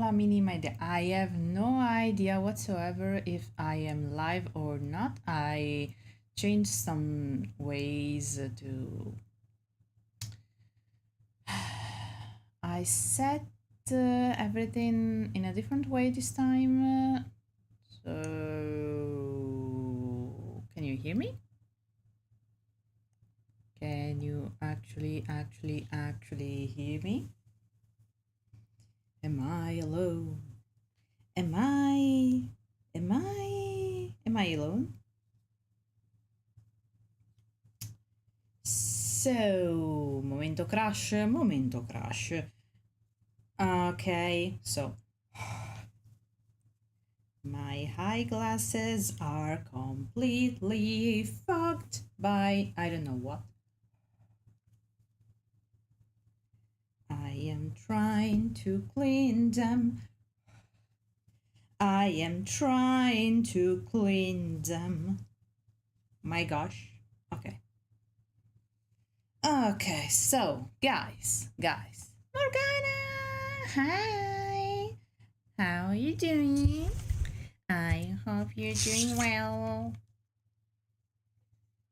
la minima idea. I have no idea whatsoever if I am live or not. I changed some ways to... I set everything in a different way this time. So... Can you hear me? Can you actually hear me? Am I alone? Am I alone? So, momento crash. Okay, so my eyeglasses are completely fogged by I don't know what. I am trying to clean them. My gosh. Okay, so guys. Morgana! Hi! How are you doing? I hope you're doing well.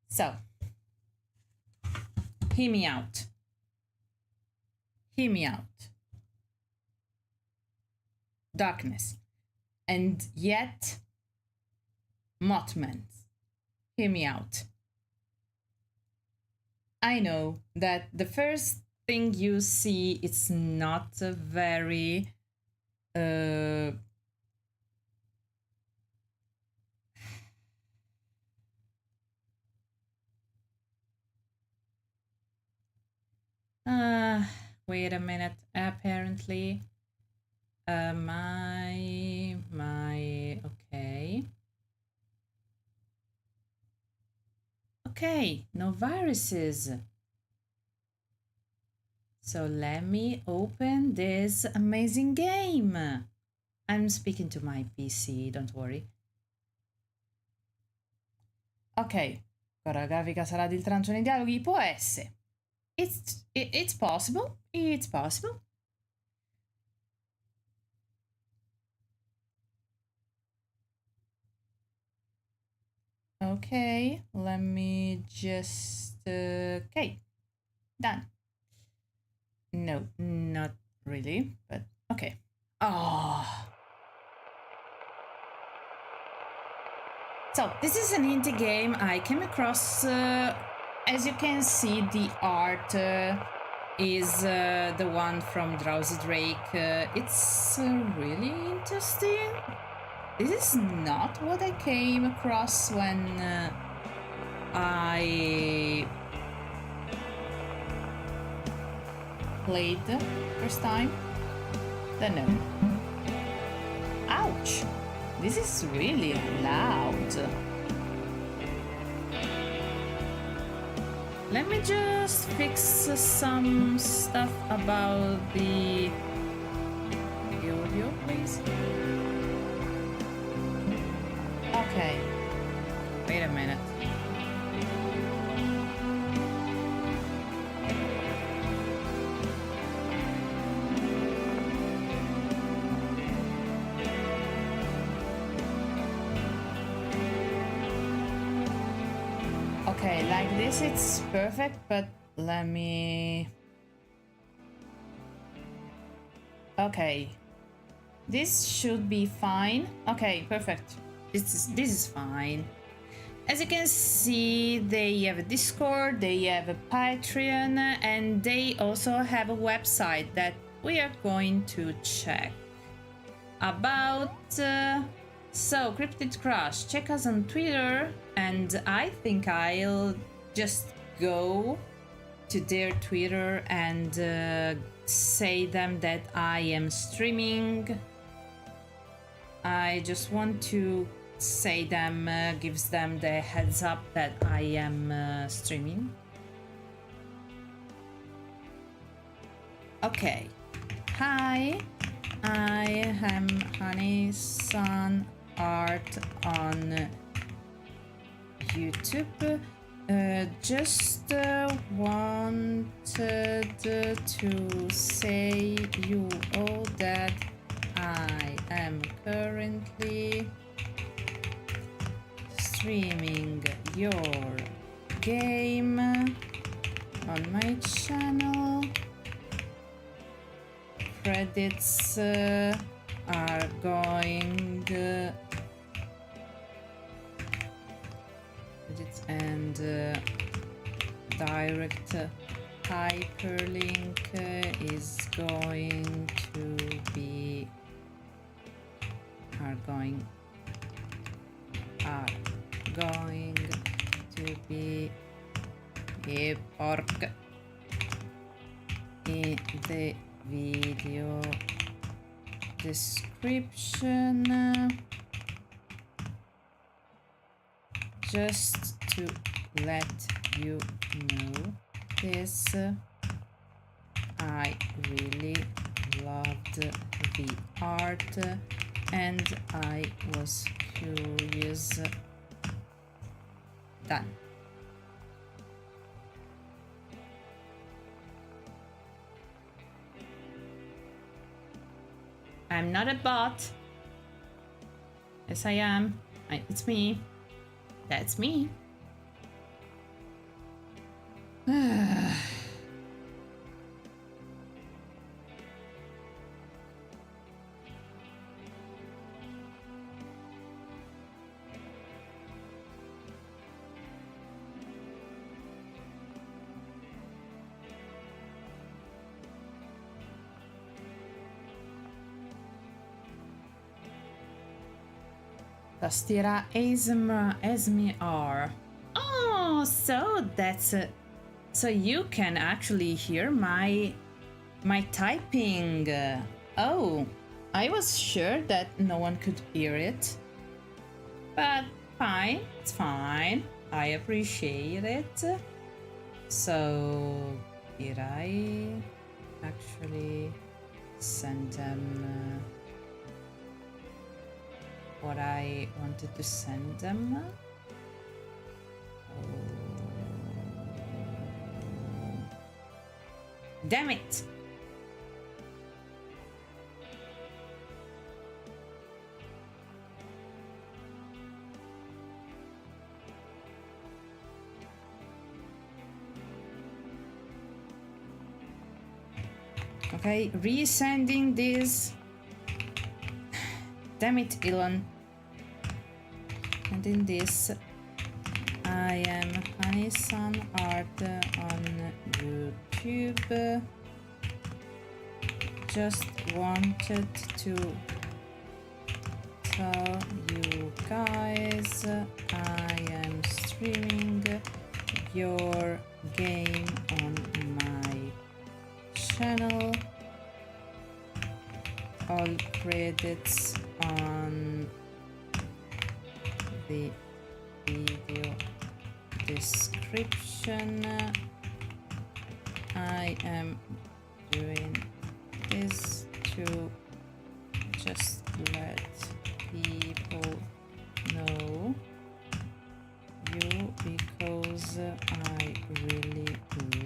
So, hear me out. Darkness. And yet, Mothman. Hear me out. I know that the first thing you see, it's not a very... wait a minute. Apparently, okay, no viruses. So let me open this amazing game. I'm speaking to my PC, don't worry. Ok, ora grafica sarà di trancio nei dialoghi, può essere. It's possible. Okay, let me just... okay, done. No, not really, but okay. Oh. So, this is an indie game I came across. As you can see, the art is the one from Drowsy Drake. It's really interesting. This is not what I came across when I played the first time. Don't know. Ouch! This is really loud. Let me just fix some stuff about the audio, please. Okay. Wait a minute. Okay, like this it's perfect, but let me... Okay. This should be fine. Okay, perfect. This is fine. As you can see, they have a Discord, they have a Patreon, and they also have a website that we are going to check about. So, Cryptid Crush, check us on Twitter, and I think I'll just go to their Twitter and say them that I am streaming. I just want to say them, gives them the heads up that I am streaming. Okay. Hi, I am Honey Sun Art on YouTube. Just wanted to say you all that I am currently streaming your game on my channel. Credits are going credits and direct hyperlink is going to be are going to be a pork in the video description, just to let you know this. I really loved the art and I was curious. Done. I'm not a bot. Yes, I am. It's me. That's me. Tastiera ASMR. Oh, so that's so you can actually hear my typing. Oh, I was sure that no one could hear it. But fine, it's fine. I appreciate it. So did I actually send them what I wanted to send them? Oh. Damn it! Okay, resending this. Damn it, Elon. And in this, I am Honeysun Art on YouTube. Just wanted to tell you guys I am streaming your game on my channel. All credits on the video description. I am doing this to just let people know you because I really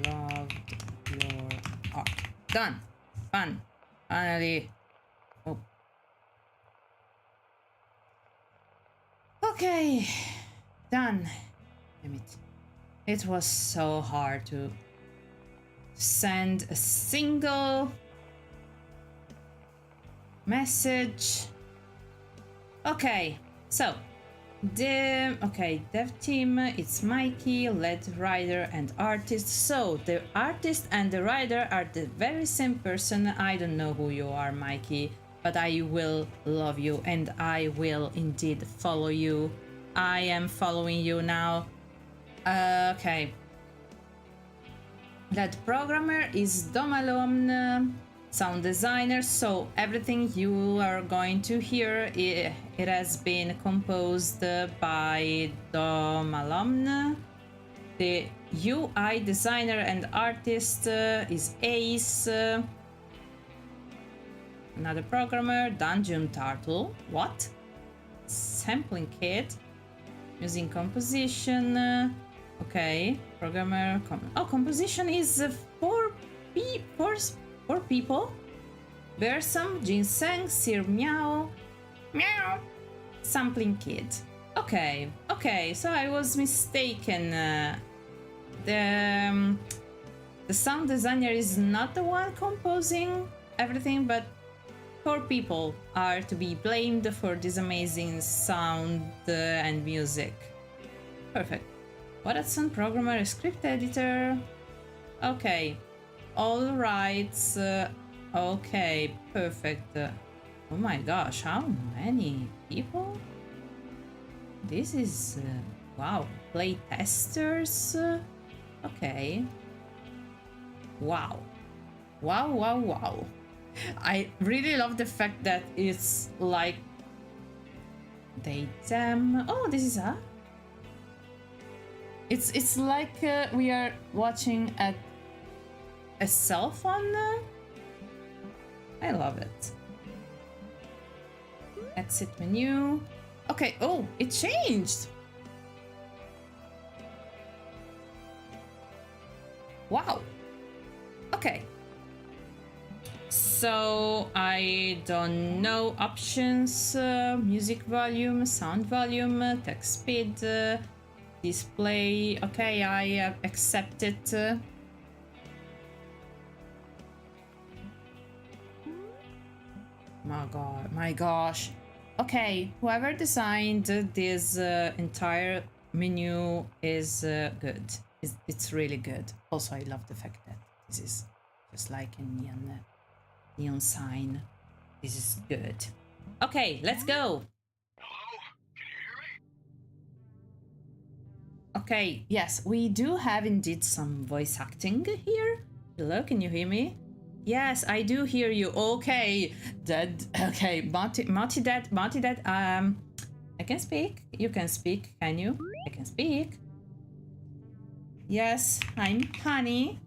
loved your art. Done. Fun. Finally. Oh. Okay. Done. Damn it. It was so hard to send a single message. Okay, so dev team, it's Mikey, lead writer and artist. So the artist and the writer are the very same person. I don't know who you are, Mikey, but I will love you and I will indeed follow you. I am following you now. Okay. Lead programmer is Domalom, sound designer. So everything you are going to hear, it has been composed by Domalom. The UI designer and artist is Ace. Another programmer, Dungeon Turtle. What? Sampling kit. Using composition. Okay, programmer. Composition is four people. Bersam, Ginseng, Sir Meow, Meow, Sampling Kid. Okay, okay, so I was mistaken. The sound designer is not the one composing everything, but 4 people are to be blamed for this amazing sound and music. Perfect. Watson, programmer, script editor. Okay. All rights. Okay, perfect. Oh my gosh, how many people? This is wow. Play testers. Okay. Wow. Wow, wow, wow. I really love the fact that it's like daytime. Oh, this is a. It's like we are watching at a cell phone. I love it. Exit menu. Okay. Oh, it changed. Wow. Okay. So I don't know options, music volume, sound volume, text speed, display. Okay, I accept it. My god, my gosh. Okay, whoever designed this entire menu is good. It's really good. Also, I love the fact that this is just like a neon sign. This is good. Okay, let's go. Hello? Can you hear me? Okay, yes, we do have indeed some voice acting here. Hello, can you hear me? Yes, I do hear you. Okay, okay, Monty Dad, I can speak. You can speak, can you? I can speak. Yes, I'm Honey.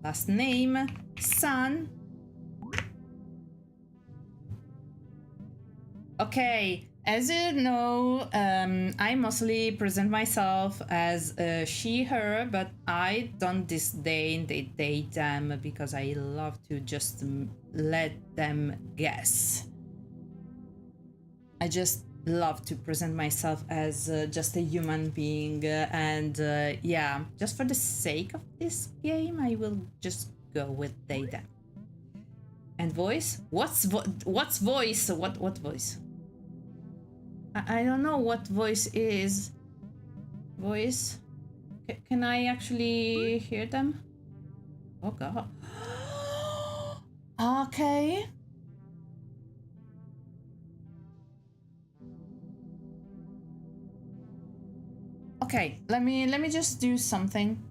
Last name, Sun. Okay, as you know, I mostly present myself as she, her, but I don't disdain they, them because I love to just let them guess. I just love to present myself as just a human being, and yeah, just for the sake of this game, I will just go with they, them. And voice? What's voice? What voice? I don't know what voice is. Voice? Can I actually hear them? Oh god. Okay. Okay, let me just do something.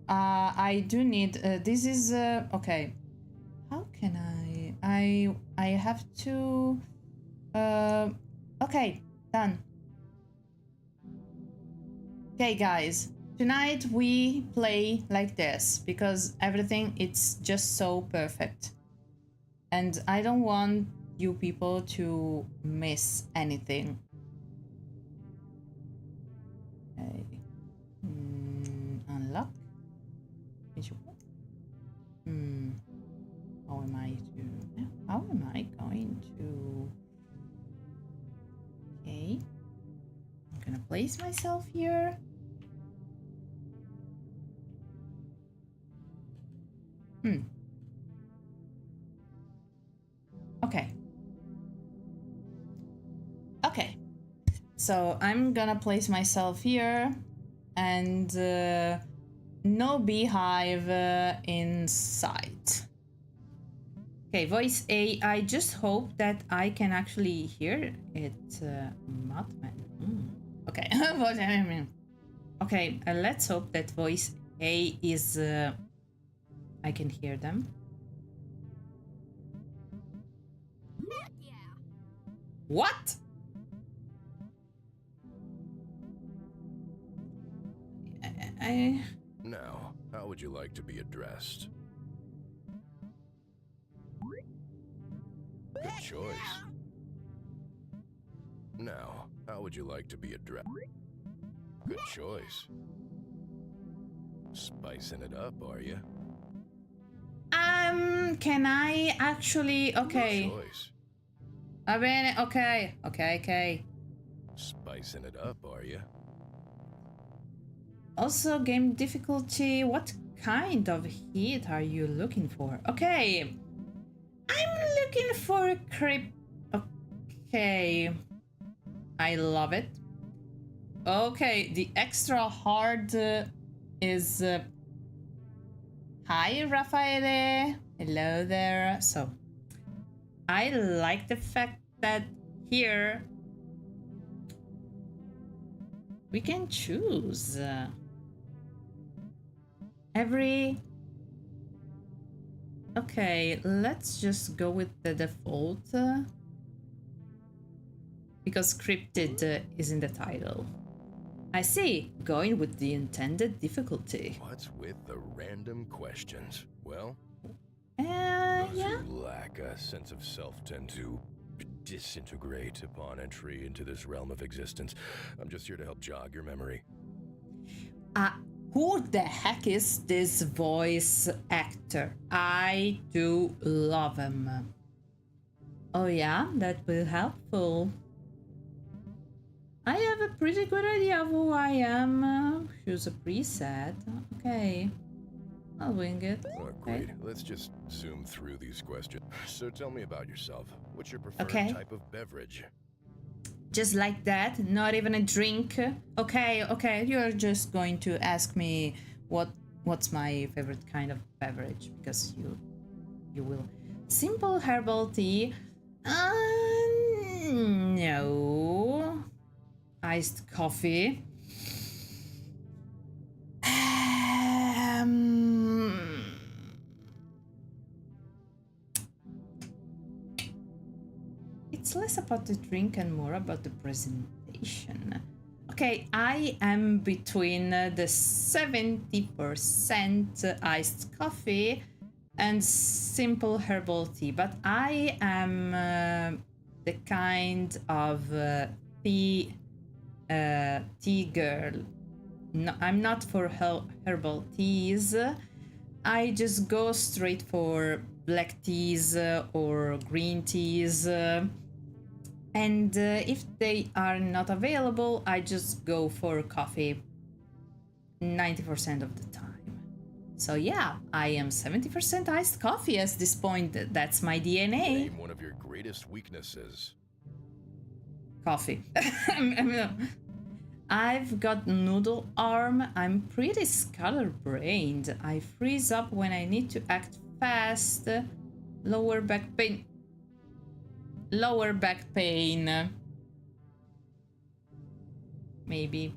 I do need this is okay. How can I have to okay, done. Okay guys, tonight we play like this because everything it's just so perfect. And I don't want you people to miss anything. Okay. Unlock. How am I to? How am I going to? Okay. I'm gonna place myself here. Okay. Okay. So I'm gonna place myself here and no beehive in sight. Okay, voice A. I just hope that I can actually hear it. Mothman. Okay. What I mean. Okay, let's hope that voice A is. I can hear them. Heck yeah. What? I. Now, how would you like to be addressed? Good choice. Now, how would you like to be addressed? Good choice. Spicing it up, are you? Can I actually... Okay. Choice. Va bene, okay. Okay. Spicing it up, are you? Also, game difficulty. What kind of heat are you looking for? Okay. I'm looking for a crypt. Okay. I love it. Okay, the extra hard is... Hi, Raffaele. Hello there. So, I like the fact that here we can choose every... Okay, let's just go with the default because Cryptid is in the title. I see, going with the intended difficulty. What's with the random questions? Well, those Yeah. who lack a sense of self tend to disintegrate upon entry into this realm of existence. I'm just here to help jog your memory. Who the heck is this voice actor? I do love him. Oh yeah, that will helpful. I have a pretty good idea of who I am. Choose a preset. Okay. I'll wing it. Oh, Okay. great. Let's just zoom through these questions. So tell me about yourself. What's your preferred Okay. type of beverage? Just like that, not even a drink. Okay, you're just going to ask me what's my favorite kind of beverage because you will. Simple herbal tea. No. Iced coffee. It's less about the drink and more about the presentation. Okay, I am between the 70% iced coffee and simple herbal tea, but I am the kind of tea girl. No, I'm not for herbal teas. I just go straight for black teas or green teas. And if they are not available, I just go for coffee 90% of the time. So yeah, I am 70% iced coffee at this point. That's my DNA. Name one of your greatest weaknesses. Coffee. I've got noodle arm. I'm pretty scatterbrained. I freeze up when I need to act fast. Lower back pain. Lower back pain. Maybe.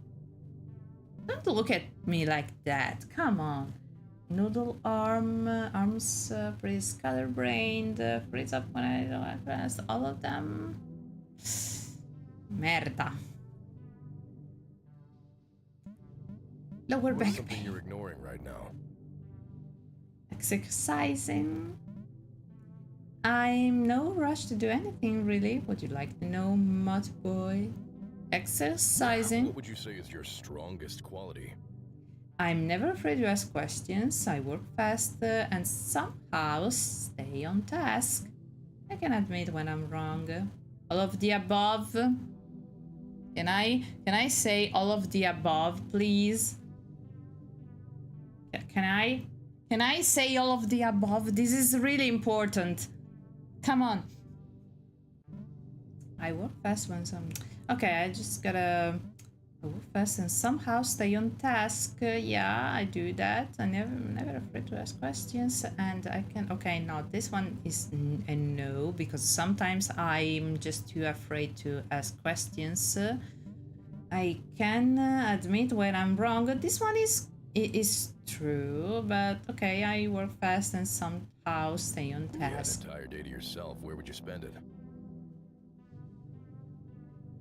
Don't look at me like that. Come on. Noodle arm. Arms pretty scatterbrained. Freeze up when I don't act fast. All of them. Merda. Lower back Something pain. you're ignoring right now. Exercising. I'm no rush to do anything really. Would you like to know, Mutt Boy? Exercising. What would you say is your strongest quality? I'm never afraid to ask questions. I work fast and somehow stay on task. I can admit when I'm wrong. All of the above. Can I say all of the above, please? Can I say all of the above? This is really important. Come on. I work fast when some... Okay, I just gotta work fast and somehow stay on task. Yeah, I do that. I'm never afraid to ask questions. And I can... Okay, no, this one is a no, because sometimes I'm just too afraid to ask questions. I can admit when I'm wrong. This one is true, but okay, I work fast and somehow stay on If you had an task. entire day to yourself, where would you spend it?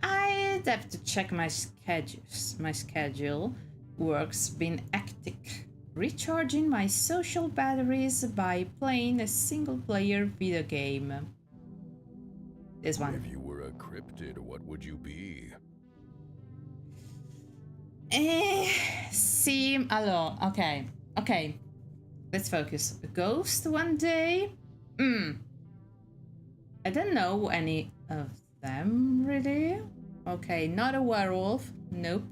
I'd have to check my schedules. My schedule. Work's been hectic. Recharging my social batteries by playing a single-player video game. This one. If you were a cryptid, what would you be? seem hello. Okay. Okay. Let's focus. A ghost one day? I don't know any of them really. Okay, not a werewolf. Nope.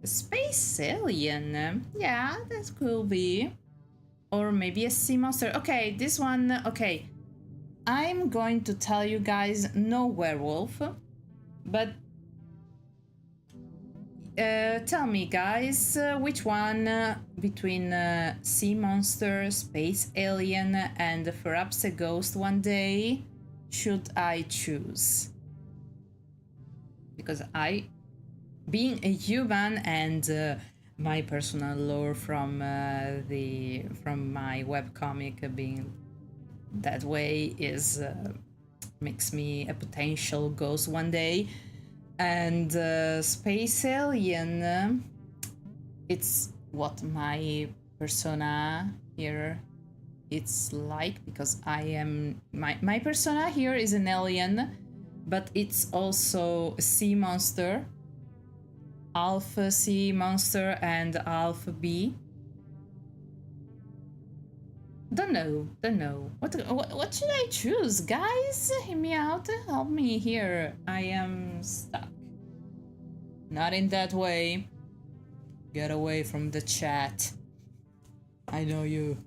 A space alien. Yeah, that could be. Or maybe a sea monster. Okay, this one. Okay. I'm going to tell you guys no werewolf. But tell me, guys, which one between sea monster, space alien, and perhaps a ghost one day should I choose? Because being a human and my personal lore from my webcomic being that way is makes me a potential ghost one day. And space alien, it's what my persona here it's like, because I am my persona here is an alien, but it's also a sea monster, alpha sea monster and alpha B. Don't know. What should I choose? Guys, hear me out. Help me here. I am stuck. Not in that way. Get away from the chat. I know you.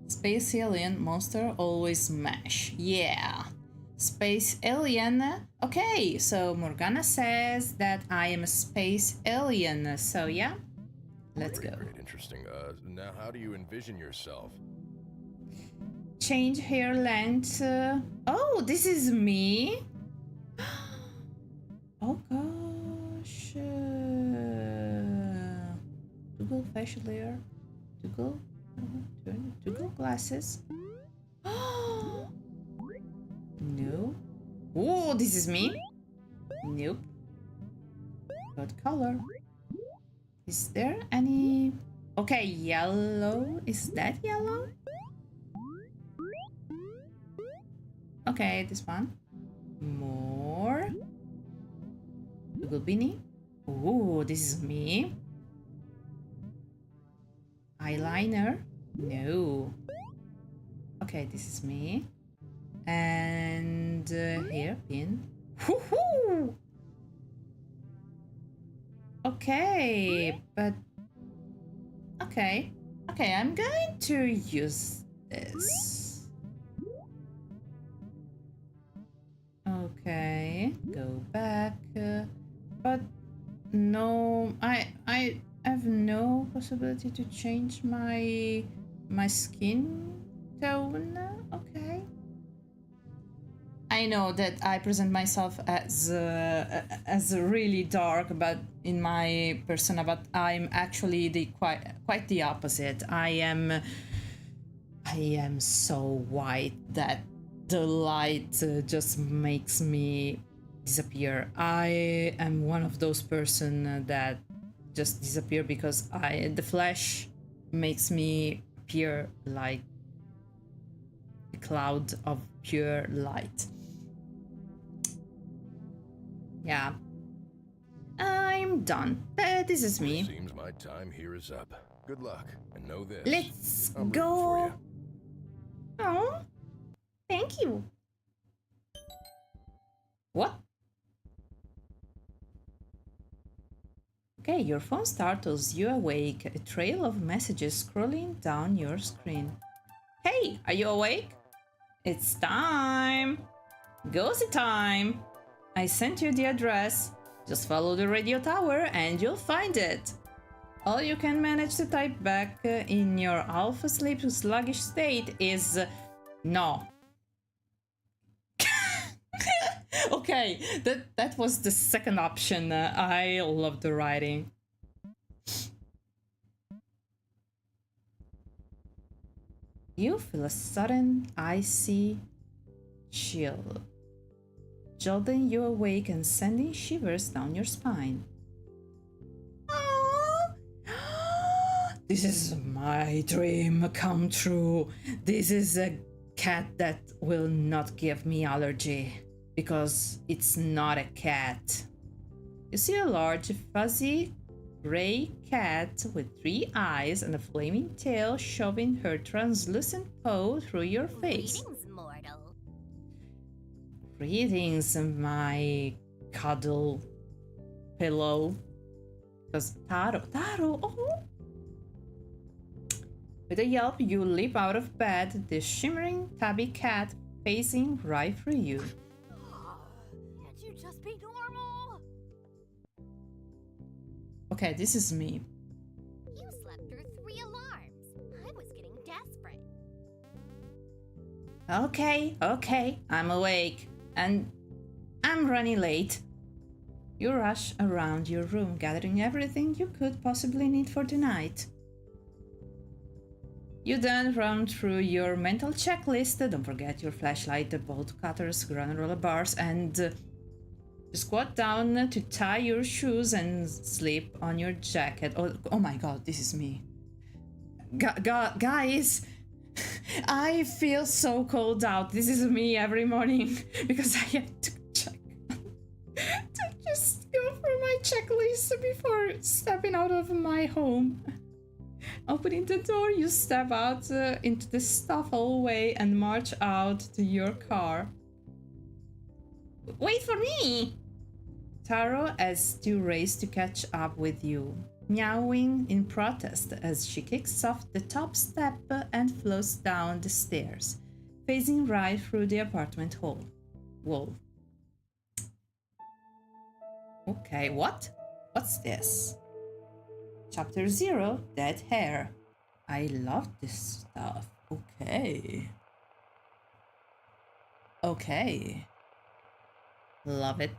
Space alien monster always mash. Yeah. Space alien. Okay, so Morgana says that I am a space alien. So yeah, let's go. Great, interesting. Now how do you envision yourself? Change hair length. Oh, this is me. Oh gosh. Toggle facial layer. Toggle glasses. No. Oh, this is me. Nope. What color? Is there any? Okay, yellow. Is that yellow? Okay, this one. More. Google beanie. Oh, this is me. Eyeliner. No. Okay, this is me. And hairpin. Woohoo! Okay, but okay, I'm going to use this. Okay, go back, but no, I have no possibility to change my skin tone. Okay. I know that I present myself as really dark, but in my persona, but I'm actually quite the opposite. I am so white that the light just makes me disappear. I am one of those person that just disappear because the flesh makes me appear like a cloud of pure light. Yeah, I'm done. This is me. Seems my time here is up. Good luck, and know this. Let's I'm rooting go. for you. Oh, thank you. What? Okay, your phone startles you awake. A trail of messages scrolling down your screen. Hey, are you awake? It's time. Ghosty time. I sent you the address. Just follow the radio tower and you'll find it. All you can manage to type back in your alpha sleep sluggish state is no. Okay, that was the second option. I love the writing. You feel a sudden icy chill, jolting you awake and sending shivers down your spine. This is my dream come true. This is a cat that will not give me allergy because it's not a cat. You see a large, fuzzy, gray cat with 3 eyes and a flaming tail shoving her translucent paw through your face. Greetings, mortal. Greetings, my cuddle pillow. Because Taro, oh! With a yelp, you leap out of bed, the shimmering tabby cat facing right through you. Can't you just be normal? Okay, this is me. You slept through 3 alarms. I was getting desperate. Okay, I'm awake. And I'm running late. You rush around your room, gathering everything you could possibly need for the night. You then run through your mental checklist. Don't forget your flashlight, the bolt cutters, granola bars, and you squat down to tie your shoes and slip on your jacket. Oh my god, this is me. Guys, I feel so cold out. This is me every morning because I have to check. To just go through my checklist before stepping out of my home. Opening the door, you step out into the stuffy hallway and march out to your car. Wait for me! Taro as you race to catch up with you, meowing in protest as she kicks off the top step and floats down the stairs, facing right through the apartment wall. Okay, what? What's this? Chapter 0, Dead Hair. I love this stuff. Okay. Love it.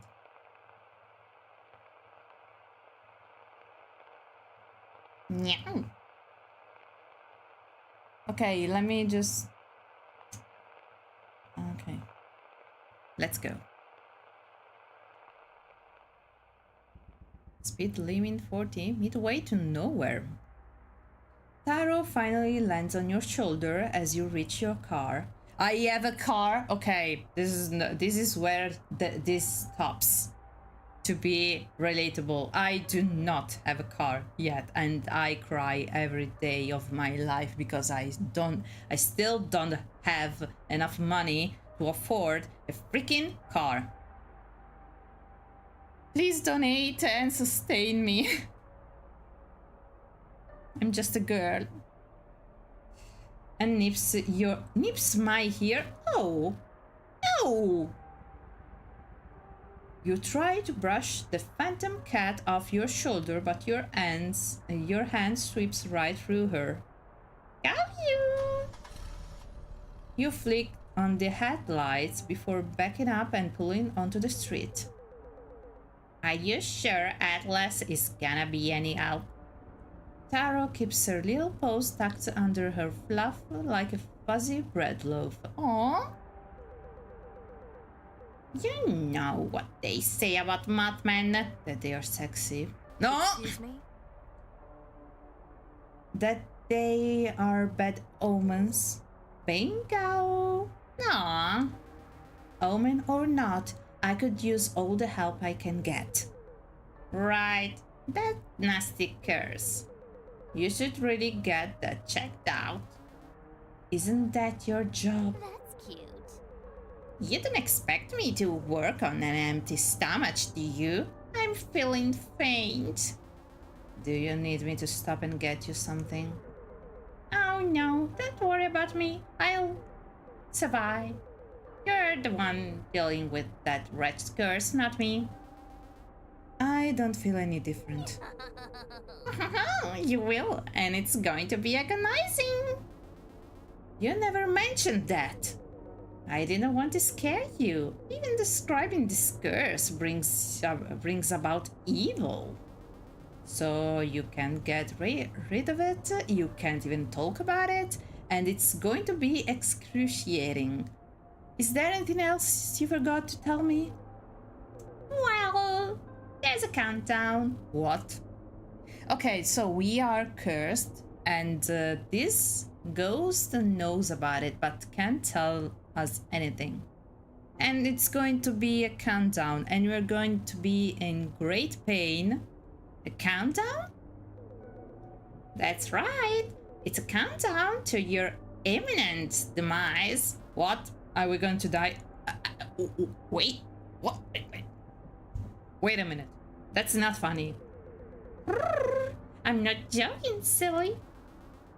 Meow. Okay, let me just... Okay. Let's go. Speed limit 40, midway to nowhere. Taro finally lands on your shoulder as you reach your car. I have a car. Okay, this is where this stops. To be relatable, I do not have a car yet, and I cry every day of my life because I still don't have enough money to afford a freaking car. Please donate and sustain me. I'm just a girl. And nips my ear. Oh, no! You try to brush the phantom cat off your shoulder, but your hand sweeps right through her. Got you! You flick on the headlights before backing up and pulling onto the street. Are you sure Atlas is gonna be any help? Taro keeps her little paws tucked under her fluff like a fuzzy bread loaf. Aww. You know what they say about Mothman, that they are sexy. No! Excuse me? That they are bad omens. Bingo! Aw. Omen or not, I could use all the help I can get. Right, that nasty curse. You should really get that checked out. Isn't that your job? That's cute. You don't expect me to work on an empty stomach, do you? I'm feeling faint. Do you need me to stop and get you something? Oh no, don't worry about me. I'll survive. You're the one dealing with that wretched curse, not me. I don't feel any different. You will, and it's going to be agonizing. You never mentioned that. I didn't want to scare you. Even describing this curse brings about evil. So you can't get rid of it, you can't even talk about it, and it's going to be excruciating. Is there anything else you forgot to tell me? Well, there's a countdown. What? Okay, so we are cursed And this ghost knows about it but can't tell us anything. And it's going to be a countdown, and we're going to be in great pain. A countdown? That's right. It's a countdown to your imminent demise. What? Are we going to die? Wait. What? Wait a minute. That's not funny. I'm not joking, silly.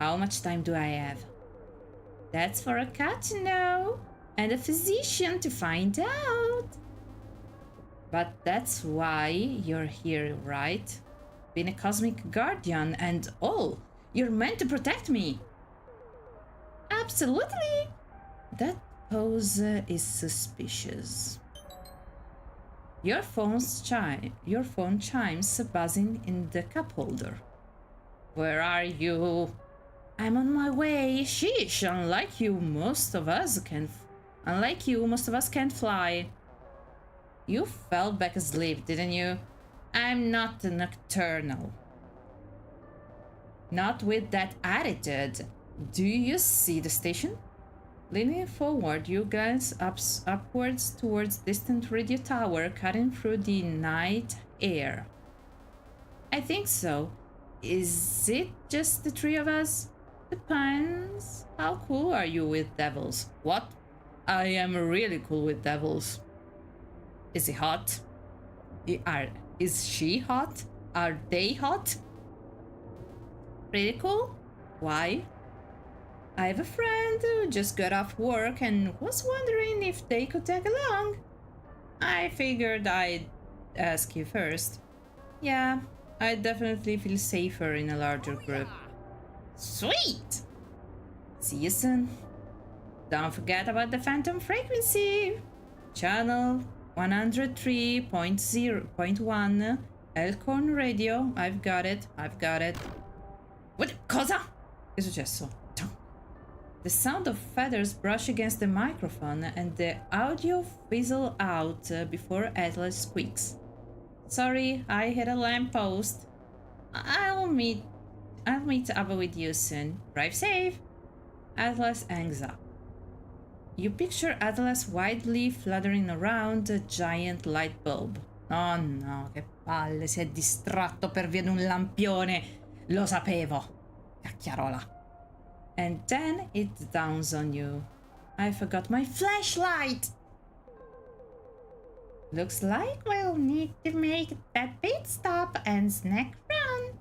How much time do I have? That's for a cat to know, and a physician to find out. But that's why you're here, right? Being a cosmic guardian and all. You're meant to protect me. Absolutely. That pose is suspicious. Your phone chimes buzzing in the cup holder. Where are you? I'm on my way. Sheesh, unlike you, most of us can't fly. You fell back asleep, didn't you? I'm not nocturnal. Not with that attitude. Do you see the station? Leaning forward, you glance upwards towards distant radio tower cutting through the night air. I think so. Is it just the three of us? Depends. How cool are you with devils? What? I am really cool with devils. Is he hot? Is she hot? Are they hot? Pretty cool? Why? I have a friend who just got off work and was wondering if they could tag along. I figured I'd ask you first. Yeah, I definitely feel safer in a larger group. Sweet! See you soon. Don't forget about the phantom frequency. Channel 103.0.1 Elkhorn Radio. I've got it. What? Cosa? È successo? The sound of feathers brush against the microphone and the audio fizzle out before Atlas squeaks. Sorry, I hit a lamppost. I'll meet up with you soon. Drive safe. Atlas hangs up. You picture Atlas widely fluttering around a giant light bulb. Oh no, che palle, si è distratto per via di un lampione. Lo sapevo. Cacchiarola. And then it dawns on you. I forgot my flashlight! Looks like we'll need to make that pit stop and snack run.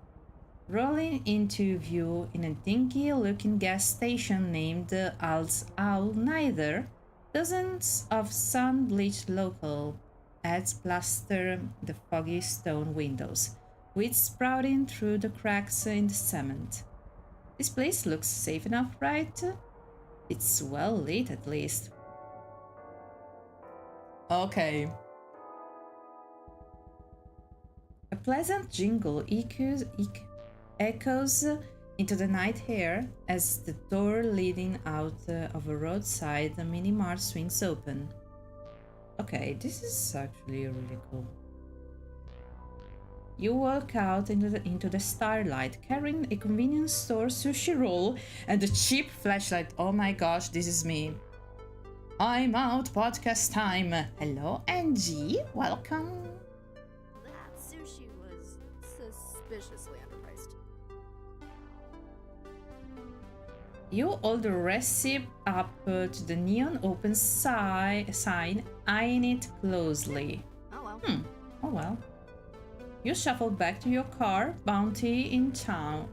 Rolling into view in a dingy-looking gas station named Al's Owl Neither, dozens of sun-bleached local ads plaster the foggy stone windows, with sprouting through the cracks in the cement. This place looks safe enough, right? It's well lit, at least. Okay. A pleasant jingle echoes into the night air as the door leading out of a roadside mini-mart swings open. Okay, this is actually really cool. You walk out into the starlight, carrying a convenience store sushi roll and a cheap flashlight. Oh my gosh, this is me. I'm out, podcast time. Hello, Angie. Welcome. That sushi was suspiciously underpriced. You hold the receipt up to the neon open sign, eyeing it closely. Oh well. Oh well. You shuffle back to your car, Bounty in tow,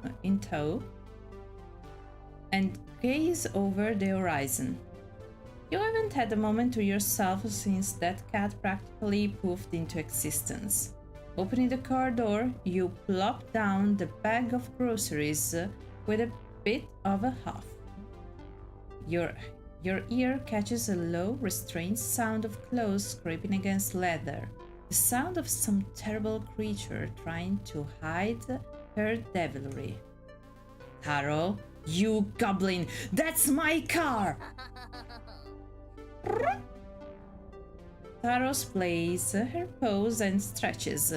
and gaze over the horizon. You haven't had a moment to yourself since that cat practically poofed into existence. Opening the car door, you plop down the bag of groceries with a bit of a huff. Your ear catches a low, restrained sound of clothes scraping against leather. The sound of some terrible creature trying to hide her devilry. Taro, you goblin! That's my car! Taro plays her pose and stretches,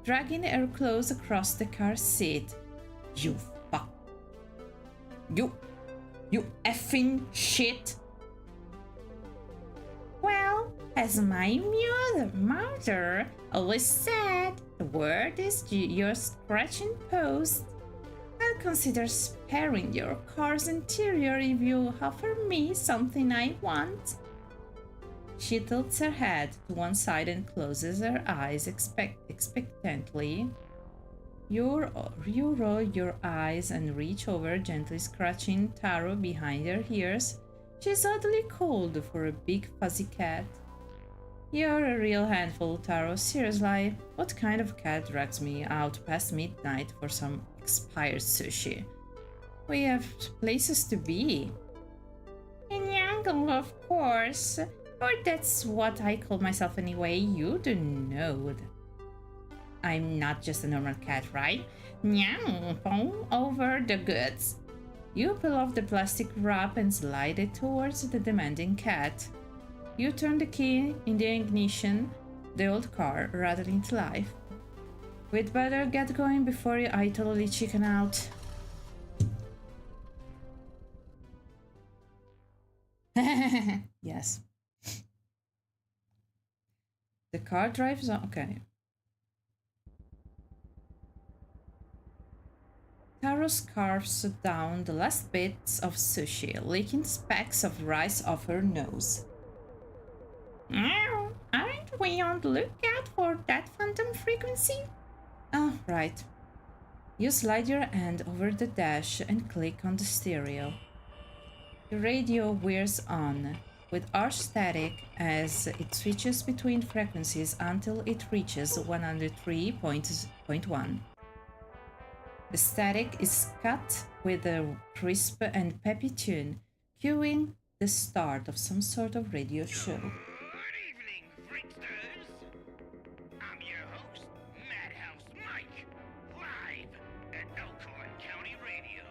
dragging her clothes across the car seat. You fuck! You effing shit. Well, as my mother always said, the word is your scratching post. I'll consider sparing your car's interior if you offer me something I want. She tilts her head to one side and closes her eyes expectantly. You roll your eyes and reach over, gently scratching Taro behind her ears. She's oddly cold for a big fuzzy cat. You're a real handful, Taro. Seriously, what kind of cat drags me out past midnight for some expired sushi? We have places to be. In Yangon, of course. Or that's what I call myself anyway. You don't know. I'm not just a normal cat, right? Meow, pull over the goods. You pull off the plastic wrap and slide it towards the demanding cat. You turn the key in the ignition, the old car rattling to life. We'd better get going before I totally chicken out. Yes. The car drives on. Okay. Taro scarfs down the last bits of sushi, licking specks of rice off her nose. Aren't we on the lookout for that phantom frequency? Oh, right. You slide your hand over the dash and click on the stereo. The radio whirs on, with harsh static as it switches between frequencies until it reaches 103.1. The static is cut with a crisp and peppy tune, cueing the start of some sort of radio show. Good evening, Freaksters. I'm your host, Madhouse Mike, live at Elkhorn County Radio.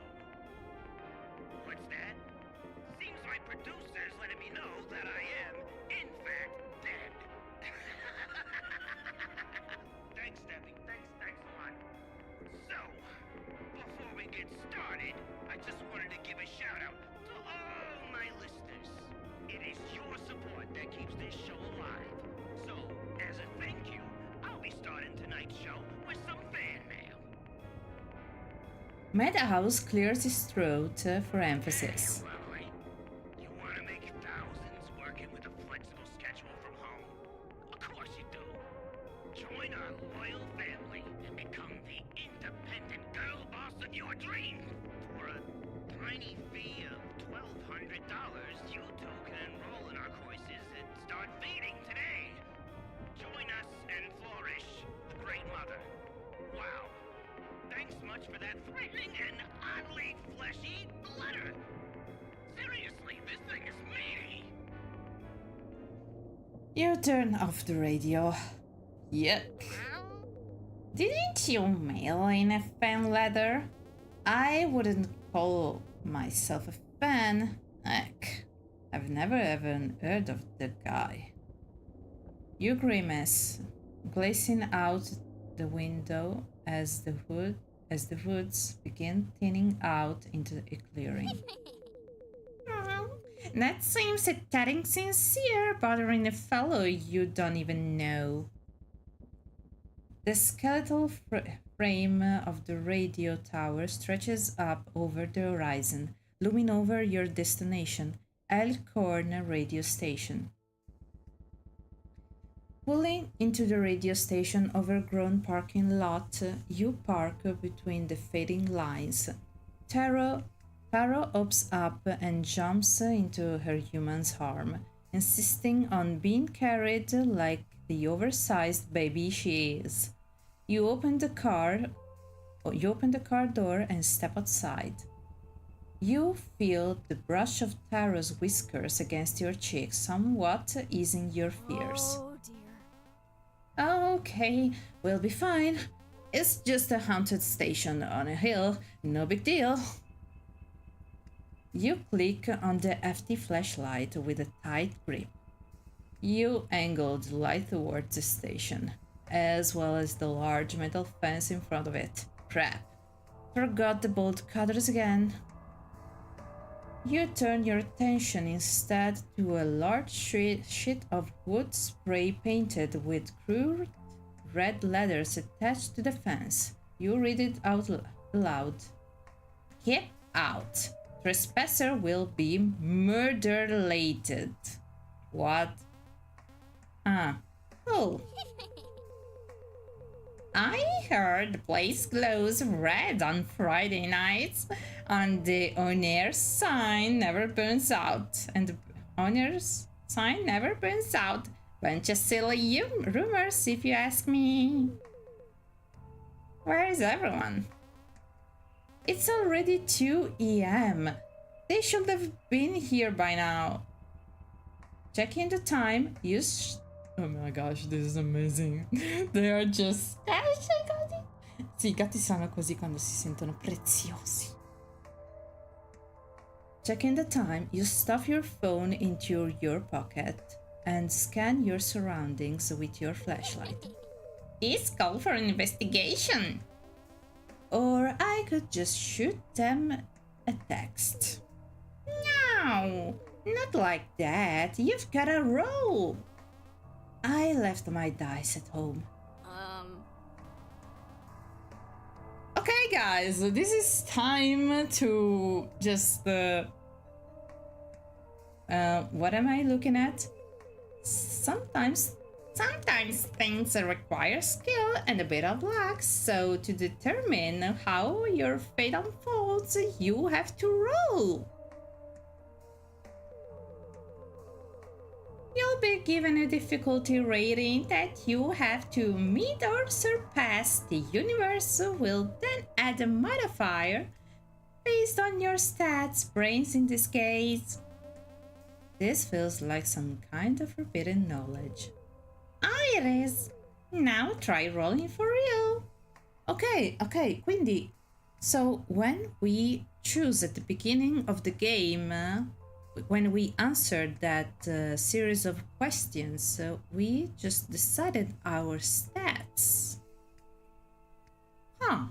What's that? Seems my producer's letting me know that I am, in fact, dead. Thanks, Debbie. Thanks a lot. So, before we get started, I just wanted to give a shout out to all my listeners. It is your support that keeps this show alive. So, as a thank you, I'll be starting tonight's show with some fan mail. Madhouse clears his throat for emphasis. Lovely. You want to make thousands working with a flexible schedule from home? Of course you do. Join our loyal family and become the independent girl boss of your dreams. For a tiny fee of $1,200, you too can enroll in our courses and start feeding today. Join us and flourish, the Great Mother. Wow. Thanks much for that threatening and oddly fleshy letter. Seriously, this thing is meaty. You turn off the radio. Yuck. Didn't you mail in a fan letter? I wouldn't call myself a fan. Heck, I've never even heard of the guy. You grimace, glazing out the window as the woods begin thinning out into a clearing. That seems a tad insincere, bothering a fellow you don't even know. The skeletal frame of the radio tower stretches up over the horizon, looming over your destination, Elkhorn radio station. Pulling into the radio station overgrown parking lot, you park between the fading lines. Taro opens up and jumps into her human's arm, insisting on being carried like the oversized baby she is. You open the car door and step outside. You feel the brush of Taro's whiskers against your cheek, somewhat easing your fears. Oh dear. Okay, we'll be fine. It's just a haunted station on a hill, no big deal. You click on the FT flashlight with a tight grip. You angle the light towards the station, as well as the large metal fence in front of it. Crap. Forgot the bolt cutters again. You turn your attention instead to a large sheet of wood spray painted with crude red letters attached to the fence. You read it out loud. Keep out. Trespasser will be murder-lated. What? Ah. Oh. I heard the place glows red on Friday nights, and the owner's sign never burns out. And the owner's sign never burns out. Bunch of silly rumors, if you ask me. Where is everyone? It's already 2 a.m. They should have been here by now. Checking the time, oh my gosh, this is amazing. They are just... Sì, i gatti sono così quando si sentono preziosi. Checking the time, you stuff your phone into your pocket and scan your surroundings with your flashlight. It's called for an investigation. Or I could just shoot them a text. No, not like that. You've got to roll. I left my dice at home. Okay, guys, this is time to just... what am I looking at? Sometimes things require skill and a bit of luck, so to determine how your fate unfolds, you have to roll. You'll be given a difficulty rating that you have to meet or surpass. The universe will then add a modifier based on your stats, brains in this case. This feels like some kind of forbidden knowledge. Oh, it is. Now try rolling for real. Okay, quindi, so when we choose at the beginning of the game, when we answered that series of questions, we just decided our stats. Huh.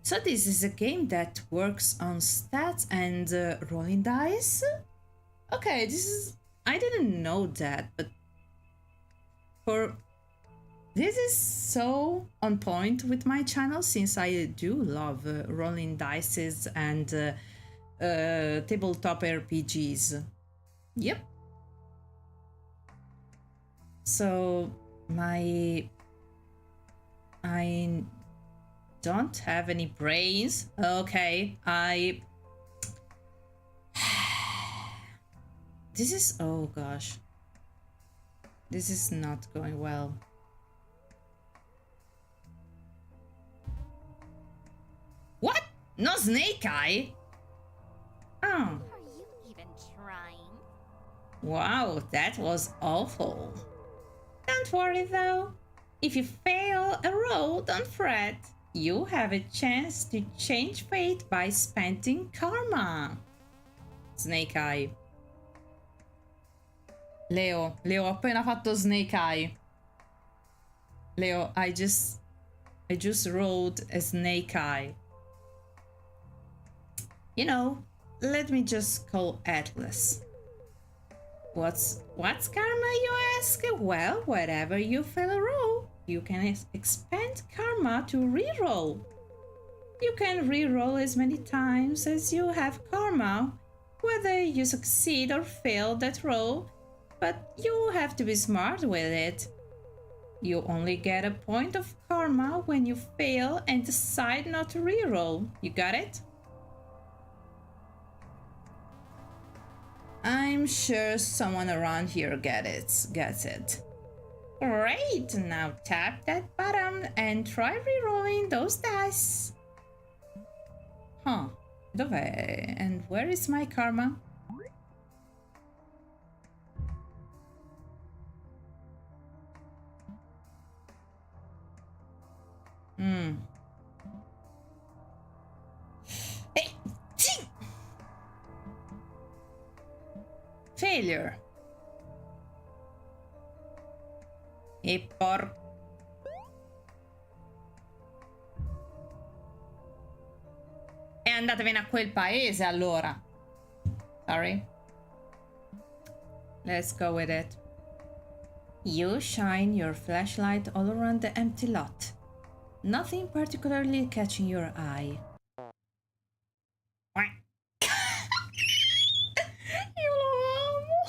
So this is a game that works on stats and rolling dice? Okay, I didn't know that, but this is so on point with my channel, since I do love rolling dice and tabletop RPGs. Yep. So I don't have any brains. Okay, this is, oh gosh, this is not going well. What? No snake eye? Oh. Are you even trying? Wow, that was awful. Don't worry though. If you fail a roll, don't fret. You have a chance to change fate by spending karma. Snake eye. Leo, ho appena fatto snake eye. Leo, I just rolled a snake eye. You know, let me just call Atlas. What's karma, you ask? Well, wherever you fail a roll, you can expend karma to reroll. You can reroll as many times as you have karma, whether you succeed or fail that roll, but you have to be smart with it. You only get a point of karma when you fail and decide not to reroll. You got it? I'm sure someone around here gets it. Great! Now tap that button and try rerolling those dice. Huh. Dov'è? And where is my karma? Hey! Failure. E E andatevene a quel paese allora. Sorry. Let's go with it. You shine your flashlight all around the empty lot. Nothing particularly catching your eye. Io lo amo.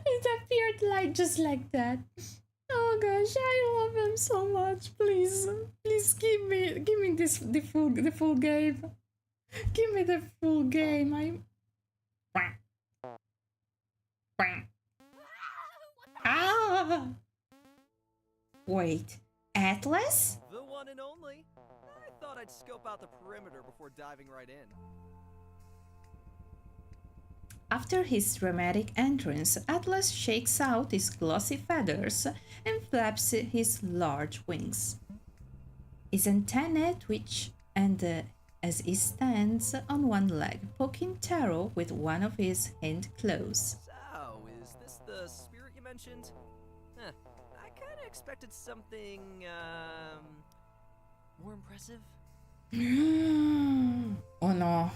It appeared like just like that. Oh gosh, I love him so much. Please, please give me this the full game. Give me the full game. Ah! Wait, Atlas? The one and only. I thought I'd scope out the perimeter before diving right in. After his dramatic entrance, Atlas shakes out his glossy feathers and flaps his large wings. His antennae twitch, and as he stands on one leg, poking Taro with one of his hind claws. So, is this the spirit you mentioned? Huh. I kinda expected something, more impressive? Oh no.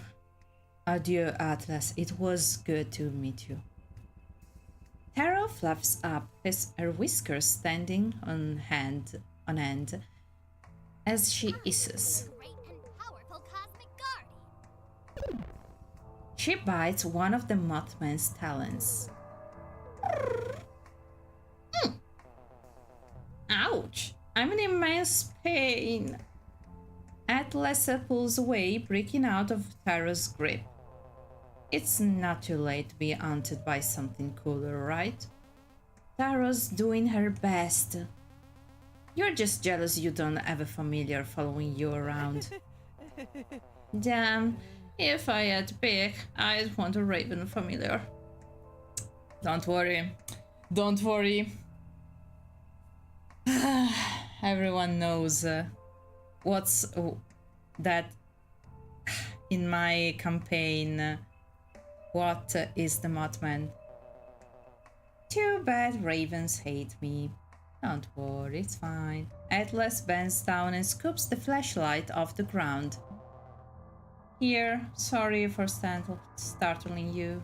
Adieu, Atlas. It was good to meet you. Taro fluffs up her whiskers standing on end as she hisses. Great and powerful cosmic guardian. She bites one of the Mothman's talons. Ouch! I'm in immense pain. Atlas pulls away, breaking out of Taro's grip. It's not too late to be haunted by something cooler, right? Taro's doing her best. You're just jealous you don't have a familiar following you around. Damn, if I had to pick, I'd want a raven familiar. Don't worry. Don't worry. Everyone knows what's that in my campaign. What is the Mothman? Too bad ravens hate me. Don't worry, it's fine. Atlas bends down and scoops the flashlight off the ground. Here, sorry for startling you.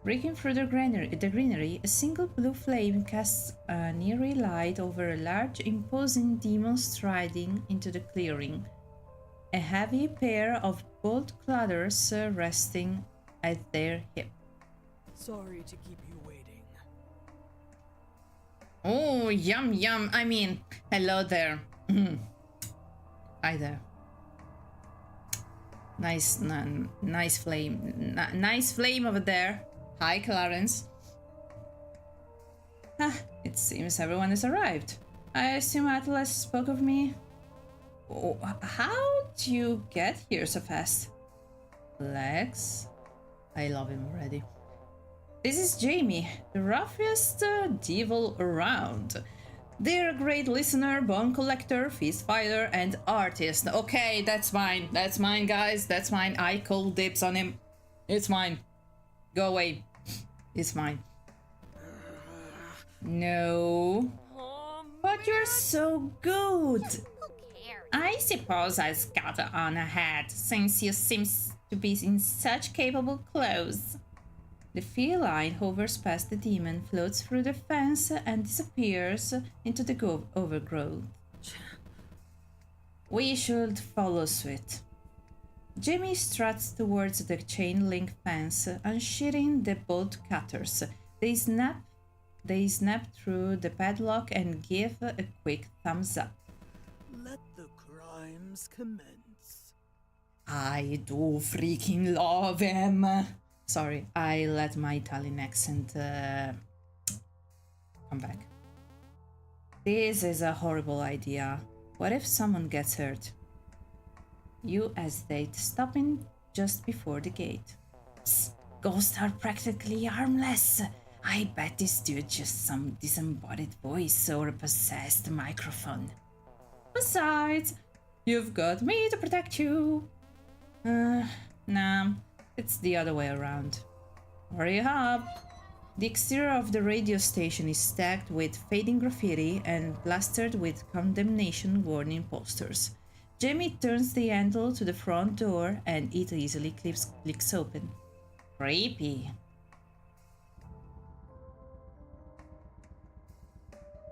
Breaking through the greenery, a single blue flame casts an eerie light over a large, imposing demon striding into the clearing. A heavy pair of bolt cladders resting at their hip. Sorry to keep you waiting. Oh, yum yum. I mean, hello there. Hi there. Nice flame. Nice flame over there. Hi, Clarence. It seems everyone has arrived. I assume Atlas spoke of me. Oh, how do you get here so fast? Lex? I love him already. This is Jamie, the roughest devil around. They're a great listener, bone collector, feast fighter, and artist. Okay, that's mine. That's mine, guys. That's mine. I call dibs on him. It's mine. Go away. It's mine. No. But you're so good. Who cares? I suppose I got on ahead, since you seem to be in such capable clothes. The feline hovers past the demon, floats through the fence, and disappears into the overgrowth. We should follow suit. Jimmy struts towards the chain link fence, unsheathing the bolt cutters. They snap through the padlock and give a quick thumbs up. Let the crimes commence. I do freaking love him. Sorry, I let my Italian accent come back. This is a horrible idea. What if someone gets hurt? You hesitate, stopping just before the gate. Psst, ghosts are practically harmless. I bet this dude just some disembodied voice or a possessed microphone. Besides, you've got me to protect you. Nah, it's the other way around. Hurry up! The exterior of the radio station is stacked with fading graffiti and plastered with condemnation warning posters. Jamie turns the handle to the front door and it easily clicks open. Creepy.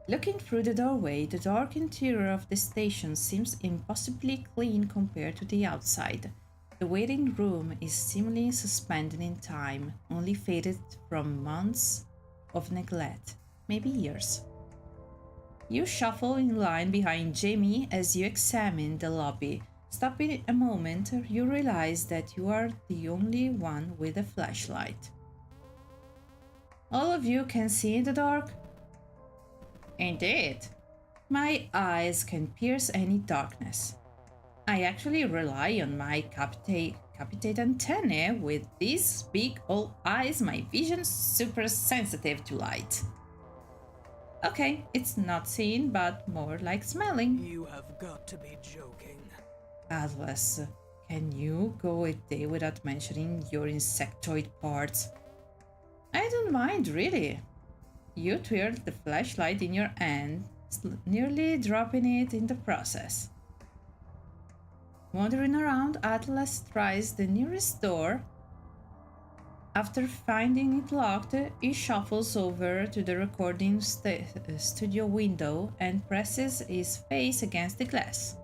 Looking through the doorway, the dark interior of the station seems impossibly clean compared to the outside. The waiting room is seemingly suspended in time, only faded from months of neglect, maybe years. You shuffle in line behind Jamie as you examine the lobby. Stopping a moment, you realize that you are the only one with a flashlight. All of you can see in the dark? Indeed. My eyes can pierce any darkness. I actually rely on my capitate antennae. With these big old eyes, my vision's super sensitive to light. Okay, it's not seeing, but more like smelling. You have got to be joking. Atlas, can you go a day without mentioning your insectoid parts? I don't mind, really. You twirl the flashlight in your hand, nearly dropping it in the process. Wandering around, Atlas tries the nearest door. After finding it locked, he shuffles over to the recording studio window and presses his face against the glass.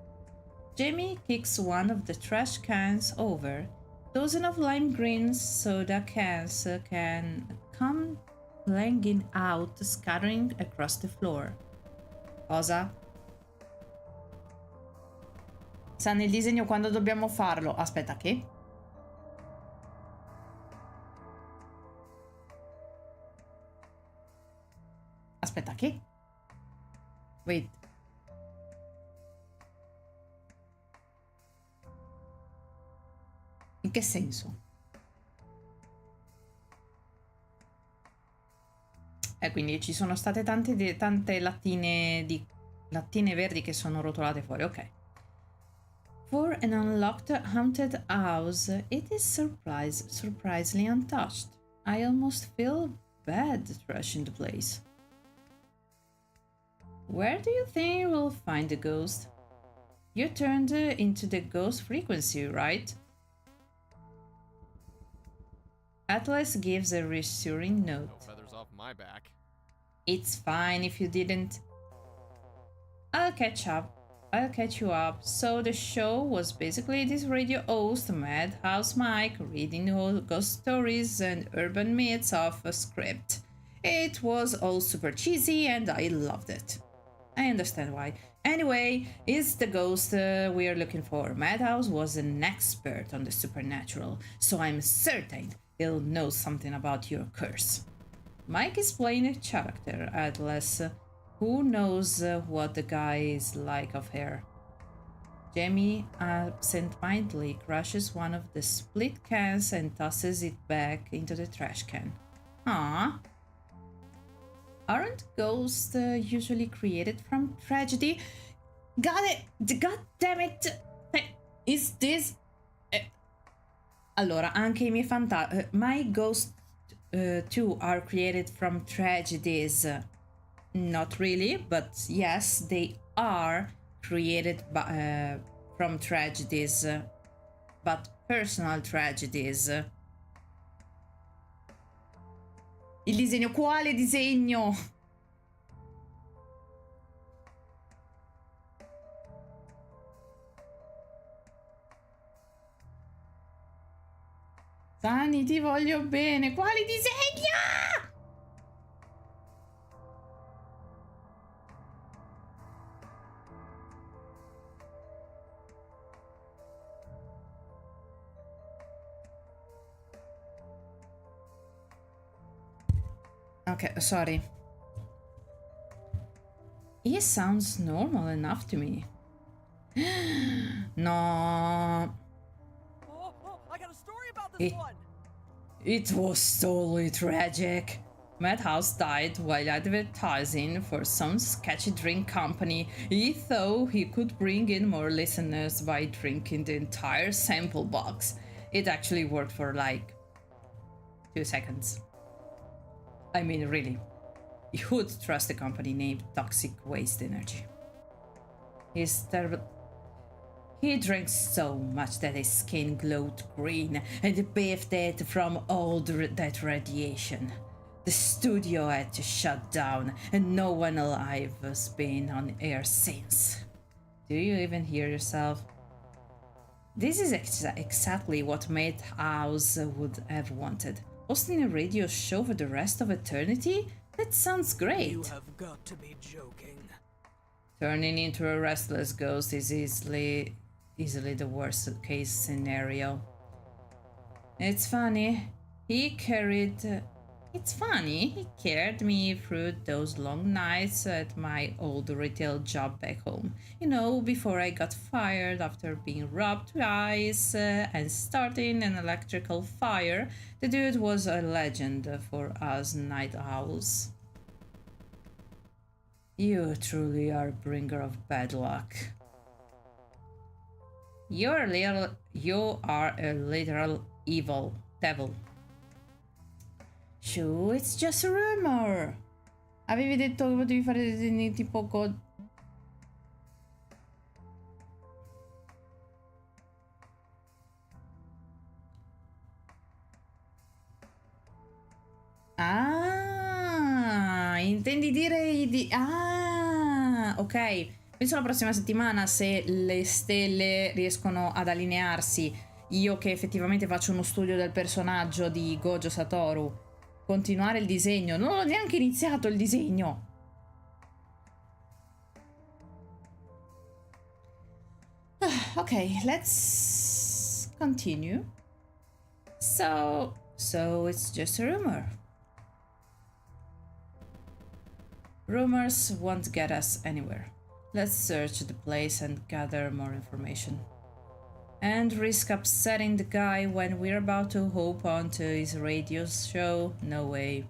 Jamie kicks one of the trash cans over. Dozens of lime green soda cans can come clanging out, scattering across the floor. Cosa? Sa nel disegno quando dobbiamo farlo. Aspetta, che? Aspetta, che? Wait. In che senso? Quindi ci sono state tante lattine verdi che sono rotolate fuori, ok. For an unlocked haunted house, it is surprisingly untouched. I almost feel bad trashing the place. Where do you think we'll find the ghost? You turned into the ghost frequency, right? Atlas gives a reassuring note. No feathers off my back. It's fine if you didn't. I'll catch you up. So the show was basically this radio host, Madhouse Mike, reading all ghost stories and urban myths off a script. It was all super cheesy and I loved it. I understand why. Anyway, it's the ghost we're looking for. Madhouse was an expert on the supernatural, so I'm certain he'll know something about your curse. Mike is playing a character, Atlas. Who knows what the guy is like of hair? Jamie absent-mindedly crushes one of the split cans and tosses it back into the trash can. Ah. Aren't ghosts usually created from tragedy? Got it! God damn it! Is this... Allora, anche I miei fantasmi... my ghosts too are created from tragedies. Not really, but yes, they are created from tragedies. But personal tragedies. Il disegno, quale disegno? Sani, ti voglio bene. Quale disegno? Okay, sorry. He sounds normal enough to me. No. Oh, I got a story about this one. It was totally tragic. Madhouse died while advertising for some sketchy drink company. He thought he could bring in more listeners by drinking the entire sample box. It actually worked for like 2 seconds. I mean, really, you would trust a company named Toxic Waste Energy. He drank so much that his skin glowed green and bathed it from all that radiation. The studio had to shut down, and no one alive has been on air since. Do you even hear yourself? This is exactly what Madhouse would have wanted. Hosting a radio show for the rest of eternity? That sounds great. You have got to be joking. Turning into a restless ghost is easily the worst case scenario. It's funny. He carried me through those long nights at my old retail job back home. You know, before I got fired after being robbed twice and starting an electrical fire. The dude was a legend for us night owls. You truly are a bringer of bad luck. You are a literal evil devil. Shoo, it's just a rumor. Avevi detto che potevi fare dei disegni tipo Ah, intendi dire Ah, ok. Penso la prossima settimana, se le stelle riescono ad allinearsi, io che effettivamente faccio uno studio del personaggio di Gojo Satoru, continuare il disegno. Non ho neanche iniziato il disegno. Ok, let's continue. So it's just a rumor. Rumors won't get us anywhere. Let's search the place and gather more information. And risk upsetting the guy when we're about to hop onto his radio show? No way.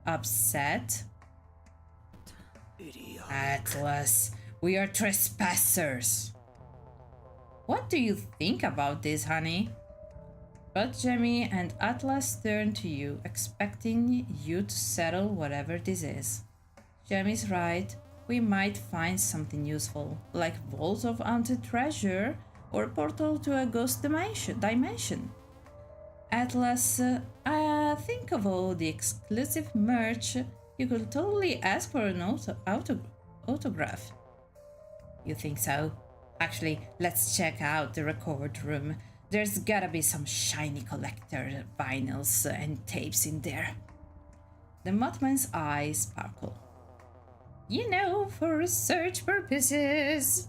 Upset? Idiot. Atlas, we are trespassers. What do you think about this, honey? But Jemmy and Atlas turn to you, expecting you to settle whatever this is. Jemmy's right. We might find something useful, like vault of haunted treasure or portal to a ghost dimension. Atlas, think of all the exclusive merch. You could totally ask for an autograph. You think so? Actually, let's check out the record room. There's gotta be some shiny collector vinyls and tapes in there. The Mothman's eyes sparkle. You know, for research purposes.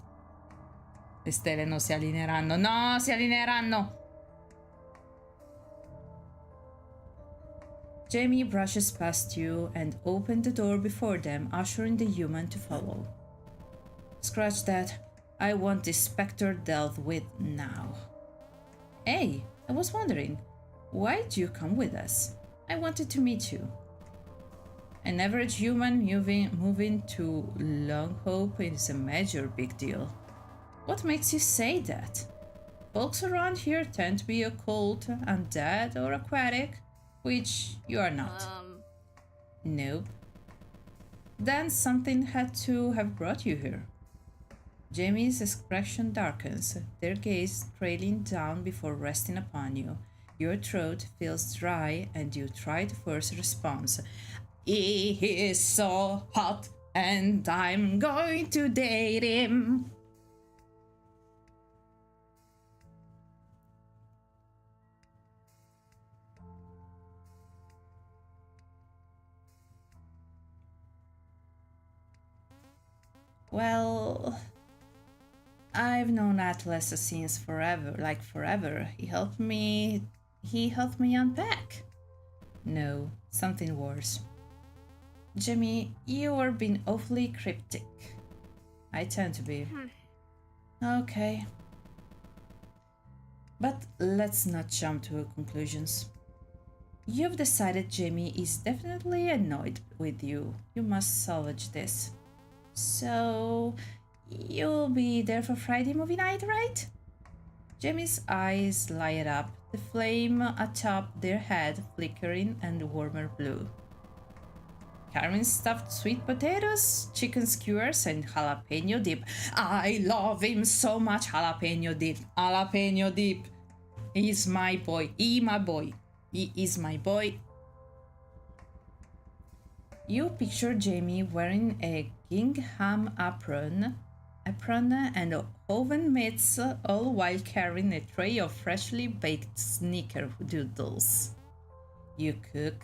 Le stelle non si allineeranno. No, si allineeranno. Jamie brushes past you and opens the door before them, ushering the human to follow. Scratch that. I want this specter dealt with now. Hey, I was wondering, why'd you come with us? I wanted to meet you. An average human moving to Long Hope is a major big deal. What makes you say that? Folks around here tend to be occult, undead, or aquatic, which you are not. Nope. Then something had to have brought you here. Jamie's expression darkens, their gaze trailing down before resting upon you. Your throat feels dry and you try to force a response. He is so hot and I'm going to date him. Well, I've known Atlas since forever, like forever. He helped me unpack. No, something worse. Jimmy, you are being awfully cryptic. I tend to be. Okay. But let's not jump to conclusions. You've decided Jamie is definitely annoyed with you. You must salvage this. So, you'll be there for Friday movie night, right? Jamie's eyes light up, the flame atop their head flickering and warmer blue. carrying stuffed sweet potatoes, chicken skewers, and jalapeno dip. I love him so much. Jalapeno dip. Jalapeno dip. He's my boy. My boy. He is my boy. You picture Jamie wearing a gingham apron and oven mitts, all while carrying a tray of freshly baked snickerdoodles. You cook.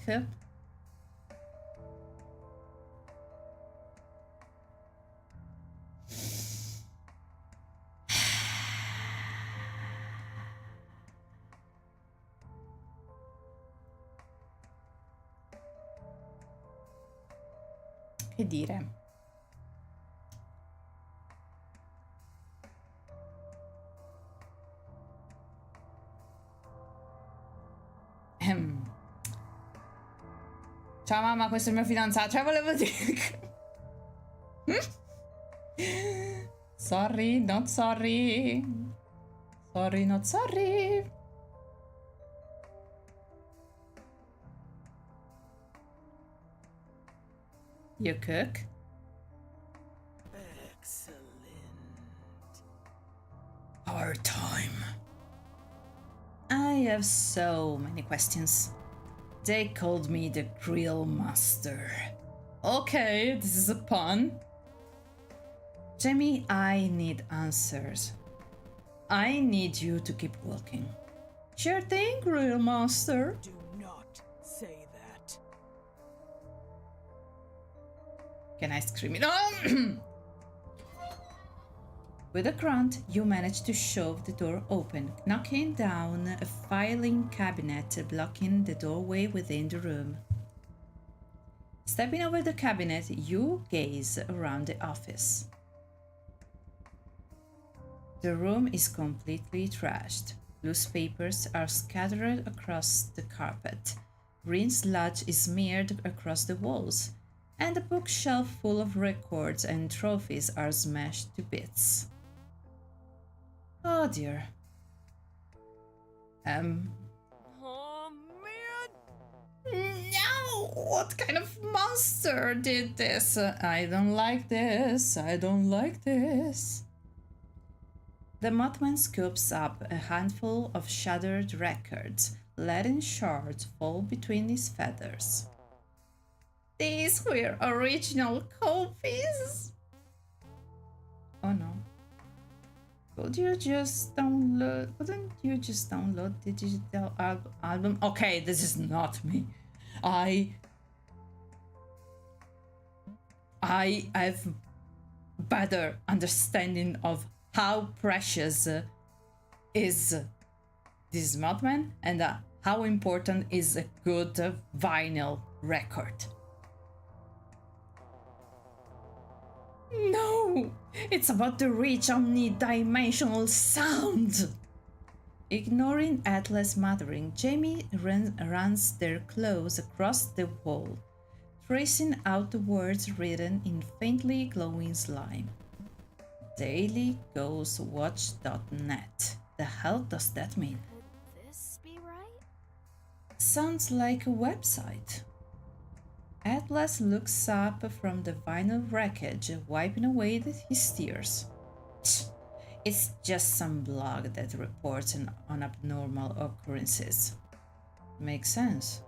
Che dire? Ciao mamma, questo è il mio fidanzato. Cioè volevo dire... Sorry, not sorry. Sorry, not sorry. You cook? Excellent. Our time. I have so many questions. They called me the grill master. Okay, this is a pun. Jamie, I need answers. I need you to keep walking. Sure thing, grill master. Do not say that. Can I scream it? Oh! With a grunt, you manage to shove the door open, knocking down a filing cabinet blocking the doorway within the room. Stepping over the cabinet, you gaze around the office. The room is completely trashed. Loose papers are scattered across the carpet. Green sludge is smeared across the walls, and the bookshelf full of records and trophies are smashed to bits. Oh dear. Oh man! No! What kind of monster did this? I don't like this. I don't like this. The Mothman scoops up a handful of shattered records, letting shards fall between his feathers. These were original copies. Oh no. Couldn't you just download the digital album? Okay, this is not me. I have better understanding of how precious is this Mothman and how important is a good vinyl record. No! It's about the rich omnidimensional sound! Ignoring Atlas' muttering, Jamie runs their claws across the wall, tracing out the words written in faintly glowing slime. DailyGhostWatch.net. The hell does that mean? Could this be right? Sounds like a website. Atlas looks up from the vinyl wreckage, wiping away his tears. It's just some blog that reports on abnormal occurrences. Makes sense.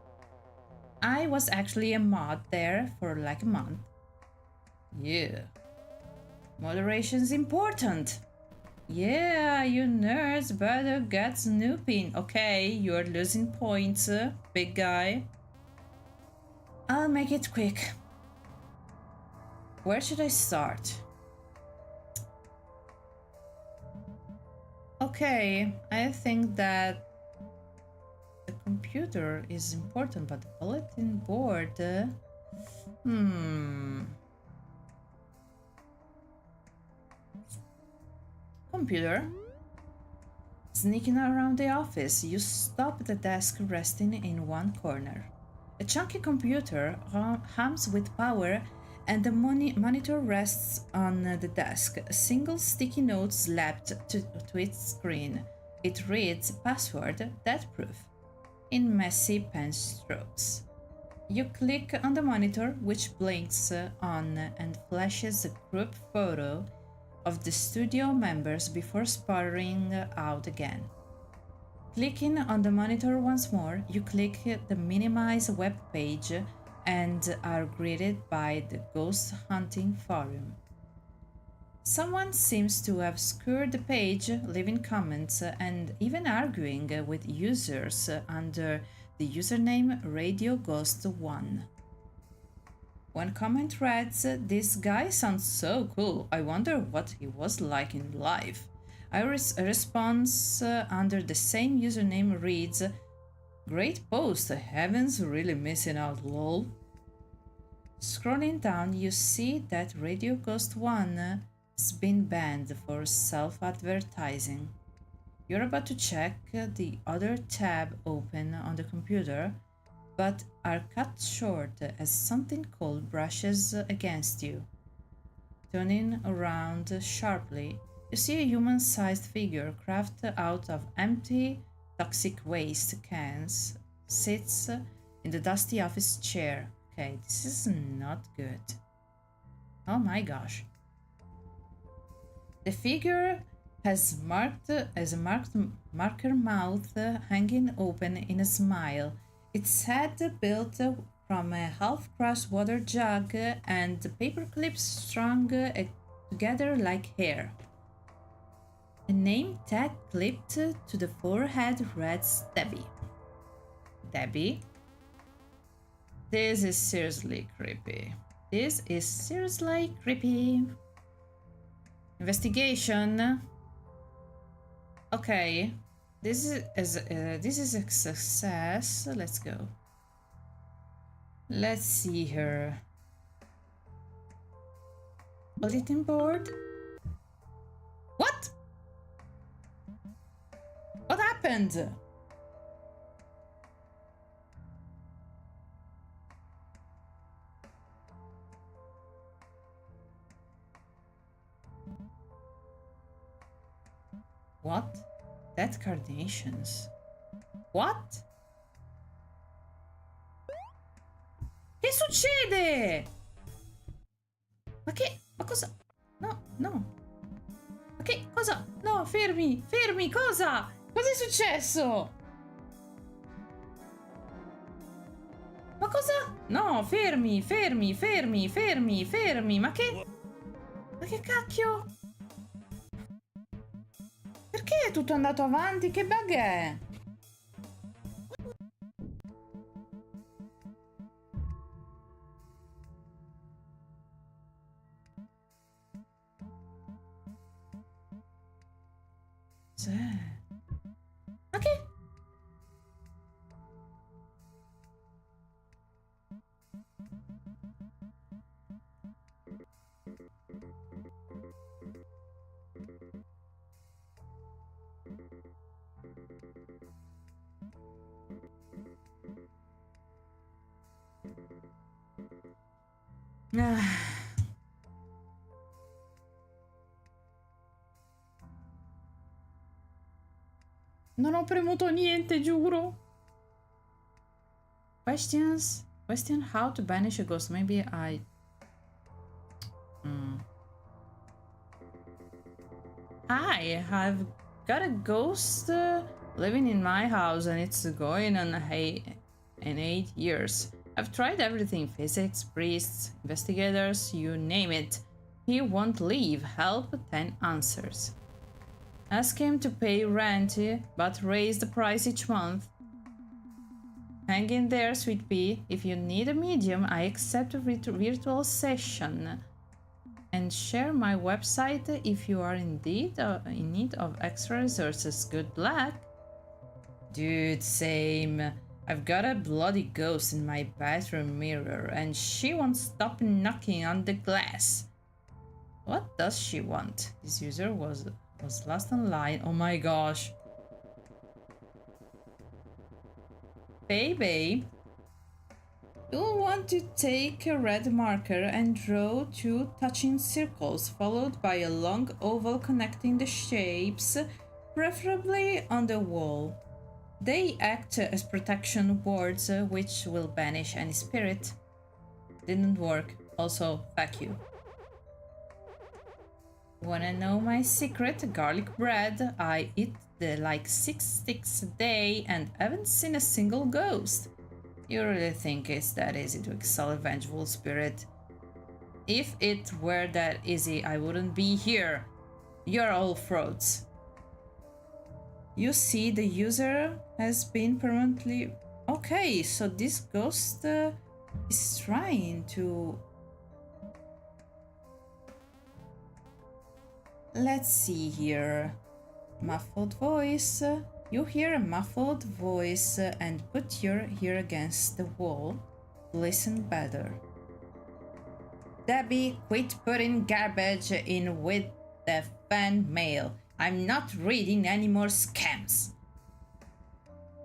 I was actually a mod there for like a month. Yeah. Moderation's important. Yeah, you nerds better get snooping. Okay, you're losing points, big guy. I'll make it quick. Where should I start? Okay, I think that the computer is important, but the bulletin board... Computer. Sneaking around the office, you stop the desk resting in one corner. A chunky computer hums with power and the monitor rests on the desk. A single sticky note slapped to its screen. It reads password, death proof, in messy pen strokes. You click on the monitor, which blinks on and flashes a group photo of the studio members before sputtering out again. Clicking on the monitor once more, you click the minimize web page and are greeted by the Ghost Hunting Forum. Someone seems to have scoured the page, leaving comments and even arguing with users under the username RadioGhost1. One comment reads, "This guy sounds so cool, I wonder what he was like in life." A response under the same username reads, "Great post, Heaven's really missing out, lol." Scrolling down, you see that Radio Ghost 1 has been banned for self-advertising. You're about to check the other tab open on the computer, but are cut short as something cold brushes against you. Turning around sharply, you see a human-sized figure crafted out of empty toxic waste cans sits in the dusty office chair. Okay, this is not good. Oh my gosh. The figure has a marker mouth hanging open in a smile. Its head built from a half-crushed water jug and paper clips strung together like hair. A name tag clipped to the forehead reads Debbie. Debbie? This is seriously creepy. This is seriously creepy. Investigation. Okay, this is a success. Let's go. Let's see her. Bulletin board. What? What happened? What? Dead carnations. What? Che succede? Ma che? Ma cosa? No, no. Ma che cosa? No, fermi, fermi, cosa? Cosa è successo? Ma cosa? No, fermi, fermi, fermi, fermi, fermi. Ma che? Ma che cacchio? Perché è tutto andato avanti? Che bug è? Ma che? Non ho premuto niente, giuro. Question how to banish a ghost. Maybe I... Hi, I've got a ghost living in my house and it's going on in 8 years. I've tried everything, physics, priests, investigators, you name it. He won't leave. Help, 10 answers. Ask him to pay rent, but raise the price each month. Hang in there, sweet pea. If you need a medium, I accept a virtual session. And share my website if you are indeed in need of extra resources. Good luck. Dude, same. I've got a bloody ghost in my bathroom mirror and she won't stop knocking on the glass. What does she want? This user was last online. Oh my gosh. Baby, you'll want to take a red marker and draw 2 touching circles followed by a long oval connecting the shapes, preferably on the wall. They act as protection wards, which will banish any spirit. Didn't work. Also, fuck you. Wanna know my secret? Garlic bread. I eat like 6 sticks a day and haven't seen a single ghost. You really think it's that easy to excel a vengeful spirit? If it were that easy, I wouldn't be here. You're all frauds. You see, the user has been permanently... Okay, so this ghost is trying to... Let's see here. Muffled voice. You hear a muffled voice and put your ear against the wall. Listen better. Debbie, quit putting garbage in with the fan mail. I'm not reading any more scams.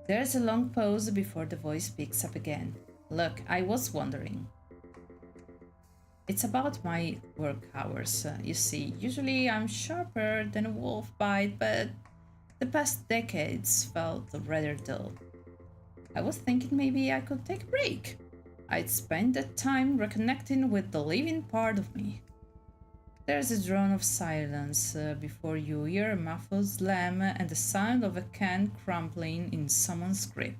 There's a long pause before the voice picks up again. Look, I was wondering. It's about my work hours. You see, usually I'm sharper than a wolf bite, but the past decades felt rather dull. I was thinking maybe I could take a break. I'd spend that time reconnecting with the living part of me. There's a drone of silence before you hear a muffled slam and the sound of a can crumpling in someone's grip.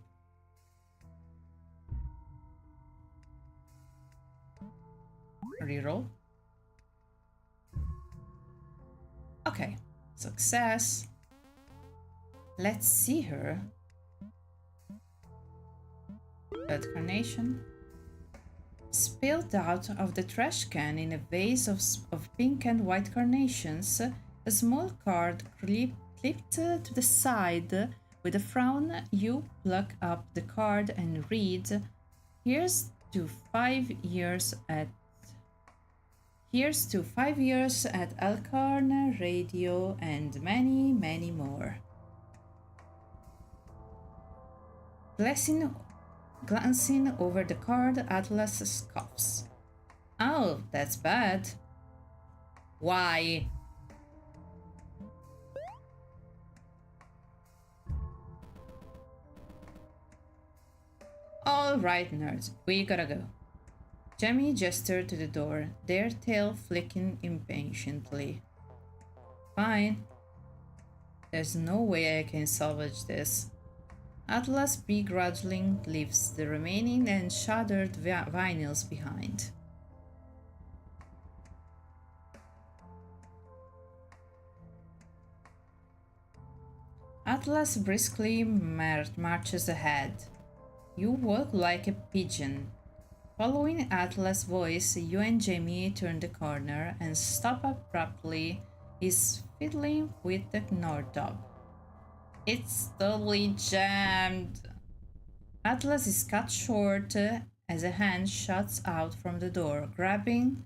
Reroll. Okay, success. Let's see her. Red carnation. Spilled out of the trash can in a vase of pink and white carnations, a small card clipped to the side. With a frown, you pluck up the card and read, Here's to 5 years at Alcarn Radio and many, many more. Glancing over the card, Atlas scoffs. Oh, that's bad. Why? All right, nerds, we gotta go. Jamie gestured to the door, their tail flicking impatiently. Fine. There's no way I can salvage this. Atlas begrudgingly leaves the remaining and shattered vinyls behind. Atlas briskly marches ahead. You walk like a pigeon. Following Atlas' voice, you and Jamie turn the corner and stop abruptly. He's fiddling with the knob. It's totally jammed. Atlas is cut short as a hand shuts out from the door, grabbing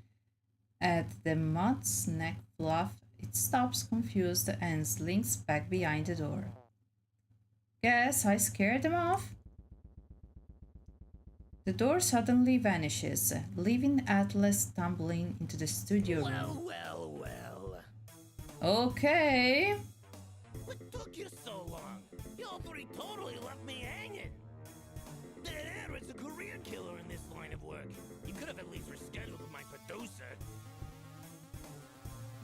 at the mutt's neck fluff. It stops confused and slinks back behind the door. Guess I scared them off? The door suddenly vanishes, leaving Atlas tumbling into the studio room. Well. Okay. What took you so long? You all three totally left me hanging. Dead air is a career killer in this line of work. You could have at least rescheduled with my producer.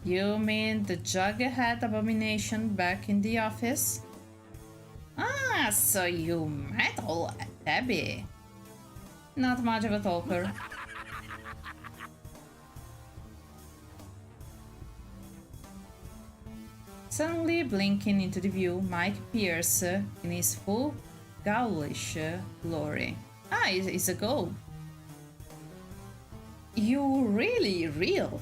You mean the Jughead abomination back in the office? Ah, so you met old Debbie. Not much of a talker. Suddenly blinking into the view, Mike appears in his full ghoulish glory. Ah, it's a ghoul. You really real?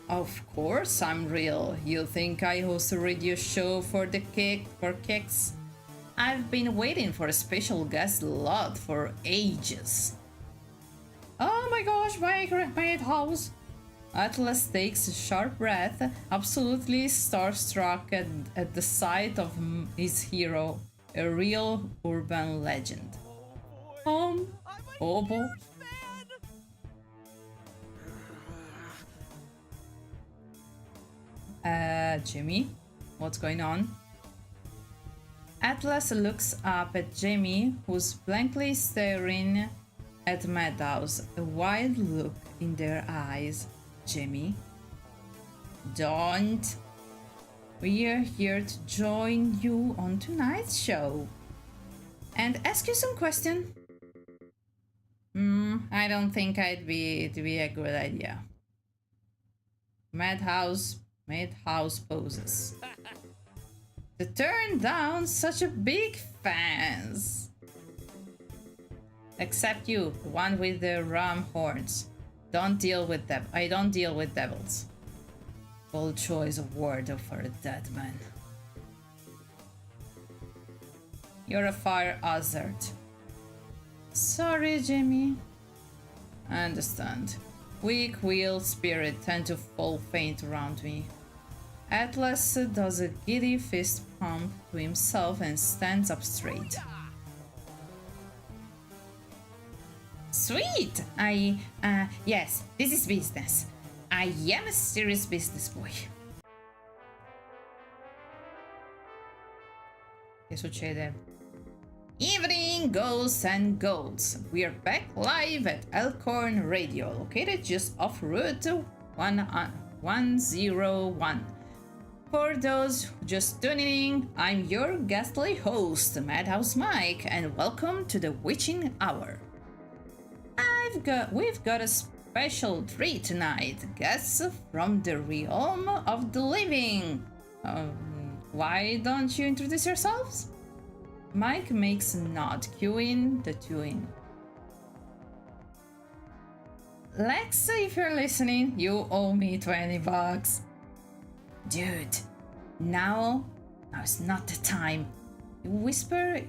Of course I'm real. You think I host a radio show for kicks? I've been waiting for a special guest lot for ages. Oh my gosh, my house! Atlas takes a sharp breath, absolutely starstruck at the sight of his hero, a real urban legend. Oh boy. Jimmy, what's going on? Atlas looks up at Jamie, who's blankly staring at Madhouse, a wild look in their eyes. Jamie, don't. We're here to join you on tonight's show and ask you some questions. I don't think it'd be a good idea. Madhouse poses. To turn down such a big fans. Except you, the one with the ram horns. Don't deal with them. I don't deal with devils. Bold choice of word for a dead man. You're a fire hazard. Sorry, Jimmy. I understand. Weak-willed spirit tend to fall faint around me. Atlas does a giddy fist pump to himself and stands up straight. Sweet! Yes, this is business. I am a serious business boy. Che succede? Evening ghosts and golds. We are back live at Elkhorn Radio, located just off Route 101. For those just tuning in, I'm your ghastly host, Madhouse Mike, and welcome to the Witching Hour. We've got a special treat tonight, guests from the realm of the living. Why don't you introduce yourselves? Mike makes a nod, cueing the two in. Lex, if you're listening, you owe me $20. Dude, now's not the time. You whisper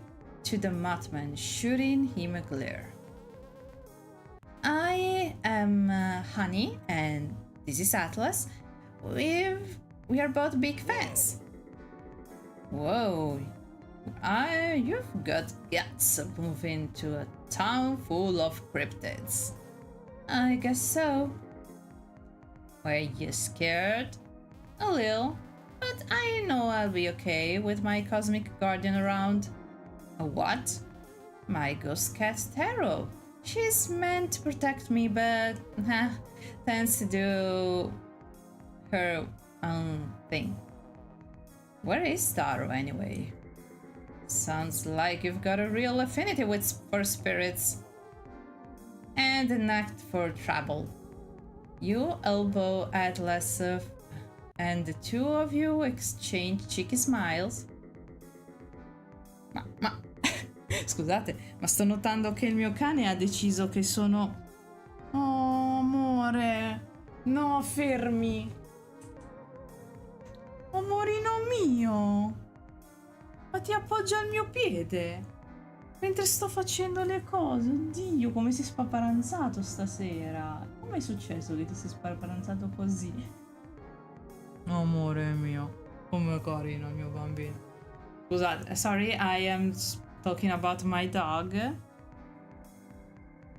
to the Muttman, shooting him a glare. I am Honey, and this is Atlas. We are both big fans. Whoa, you've got guts moving to a town full of cryptids. I guess so. Were you scared? A little, but I know I'll be okay with my cosmic guardian around. A what? My ghost cat Taro. She's meant to protect me, but tends to do her own thing. Where is Taro anyway? Sounds like you've got a real affinity for spirits. And an act for trouble. You elbow Atlas and the two of you exchange cheeky smiles. Ma scusate, ma sto notando che il mio cane ha deciso che sono... Oh, amore, no, fermi. Amorino mio, ma ti appoggia al mio piede mentre sto facendo le cose. Oddio, come sei spaparanzato stasera. Come è successo che ti sei spaparanzato così? Amore mio, come carino il mio bambino. Scusate, sorry, I am talking about my dog.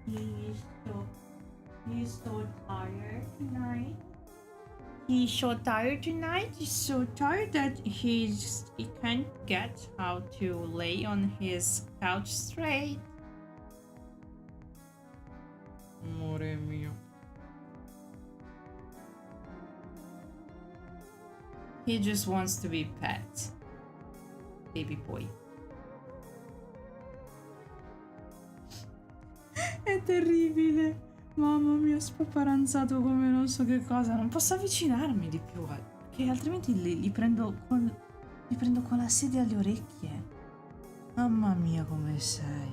He's so tired tonight. He's so tired tonight. He's so tired that he can't get how to lay on his couch straight. Amore mio. He just wants to be pet. Baby boy. È terribile. Mamma mia, spaparanzato come non so che cosa. Non posso avvicinarmi di più, perché altrimenti li prendo con la sedia alle orecchie. Mamma mia, come sei.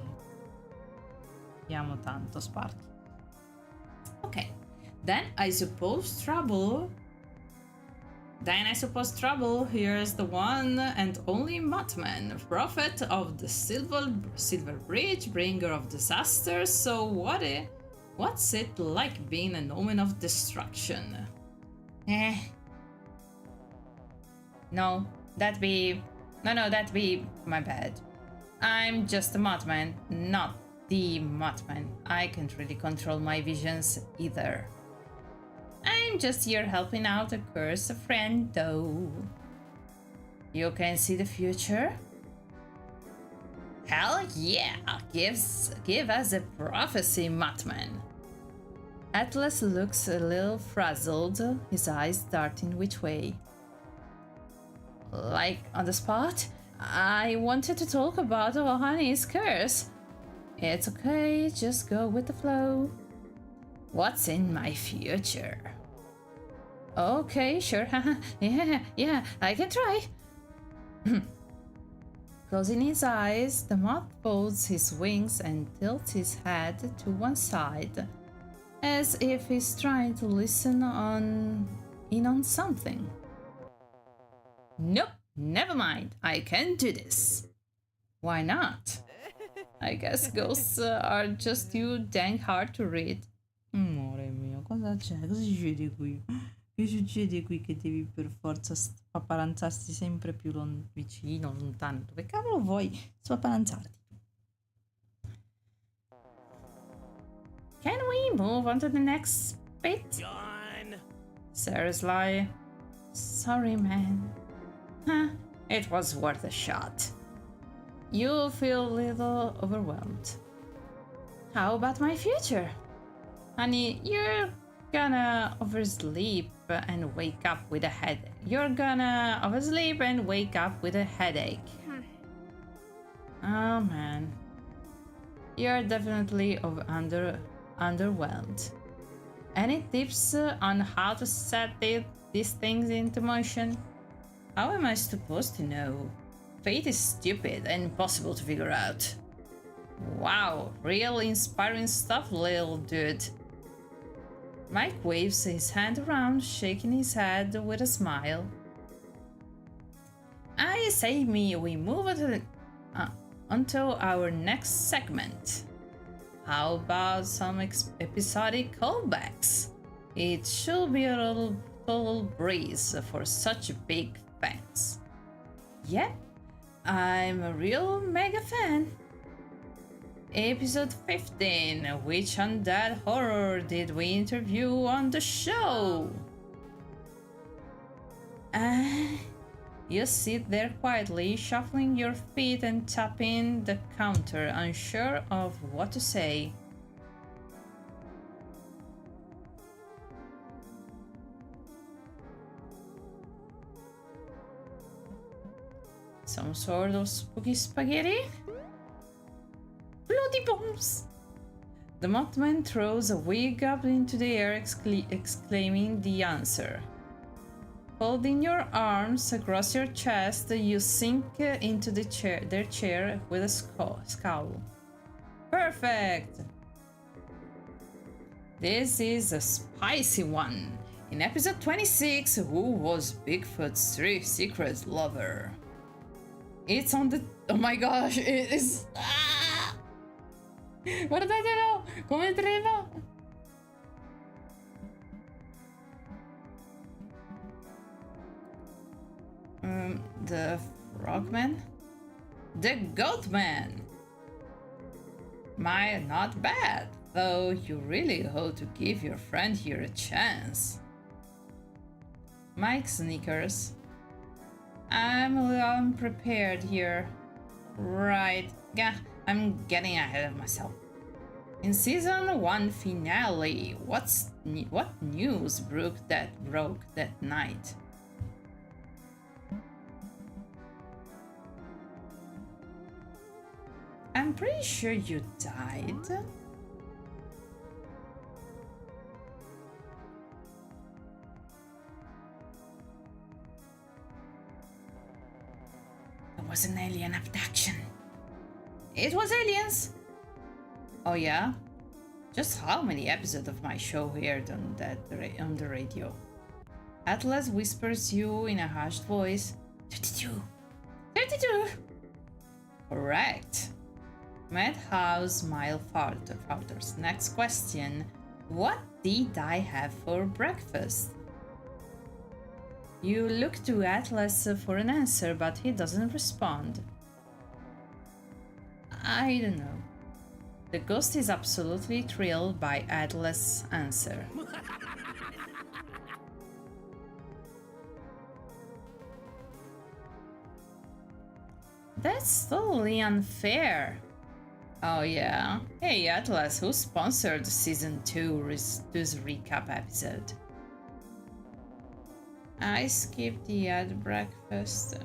Ti amo tanto, Sparky. Ok. Then I suppose trouble here's the one and only Muttman, prophet of the Silver Bridge, bringer of disaster. So what's it like being an omen of destruction? No, that'd be my bad. I'm just a Muttman, not the Muttman. I can't really control my visions either. I'm just here helping out a cursed friend, though. You can see the future? Hell yeah! Give us a prophecy, Muttman. Atlas looks a little frazzled, his eyes darting which way. Like on the spot? I wanted to talk about Ohani's curse. It's okay, just go with the flow. What's in my future? Okay, sure. yeah, I can try. Closing his eyes, the moth folds his wings and tilts his head to one side, as if he's trying to listen in on something. Nope, never mind. I can do this. Why not? I guess ghosts are just too dang hard to read. Amore mio, cosa c'è? Cosa succede qui? Che succede qui che devi per forza spaparanzarti sempre più vicino, lontano? Dove cavolo vuoi spaparanzarti? Can we move on to the next bit? Done. Seriously? Sorry, man. Huh, it was worth a shot. You feel a little overwhelmed. How about my future? Honey, you're gonna oversleep and wake up with a headache. You're gonna oversleep and wake up with a headache. Oh man. You're definitely underwhelmed. Any tips on how to set these things into motion? How am I supposed to know? Fate is stupid and impossible to figure out. Wow, real inspiring stuff, little dude. Mike waves his hand around, shaking his head with a smile. I say we move onto our next segment. How about some episodic callbacks? It should be a total breeze for such big fans. Yep, I'm a real mega fan. Episode 15, which undead horror did we interview on the show? You sit there quietly, shuffling your feet and tapping the counter, unsure of what to say. Some sort of spooky spaghetti? Bloody bombs! The Mothman throws a wig up into the air, exclaiming the answer. Folding your arms across your chest, you sink into their chair with a scowl. Perfect! This is a spicy one. In episode 26, who was Bigfoot's secret lover? It's on the... Oh my gosh, it is... Ah! Guardatelo! Come trema! The Frogman? The Goatman! Not bad, though you really ought to give your friend here a chance. Mike snickers. I'm a little unprepared here. Right, yeah, I'm getting ahead of myself. In season 1 finale, what news broke that night? I'm pretty sure you died. It was an alien abduction. It was aliens. Oh yeah? Just how many episodes of my show aired on the radio? Atlas whispers you in a hushed voice. 32. 32. Correct. Madhouse smile falters. Next question. What did I have for breakfast? You look to Atlas for an answer, but he doesn't respond. I don't know. The ghost is absolutely thrilled by Atlas' answer. That's totally unfair. Oh yeah. Hey Atlas, who sponsored season 2 this recap episode? I skipped the ad breakfast.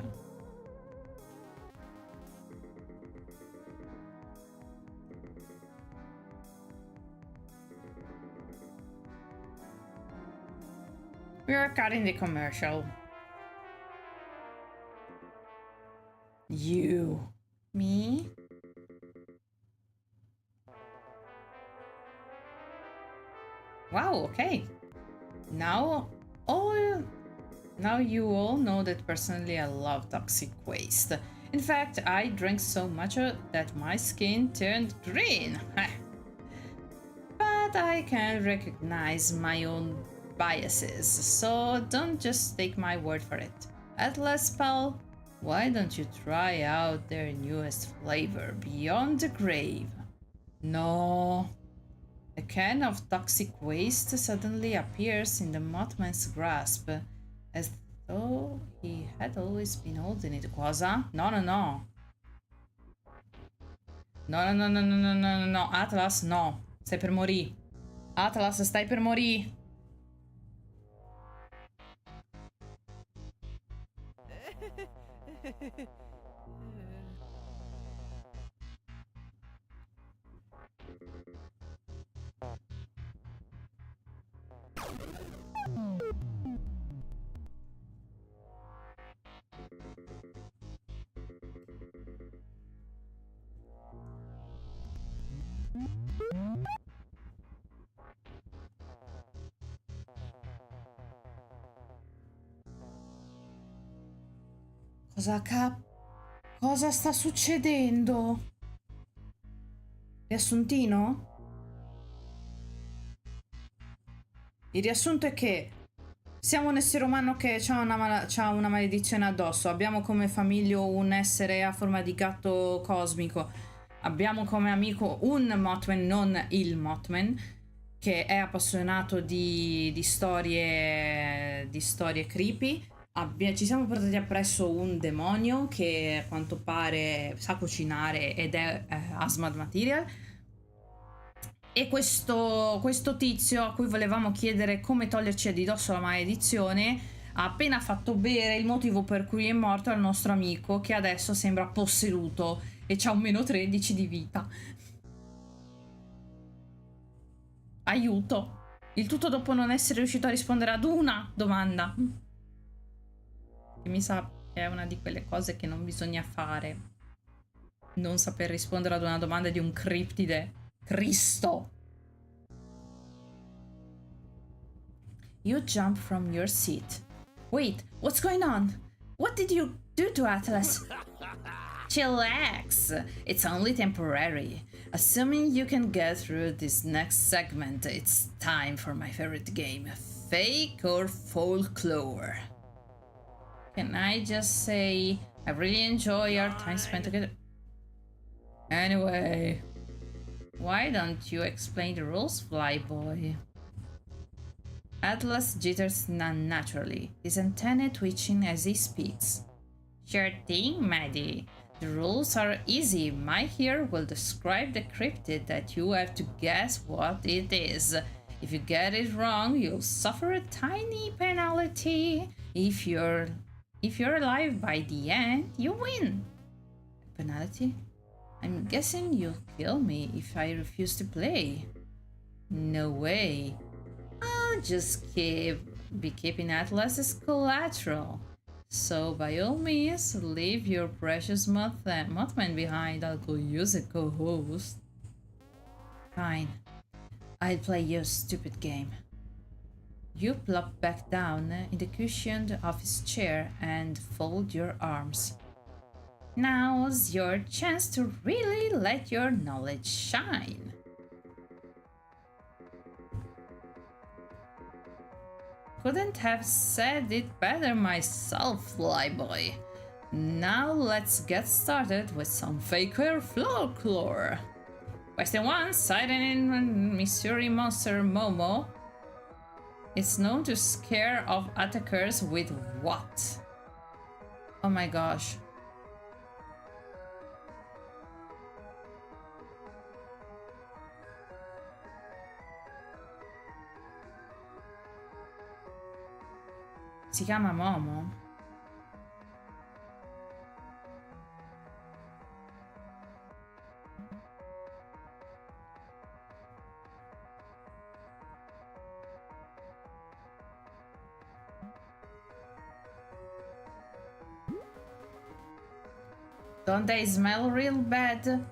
We are cutting the commercial. You. Me? Wow, okay. Now you all know that personally I love toxic waste. In fact, I drank so much that my skin turned green. But I can recognize my own biases, so don't just take my word for it. Atlas pal, why don't you try out their newest flavor, Beyond the Grave? No. A can of toxic waste suddenly appears in the Mothman's grasp, as though he had always been holding it. Cosa? No, no, no. No, no, no, no, no, no, no, no, Atlas, no. Stai per morire. Atlas, stai per morire. Cosa sta succedendo? Riassuntino? Il riassunto è che siamo un essere umano che c'ha una maledizione addosso. Abbiamo come famiglio un essere a forma di gatto cosmico. Abbiamo come amico un Mothman, non il Mothman, che è appassionato di storie creepy. Ci siamo portati appresso un demonio che a quanto pare sa cucinare ed è Asmad Material. E questo tizio a cui volevamo chiedere come toglierci di dosso la maledizione ha appena fatto bere il motivo per cui è morto al nostro amico, che adesso sembra posseduto e c'ha un meno 13 di vita. Aiuto! Il tutto dopo non essere riuscito a rispondere ad una domanda. Che mi sa che è una di quelle cose che non bisogna fare. Non saper rispondere ad una domanda di un criptide. Cristo! You jump from your seat. Wait, what's going on? What did you do to Atlas? Chillax! It's only temporary. Assuming you can get through this next segment, it's time for my favorite game. Fake or folklore? Can I just say I really enjoy our time spent together? Anyway, why don't you explain the rules, Flyboy? Atlas jitters unnaturally, his antennae twitching as he speaks. Sure thing, Maddie. The rules are easy. My here will describe the cryptid that you have to guess what it is. If you get it wrong, you'll suffer a tiny penalty. If you're alive by the end, you win. Penalty? I'm guessing you'll kill me if I refuse to play. No way. I'll just be keeping Atlas as collateral. So by all means, leave your precious Mothman behind. I'll go use a co-host. Fine. I'll play your stupid game. You plop back down in the cushion of his chair and fold your arms. Now's your chance to really let your knowledge shine. Couldn't have said it better myself, Flyboy. Now let's get started with some fake or folklore. Question 1. Sighted in Missouri monster Momo. It's known to scare off attackers with what? Oh my gosh. Si chiama Momo? Don't they smell real bad?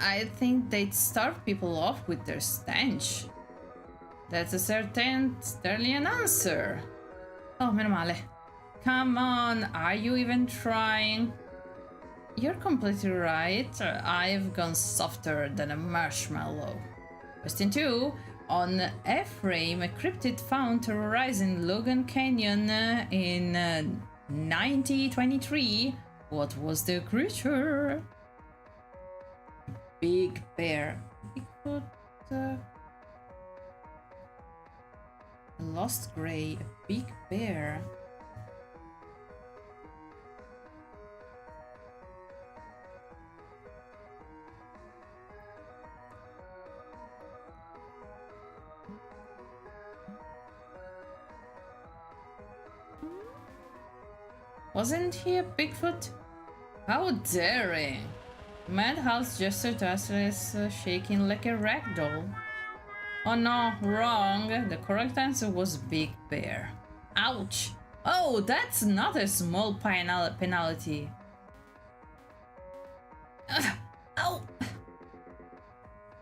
I think they'd starve people off with their stench. That's a certainly an answer. Oh, meno male. Come on, are you even trying? You're completely right. I've gone softer than a marshmallow. Question 2. On A-frame, a cryptid found terrorizing Logan Canyon in 1923. What was the creature? Big bear. Bigfoot. A lost gray. A big bear. Wasn't he a Bigfoot? How daring! Madhouse gestured to Asterisk, shaking like a ragdoll. Oh no, wrong. The correct answer was Big Bear. Ouch! Oh, that's not a small penalty. Ow!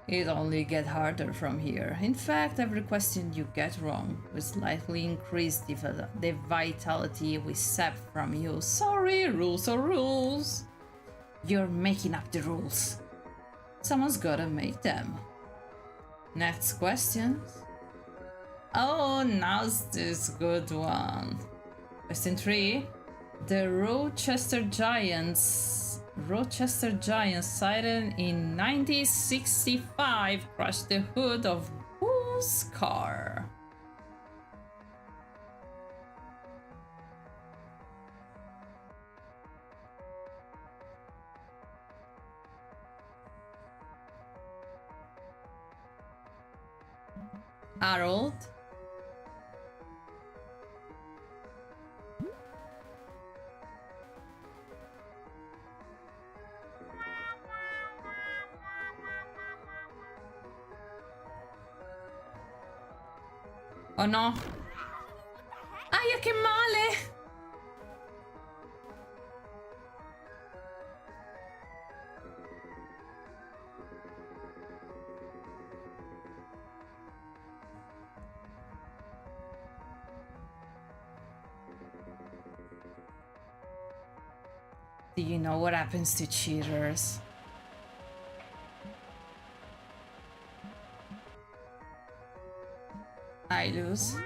It only gets harder from here. In fact, every question you get wrong will slightly increase the vitality we sap from you. Sorry, rules are rules. You're making up the rules. Someone's gotta make them. Next question. Oh, now's this good one. Question 3. The Rochester Giants sighted in 1965 crashed the hood of whose car? Harold? Oh no! Aia, che male! Do you know what happens to cheaters? I lose.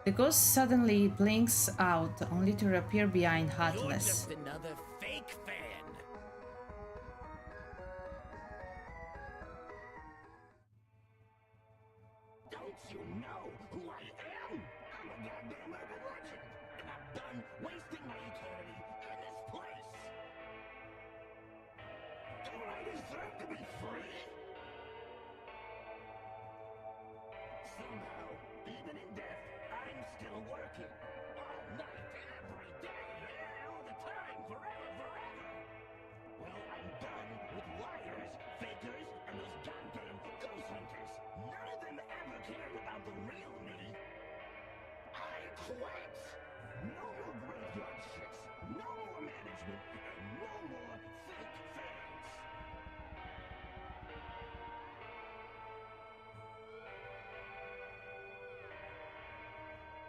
The ghost suddenly blinks out, only to reappear behind You're Heartless. just another fake fan. Don't you know who I am? I'm a goddamn urban legend, and I'm done wasting my eternity in this place. Don't I deserve to be free? Somehow, even in death, I'm still working. All night, every day, all the time, forever, forever. Well, I'm done with liars, fakers, and those goddamn ghost hunters. None of them ever cared about the real me. I quit! No more graveyard shifts, no more management, and no more fake fans.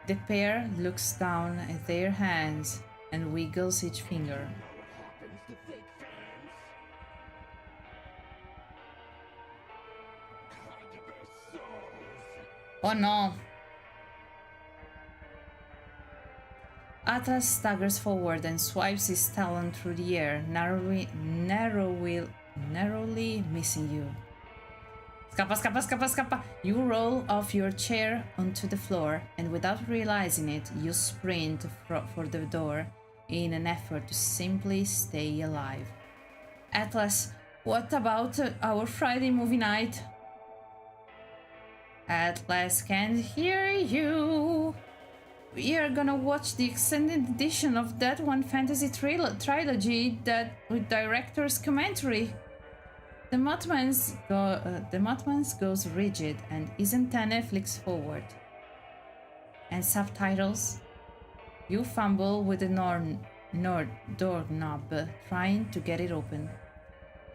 The pair looks down at their hands and wiggles each finger. Know what happens to fake fans? I get their souls. Oh no! Atlas staggers forward and swipes his talon through the air, narrowly missing you. Scappa, scappa, scappa, scappa! You roll off your chair onto the floor, and without realizing it, you sprint for the door. in an effort to simply stay alive. Atlas, what about our Friday movie night? Atlas can't hear you. We are gonna watch the extended edition of that one fantasy trilogy that with director's commentary. The Mothman's goes rigid and isn't antenna flicks forward. And subtitles? You fumble with the doorknob, trying to get it open.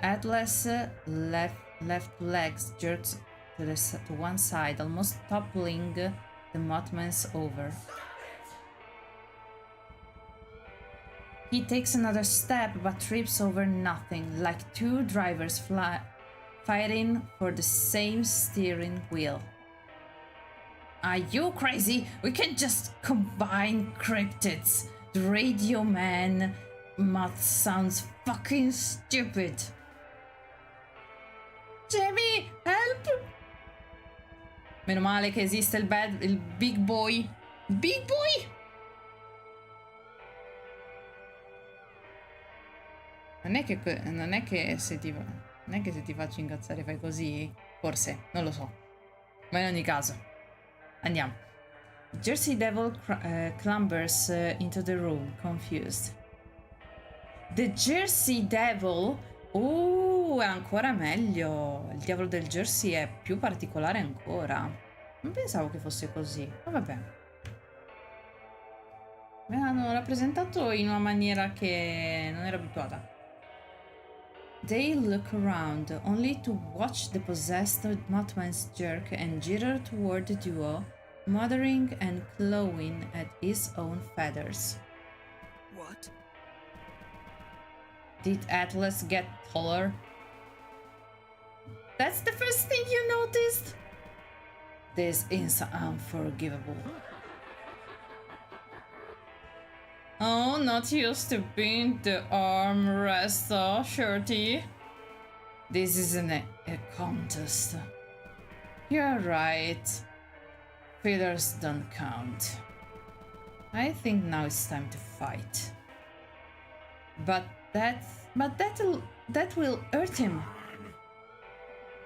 Atlas' left legs jerks to one side, almost toppling the Mothman's over. He takes another step but trips over nothing, like two drivers fighting for the same steering wheel. Are you crazy? We can't just combine cryptids. The Radio Man moth sounds fucking stupid. Jamie, help! Meno male che esiste il Big Boy. Big Boy! Non è che se ti faccio incazzare fai così? Forse, non lo so. Ma in ogni caso, andiamo. Jersey Devil clambers into the room, confused. The Jersey Devil? È ancora meglio. Il diavolo del Jersey è più particolare ancora. Non pensavo che fosse così, ma vabbè. Me l'hanno rappresentato in una maniera che non ero abituata. They look around, only to watch the possessed Mothman's jerk and jitter toward the duo, muttering and clawing at his own feathers. What? Did Atlas get taller? That's the first thing you noticed? This is unforgivable. Oh, not used to being the arm wrestler, Shorty. This isn't a contest. You're right. Feathers don't count. I think now it's time to fight. But that will hurt him.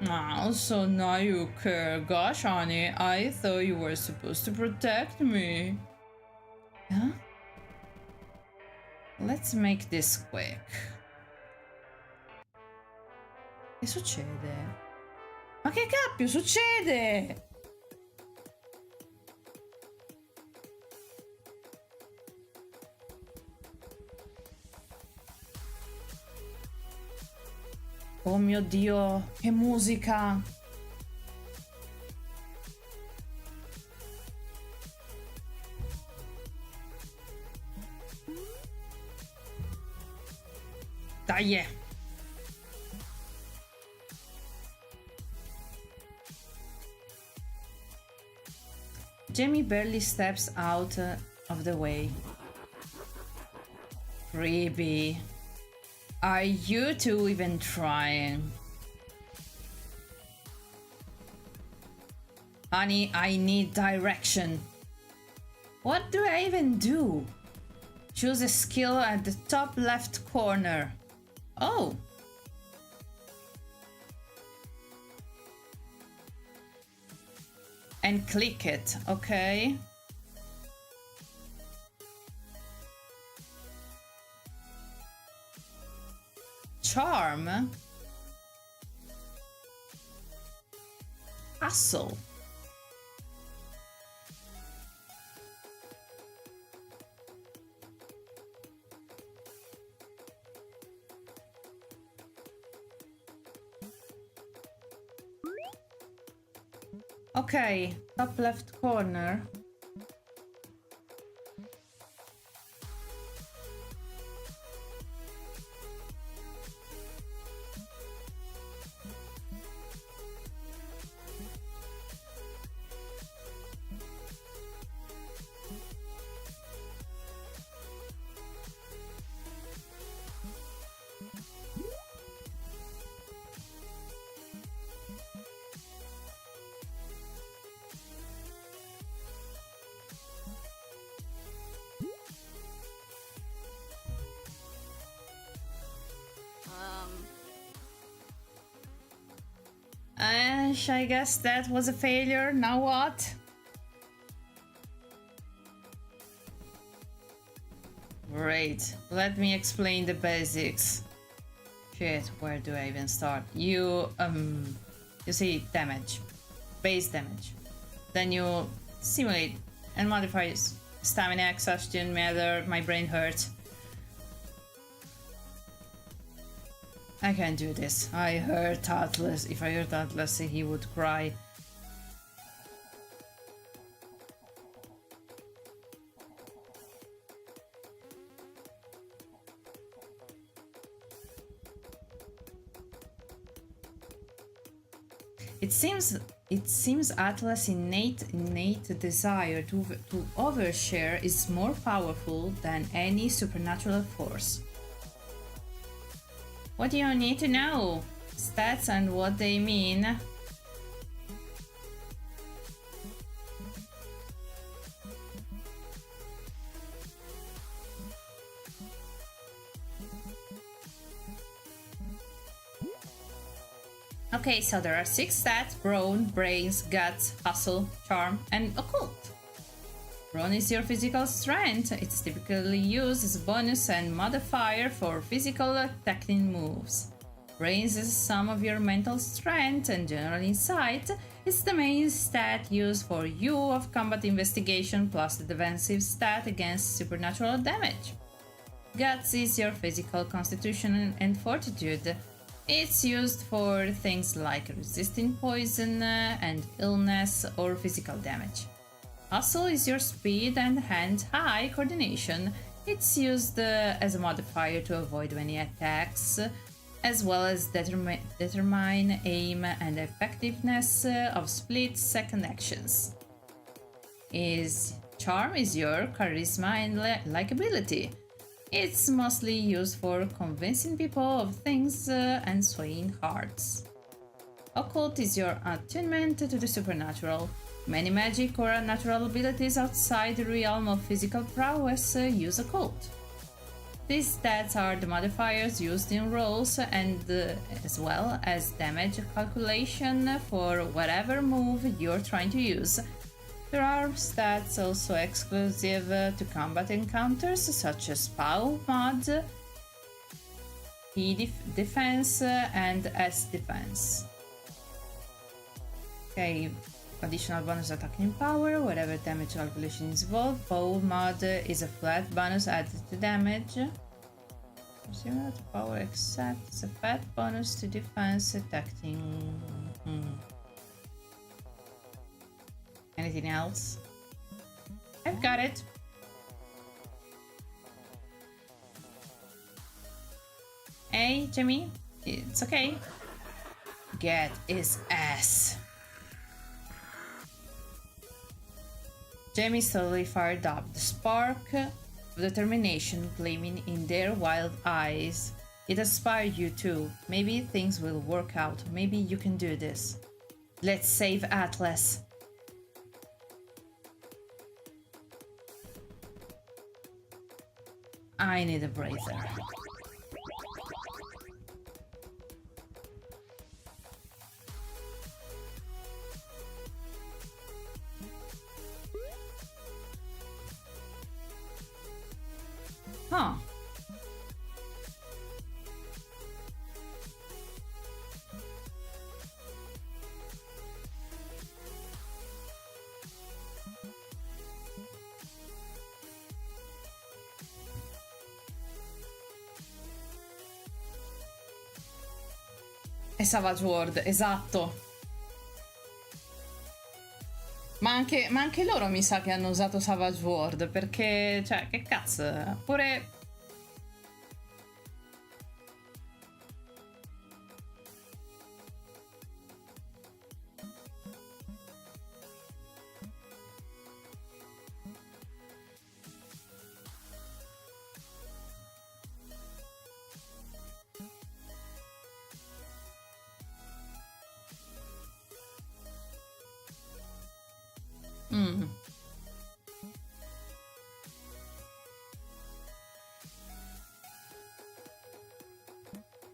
Oh, so now you care. Gosh, honey, I thought you were supposed to protect me. Huh? Let's make this quick. Che succede? Ma che cappio succede? Oh mio Dio, che musica! Dai! Jamie barely steps out of the way. Freebie. Are you two even trying? Honey, I need direction. What do I even do? Choose a skill at the top left corner. Oh. And click it, okay? Charm? Hustle. Okay, top left corner. damage. I guess that was a failure. Now what? Great. Let me explain the basics. Shit, where do I even start? You see damage. Base damage. Then you simulate and modify stamina, exhaustion, matter, my brain hurts. I can't do this. I hurt Atlas. If I hurt Atlas, he would cry. It seems Atlas' innate desire to overshare is more powerful than any supernatural force. What do you need to know? Stats and what they mean. Okay, so there are 6 stats: brawn, brains, guts, hustle, charm, and occult. Brawn is your physical strength. It's typically used as a bonus and modifier for physical attacking moves. Brains is some of your mental strength and general insight. It's the main stat used for you of combat investigation plus the defensive stat against supernatural damage. Guts is your physical constitution and fortitude. It's used for things like resisting poison and illness or physical damage. Hustle is your speed and hand-eye coordination. It's used as a modifier to avoid many attacks, as well as determine aim and effectiveness of split-second actions. Charm is your charisma and likability. It's mostly used for convincing people of things and swaying hearts. Occult is your attunement to the supernatural. Many magic or unnatural abilities outside the realm of physical prowess use occult. These stats are the modifiers used in rolls and as well as damage calculation for whatever move you're trying to use. There are stats also exclusive to combat encounters such as POW mod, E defense, and S defense. Okay, additional bonus attacking power, whatever damage calculation is involved. POW mod is a flat bonus added to damage. Similar to power except it's a flat bonus to defense attacking. Anything else? I've got it. Hey, Jimmy, it's okay. Get his ass. Jamie's totally fired up, the spark of determination gleaming in their wild eyes. It inspired you too. Maybe things will work out. Maybe you can do this. Let's save Atlas. I need a breather. Huh. È Savage World, esatto. Ma anche loro mi sa che hanno usato Savage World, perché, cioè, che cazzo, pure...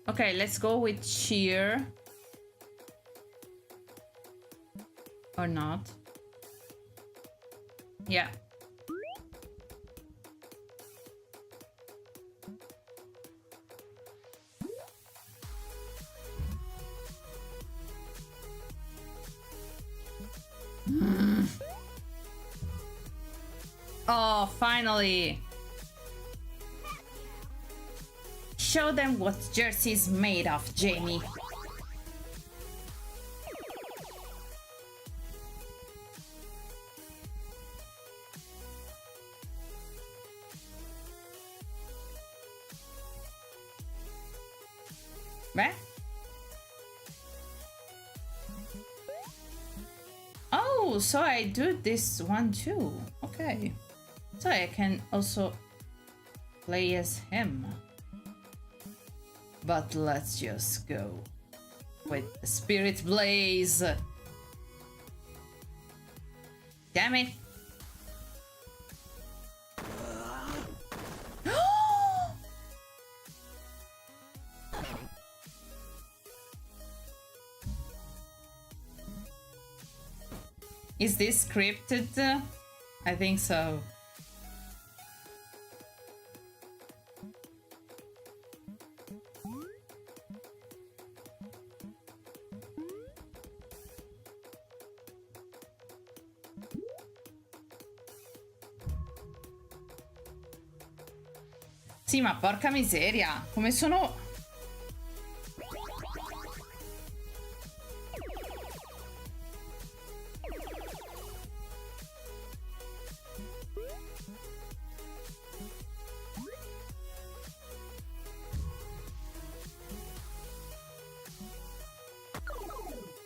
Okay, let's go with cheer. Or not? Yeah. Oh, finally! Show them what Jersey's made of, Jamie. Beh? Oh, so I do this one too. Okay. So I can also play as him. But let's just go with the Spirit Blaze. Damn it. Is this scripted? I think so. Sì, ma porca miseria, come sono...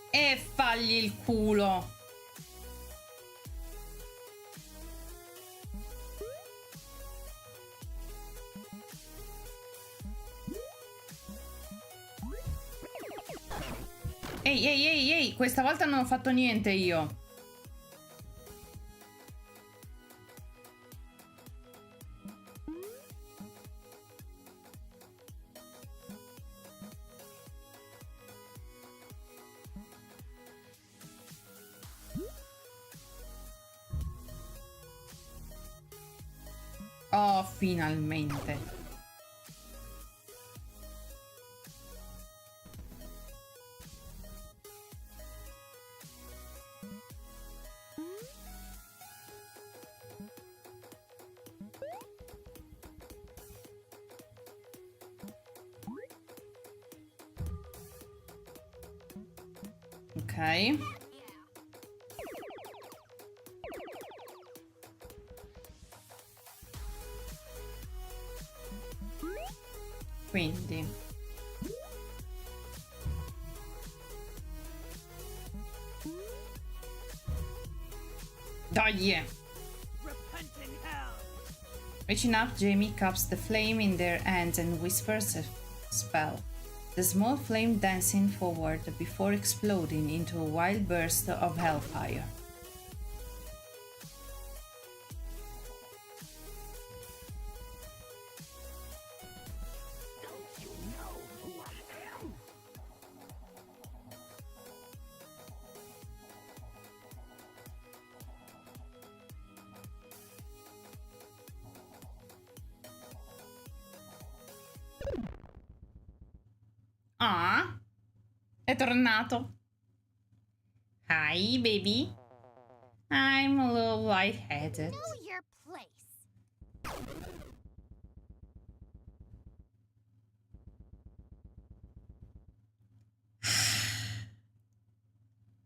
E fagli il culo. Ehi, ehi, ehi, ehi, questa volta non ho fatto niente io. Oh, finalmente. Ok. Quindi dai! Repenting hell! Reaching up, Jamie cups the flame in their hands and whispers a spell. The small flame dancing forward before exploding into a wild burst of hellfire. Ah, è tornato. Hi, baby. I'm a little lightheaded. Know your place.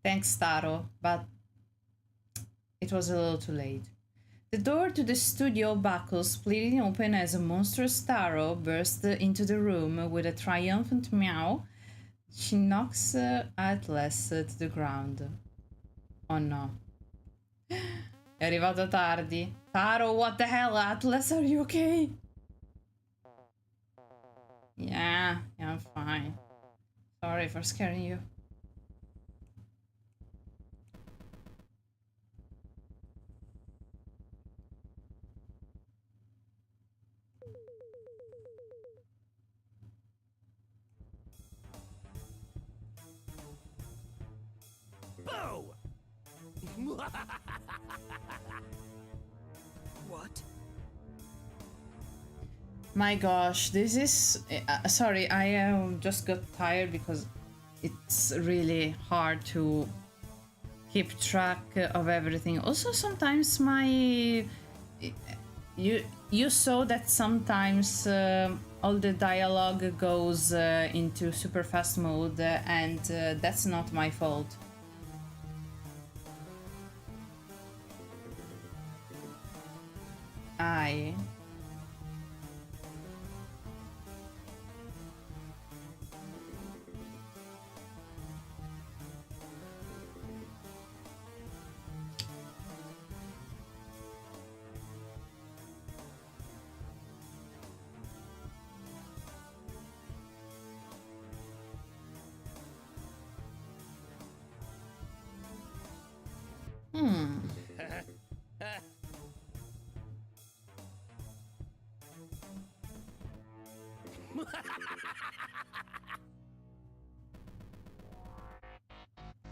Thanks, Taro, but it was a little too late. The door to the studio buckles, splitting open as a monstrous Taro bursts into the room with a triumphant meow. She knocks Atlas to the ground. Oh no. È arrivato tardi. Taro, what the hell, Atlas? Are you okay? Yeah, I'm fine. Sorry for scaring you. Boo! What? My gosh, this is... sorry, I just got tired because it's really hard to keep track of everything. Also, sometimes my... You saw that sometimes all the dialogue goes into super fast mode, and that's not my fault. I...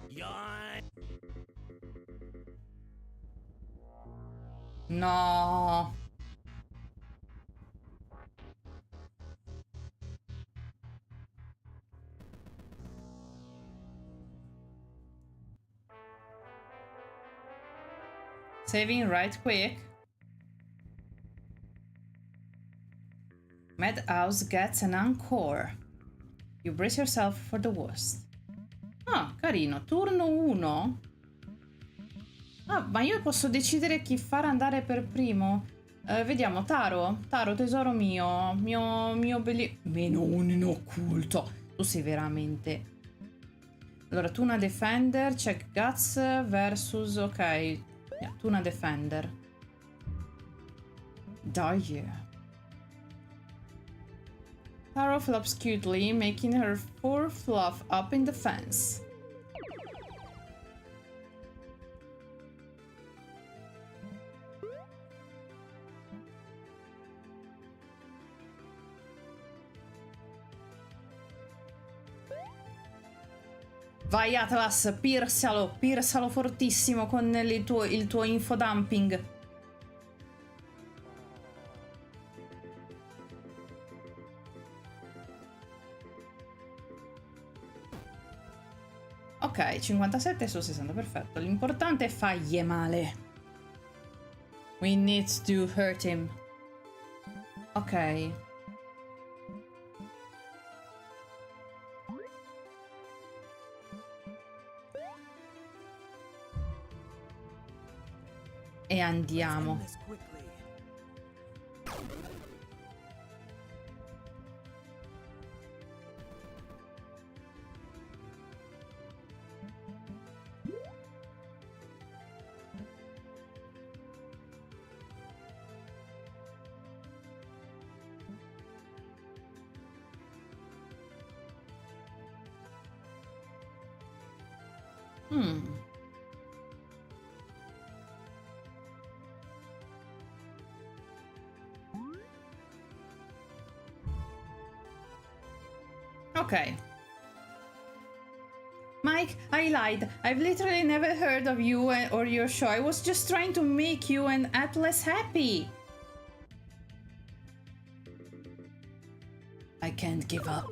Yawn. No. Saving right quick. Madhouse gets an encore. You brace yourself for the worst. Ah, carino. Turno 1. Ah, ma io posso decidere chi far andare per primo? Vediamo, Taro. Taro, tesoro mio. Mio meno un in occulto. Tu sei veramente... Allora, Tuna Defender, check Guts versus... Ok. Yeah, Tuna Defender. Dai. Taro flops cutely, making her fur fluff up in the fence. Vai Atlas, pirsalo fortissimo con il tuo infodumping. Ok, 57 su 60, perfetto. L'importante è fargli male. We need to hurt him. Ok. E andiamo. Let's end this quickly. Ok. Mike, I lied. I've literally never heard of you or your show. I was just trying to make you and Atlas happy. I can't give up.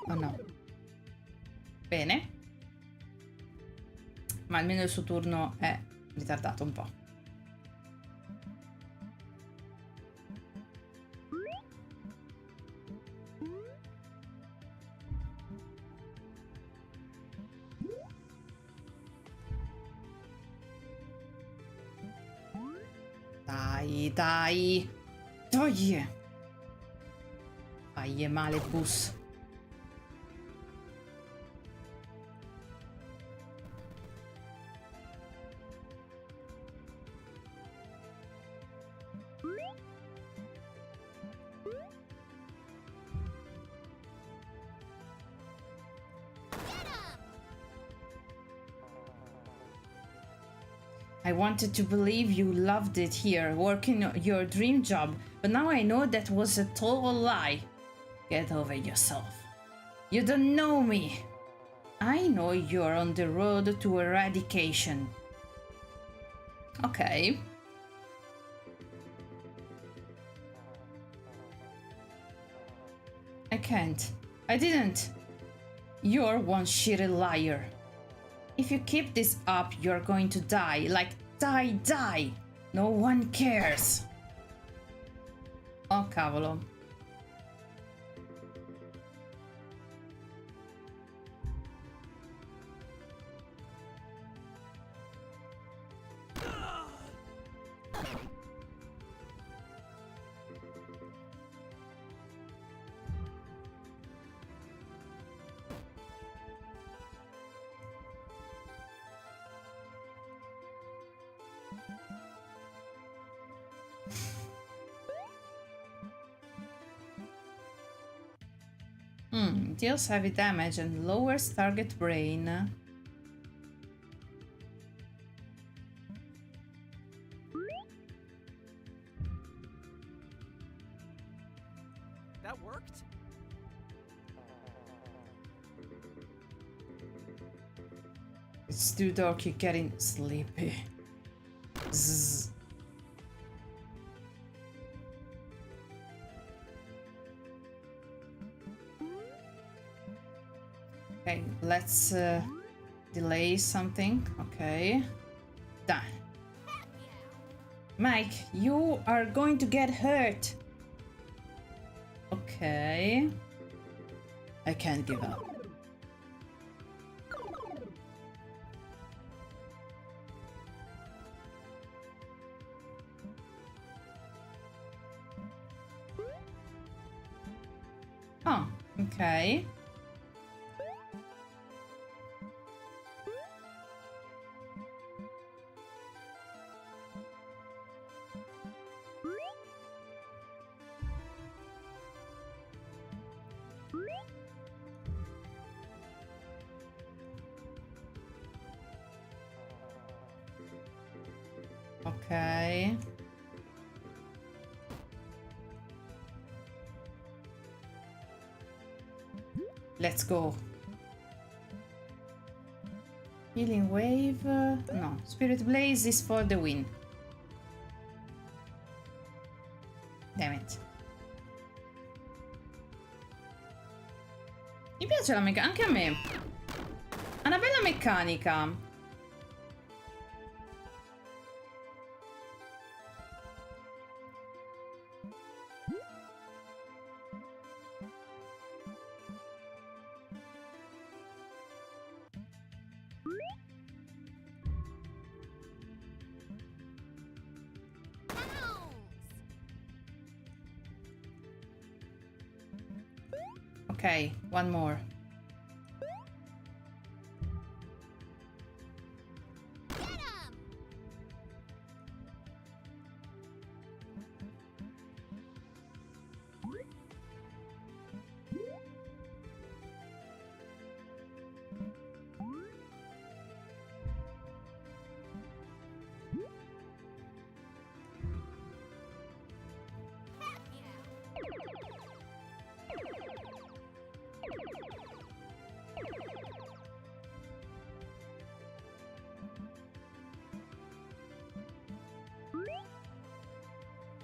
Oh no. Bene. Ma almeno il suo turno è ritardato un po'. Dai. Togli. Fagli male, bus. I wanted to believe you loved it here, working your dream job, but now I know that was a total lie. Get over yourself. You don't know me. I know you're on the road to eradication. Okay. I can't. I didn't. You're one shitty liar. If you keep this up, you're going to die. Like, die. No one cares. Oh, cavolo. Deals heavy damage and lowers target brain. That worked? It's too dark, you're getting sleepy. Zzz. Okay, let's delay something. Okay. Done. Mike, you are going to get hurt. Okay. I can't give up. Oh, okay. Okay. Let's go. Healing wave. No, Spirit Blaze is for the win. Damn it. Mi piace la meccanica, anche a me. Ha una bella meccanica. Okay, one more. Get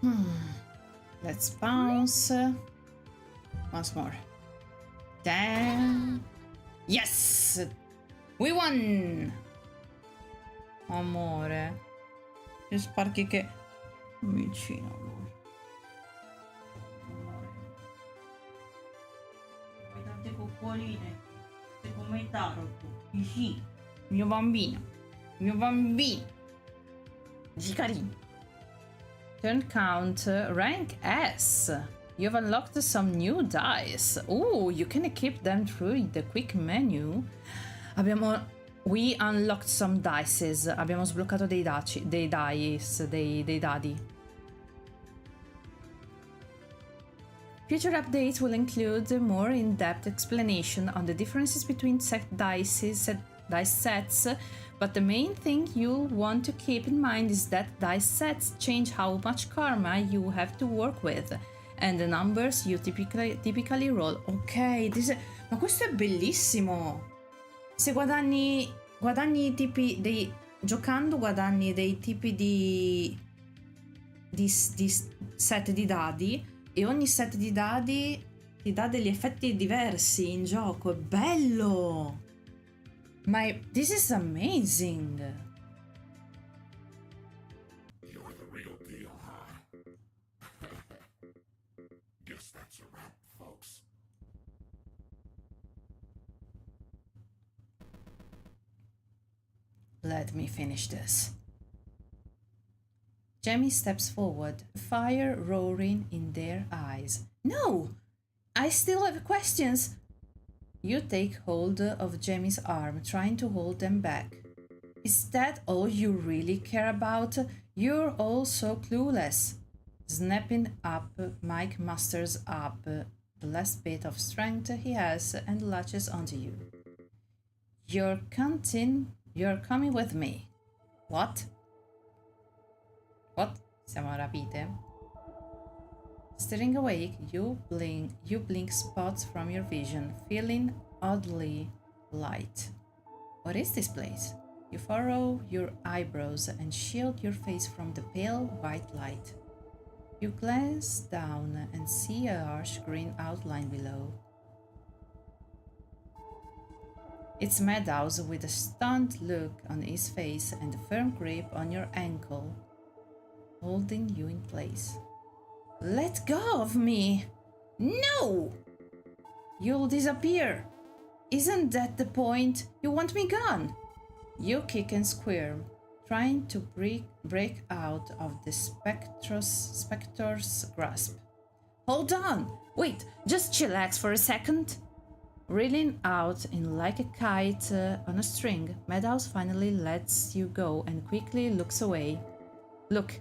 'em! Let's bounce. Once more. Damn. Yes! We won! Amore. Ci sparchi che... vicino a lui. Amore. Vuoi tante coccoline? Sei come il tarotto. Sì. Mio bambino. Mio bambino. Di carino. Turn count, rank S. You've unlocked some new dice. Ooh, you can equip them through the quick menu. We unlocked some dices. Abbiamo sbloccato dei dice, dei dadi. Future updates will include a more in-depth explanation on the differences between dice sets, but the main thing you'll want to keep in mind is that dice sets change how much karma you have to work with and the numbers you typically roll. Ok, ma questo è bellissimo! Se guadagni i tipi dei... Giocando guadagni dei tipi di set di dadi e ogni set di dadi ti dà degli effetti diversi in gioco. È bello! This is amazing! You're the real deal, huh? Guess that's a wrap, folks. Let me finish this. Jamie steps forward, fire roaring in their eyes. No! I still have questions! You take hold of Jamie's arm, trying to hold them back. Is that all you really care about? You're all so clueless. Snapping up, Mike musters up the last bit of strength he has and latches onto you. You're coming with me. What? What? Siamo rapite. Staring awake, you blink spots from your vision, feeling oddly light. What is this place? You furrow your eyebrows and shield your face from the pale white light. You glance down and see a harsh green outline below. It's Meadows with a stunned look on his face and a firm grip on your ankle, holding you in place. Let go of me! No! You'll disappear! Isn't that the point? You want me gone? You kick and squirm, trying to break out of the specter's grasp. Hold on! Wait, just chillax for a second! Reeling out in like a kite on a string, Meadows finally lets you go and quickly looks away. Look,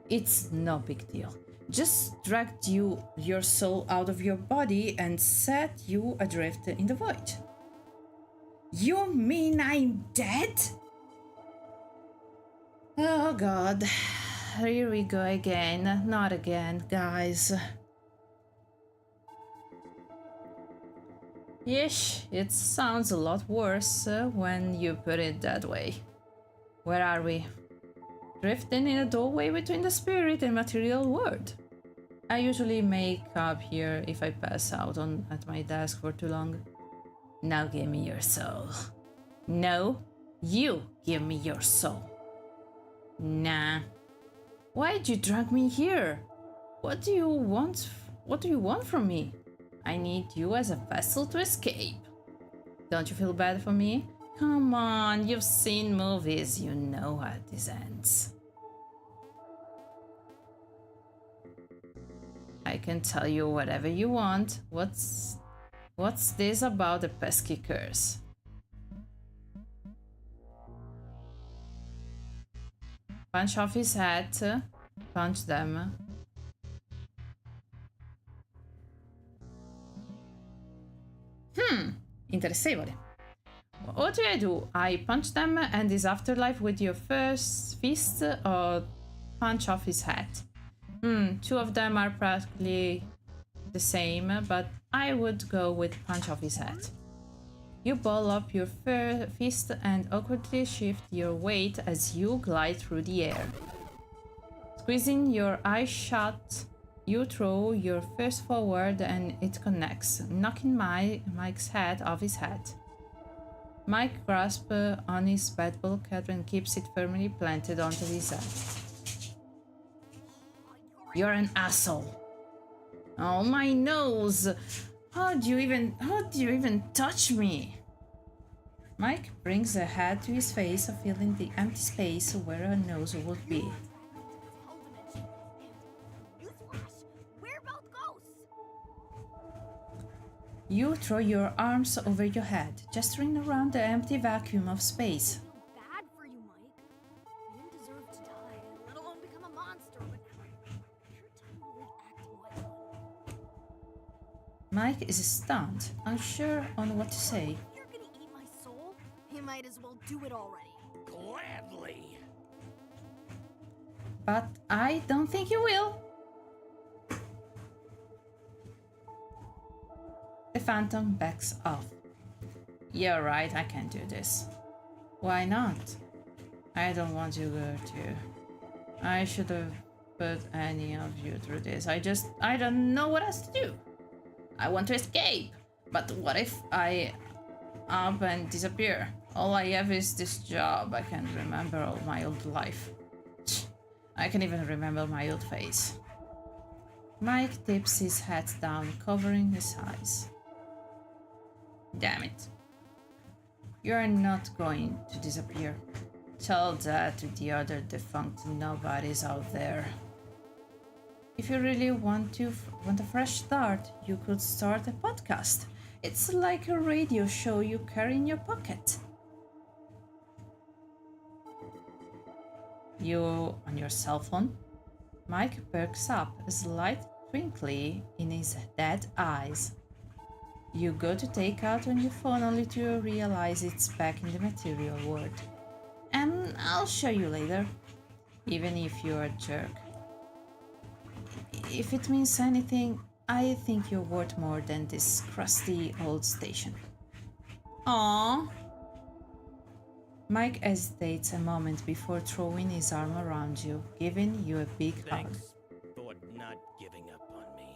it's no big deal. Just dragged your soul out of your body and set you adrift in the void. You mean I'm dead? Oh god. Here we go again. Not again, guys. Yeesh, it sounds a lot worse when you put it that way. Where are we? Drifting in a doorway between the spirit and material world. I usually make up here if I pass out at my desk for too long. Now give me your soul. No, you give me your soul. Nah. Why'd you drag me here? What do you want? What do you want from me? I need you as a vessel to escape. Don't you feel bad for me? Come on, you've seen movies, you know how this ends. I can tell you whatever you want. What's this about a pesky curse? Punch off his hat. Punch them. Interessevole. What do I do? I punch them and his afterlife with your first fist or punch off his hat? Two of them are practically the same, but I would go with punch off his hat. You ball up your fist and awkwardly shift your weight as you glide through the air. Squeezing your eyes shut, you throw your fist forward and it connects, knocking Mike's head off his hat. Mike grasps on his bed bulkhead and keeps it firmly planted onto his head. You're an asshole. Oh, my nose! How do you even touch me? Mike brings a hand to his face, filling the empty space where a nose would be. You throw your arms over your head, gesturing around the empty vacuum of space. Bad for you, Mike. You didn't deserve to die, let alone become a monster, but you're totally acting like one. Mike is stunned, unsure on what to say. You're gonna eat my soul? You might as well do it already. Gladly. But I don't think you will. The phantom backs off. You're right, I can't do this. Why not? I don't want you to. I should have put any of you through this. I don't know what else to do. I want to escape. But what if I up and disappear? All I have is this job. I can't remember all my old life. I can't even remember my old face. Mike tips his hat down, covering his eyes. Damn it. You're not going to disappear. Tell that to the other defunct nobodies out there. If you really want a fresh start, you could start a podcast. It's like a radio show you carry in your pocket. You on your cell phone? Mike perks up, a slight twinkle in his dead eyes. You go to take out on your phone only to realize it's back in the material world. And I'll show you later, even if you're a jerk. If it means anything, I think you're worth more than this crusty old station. Aww. Mike hesitates a moment before throwing his arm around you, giving you a big hug. Thanks for not giving up on me.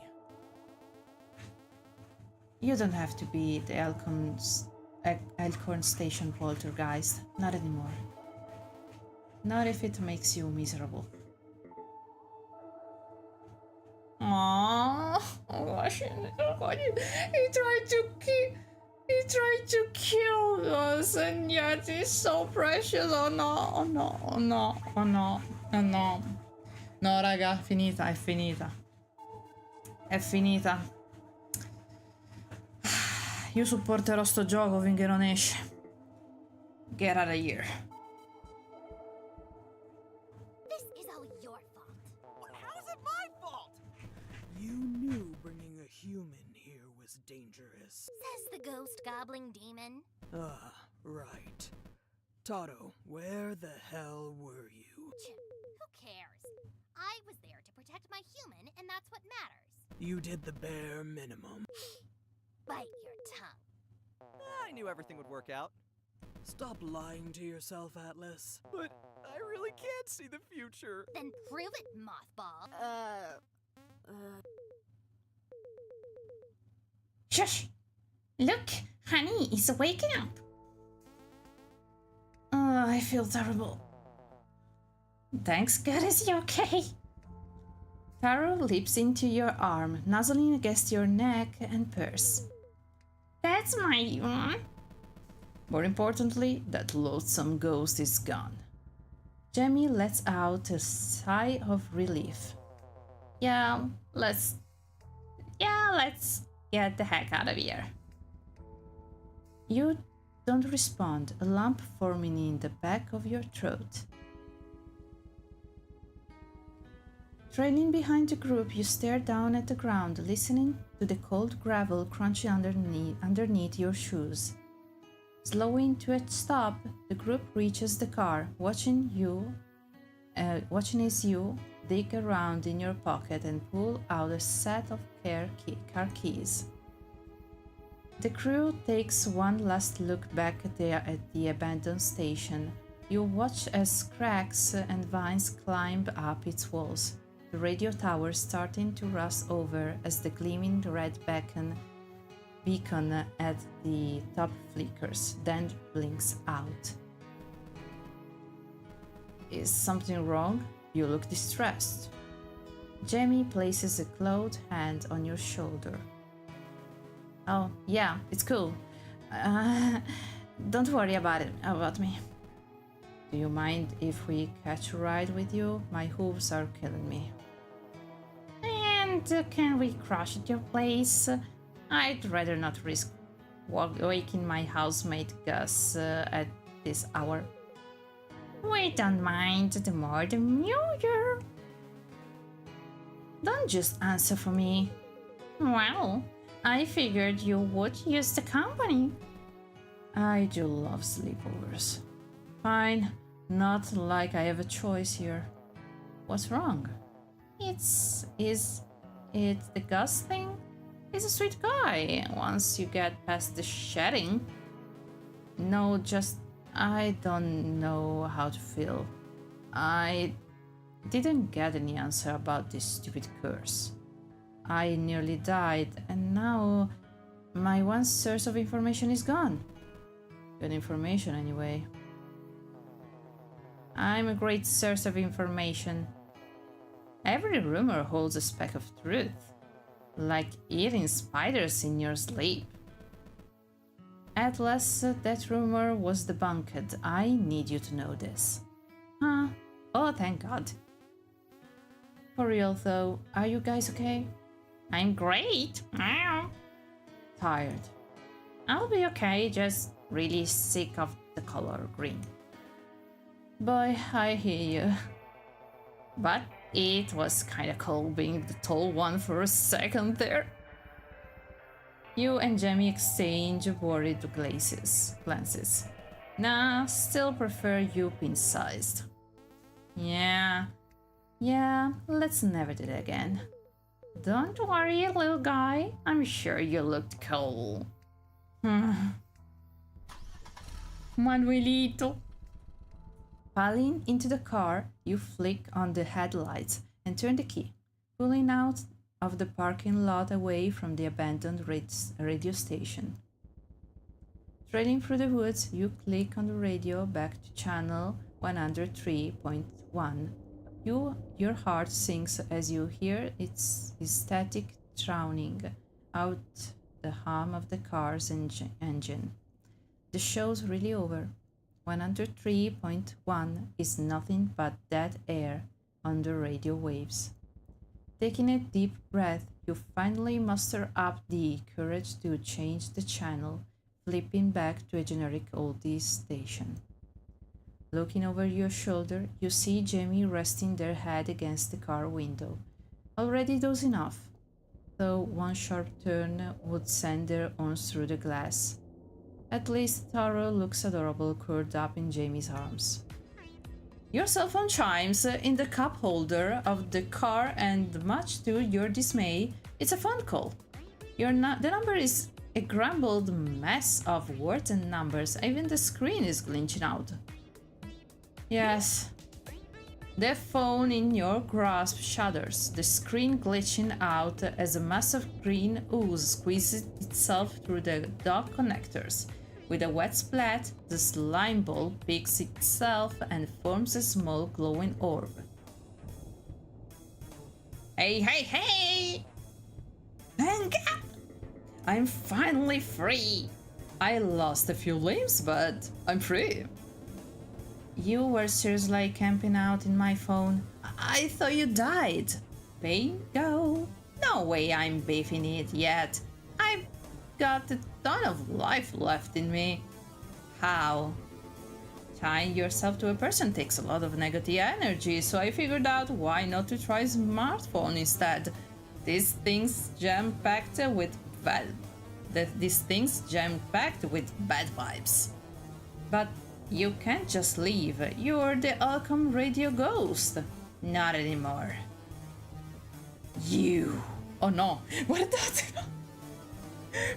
You don't have to be the Elkhorn Station poltergeist, not anymore. Not if it makes you miserable. Aww, oh gosh, he tried to kill us, and yet he's so precious. Oh no, oh no, oh no, oh no, oh no. No raga, è finita. È finita. Io supporterò sto gioco finché non esce. Get out of here. This is all your fault. How is it my fault? You knew bringing a human here was dangerous. Says the ghost gobbling demon. Ah, right. Toto, where the hell were you? Who cares? I was there to protect my human, and that's what matters. You did the bare minimum. Bite your tongue. I knew everything would work out. Stop lying to yourself, Atlas. But I really can't see the future. Then prove it, mothball. Shush! Look, honey is waking up. Oh, I feel terrible. Thanks, God, is you okay? Taro leaps into your arm, nuzzling against your neck and purse. That's my... More importantly, that loathsome ghost is gone. Jamie lets out a sigh of relief. Yeah, let's get the heck out of here. You don't respond, a lump forming in the back of your throat. Trailing behind the group, you stare down at the ground, listening to the cold gravel crunching underneath your shoes. Slowing to a stop, the group reaches the car, watching as you dig around in your pocket and pull out a set of car keys. The crew takes one last look back at the abandoned station. You watch as cracks and vines climb up its walls, the radio tower starting to rust over as the gleaming red beacon at the top flickers, then blinks out. Is something wrong? You look distressed. Jamie places a clawed hand on your shoulder. Oh, yeah, it's cool. Don't worry about me. Do you mind if we catch a ride with you? My hooves are killing me. And can we crash at your place? I'd rather not risk waking my housemate Gus at this hour. We don't mind, the more the merrier. Don't just answer for me. Well, I figured you would use the company. I do love sleepovers. Fine, not like I have a choice here. What's wrong? Is it the Gus thing? He's a sweet guy once you get past the shedding. No, just I don't know how to feel. I didn't get any answer about this stupid curse. I nearly died, and now my one source of information is gone. Good information, anyway. I'm a great source of information. Every rumor holds a speck of truth, like eating spiders in your sleep. At last, that rumor was debunked. I need you to know this. Huh? Oh, thank God. For real though, are you guys okay? I'm great. Tired. I'll be okay, just really sick of the color green. Boy, I hear you. But it was kinda cool being the tall one for a second there. You and Jamie exchange worried glances. Nah, still prefer you pin-sized. Yeah, let's never do that again. Don't worry, little guy. I'm sure you looked cool. Manuelito. Piling into the car, you flick on the headlights and turn the key, pulling out of the parking lot away from the abandoned radio station. Trailing through the woods, you click on the radio back to channel 103.1. Your heart sinks as you hear its static drowning out the hum of the car's engine. The show's really over. 103.1 is nothing but dead air on the radio waves. Taking a deep breath, you finally muster up the courage to change the channel, flipping back to a generic oldies station. Looking over your shoulder, you see Jamie resting their head against the car window, already dozing off, though one sharp turn would send their arms through the glass. At least Taro looks adorable curled up in Jamie's arms. Your cell phone chimes in the cup holder of the car, and much to your dismay, it's a phone call. The number is a grumbled mess of words and numbers. Even the screen is glitching out. Yes. The phone in your grasp shudders, the screen glitching out as a mass of green ooze squeezes itself through the dock connectors. With a wet splat, the slime ball picks itself and forms a small glowing orb. Hey! Thank God! I'm finally free! I lost a few limbs, but I'm free. You were seriously camping out in my phone. I thought you died. Bingo. No way I'm beefing it yet. I've got a ton of life left in me. How? Tying yourself to a person takes a lot of negative energy, so I figured out why not to try smartphone instead. These things jam-packed with bad vibes. But you can't just leave. You're the Alcom radio ghost. Not anymore. You. Oh no, guardatelo!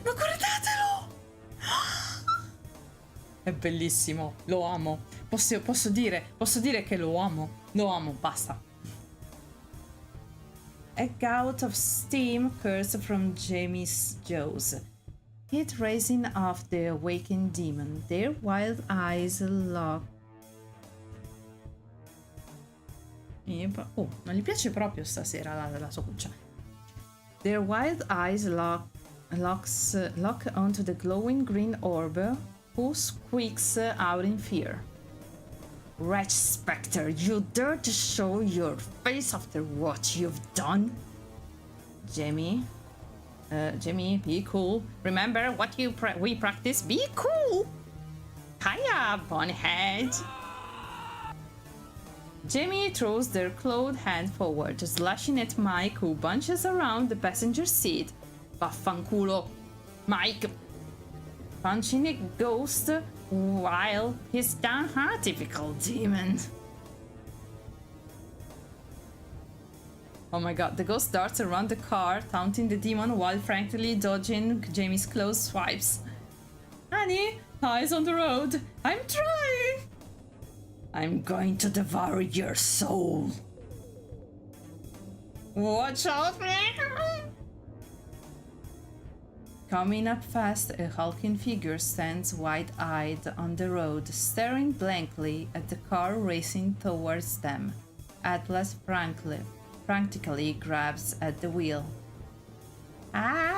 Ma guardatelo! È bellissimo, lo amo. Posso dire che lo amo. Lo amo, basta. A gout of steam curls from Jamie's jaws. It raising off the awakened demon, their wild eyes lock. Oh, non gli piace proprio stasera la sua cuccia. Their wild eyes lock onto the glowing green orb, who squeaks out in fear. Wretch Spectre, you dare to show your face after what you've done? Jamie, be cool. Remember what we practice? Be cool! Hiya, bunhead! Jamie throws their clawed hand forward, slashing at Mike, who bunches around the passenger seat. Vaffanculo! Mike! Punching a ghost while he's down, huh? Typical demon. Oh my god, the ghost darts around the car, taunting the demon while frankly dodging Jamie's close swipes. Honey, Eyes on the road. I'm trying. I'm going to devour your soul. Watch out, man! Coming up fast, a hulking figure stands wide-eyed on the road, staring blankly at the car racing towards them. Atlas frantically grabs at the wheel. Ah!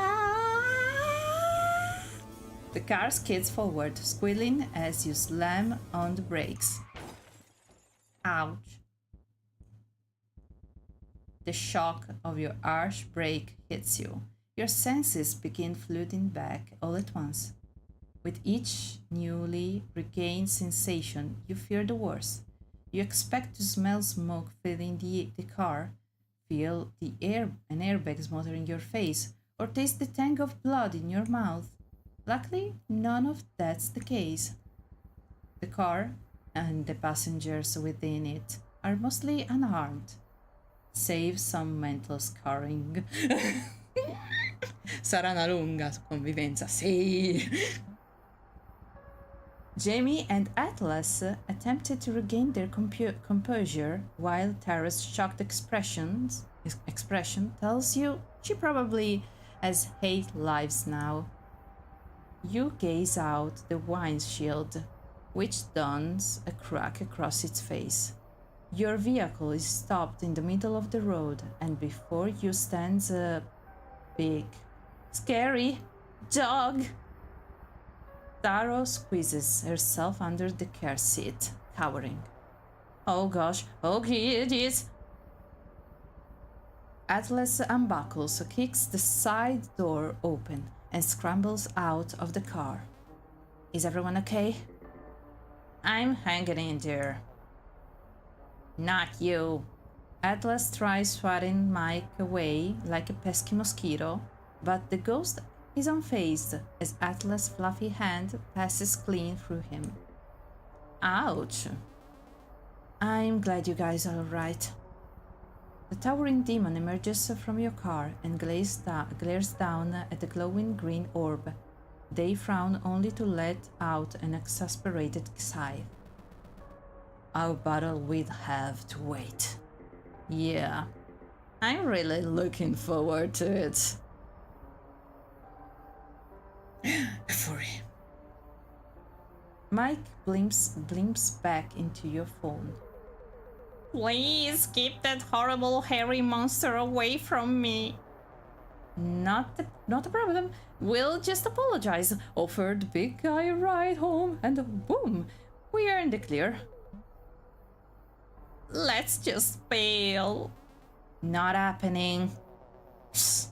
The car skids forward, squealing as you slam on the brakes. Ouch. The shock of your harsh brake hits you. Your senses begin flooding back all at once. With each newly regained sensation, you fear the worst. You expect to smell smoke filling the car, feel the air and airbags motoring your face, or taste the tang of blood in your mouth. Luckily, none of that's the case. The car and the passengers within it are mostly unharmed, save some mental scarring. Sarà una lunga convivenza, sì. Jamie and Atlas attempted to regain their composure while Tara's shocked expression tells you she probably has 8 lives now. You gaze out the windshield, which dawns a crack across its face. Your vehicle is stopped in the middle of the road, and before you stands a big, scary dog. Taro squeezes herself under the car seat, cowering. Oh gosh, okay it is. Atlas unbuckles, kicks the side door open, and scrambles out of the car. Is everyone okay? I'm hanging in there. Not you. Atlas tries swatting Mike away like a pesky mosquito, but the ghost is unfazed as Atlas' fluffy hand passes clean through him. Ouch. I'm glad you guys are alright. The towering demon emerges from your car and glares down at the glowing green orb. They frown only to let out an exasperated sigh. Our battle will have to wait. Yeah, I'm really looking forward to it. Fury. Mike blimps back into your phone. Please keep that horrible hairy monster away from me. Not a problem. We'll just apologize, offer the big guy a ride home, and boom, we are in the clear. Let's just bail. Not happening. Psst.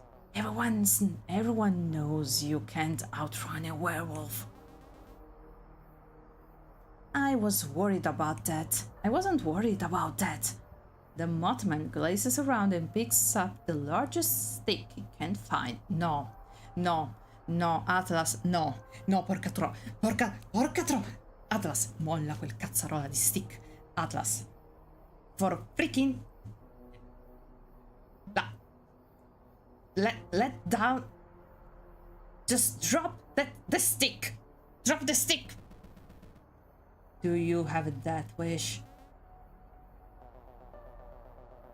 Everyone knows you can't outrun a werewolf. I was worried about that. I wasn't worried about that. The Mothman glances around and picks up the largest stick he can find. No, Atlas, no, porca tro. Atlas, molla quel cazzarola di stick. Atlas, for freaking... Let down. Just drop the stick. Drop the stick. Do you have that wish?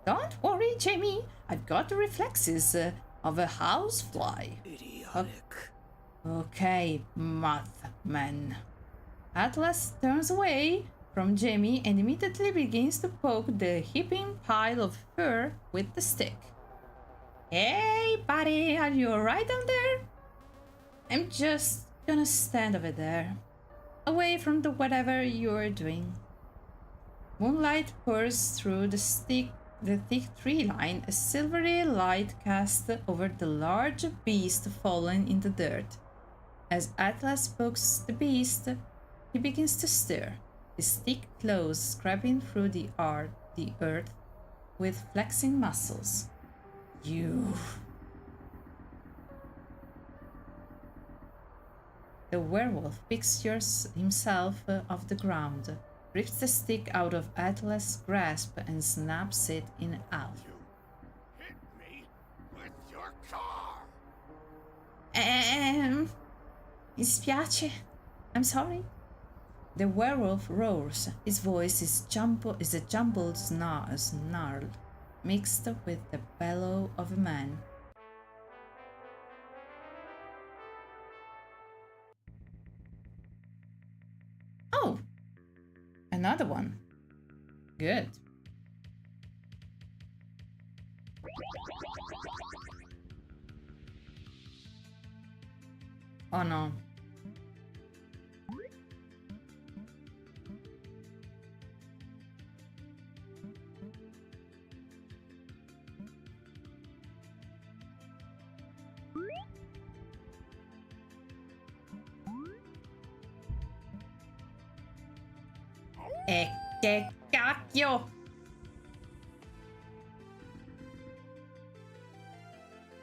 Don't worry, Jamie. I've got the reflexes of a housefly. Idiotic. Okay, Mothman. Atlas turns away from Jamie and immediately begins to poke the heaping pile of fur with the stick. Hey, buddy, are you alright down there? I'm just gonna stand over there, away from the whatever you're doing. Moonlight pours through the thick tree line, a silvery light cast over the large beast fallen in the dirt. As Atlas pokes the beast, he begins to stir, his thick claws scraping through the earth with flexing muscles. You... The werewolf picks himself off the ground, rips the stick out of Atlas' grasp and snaps it in half. You hit me with your car. Mi spiace. I'm sorry. The werewolf roars. His voice is a jumbled snarl, mixed with the bellow of a man. Oh! Another one. Good. Oh no. E che cacchio!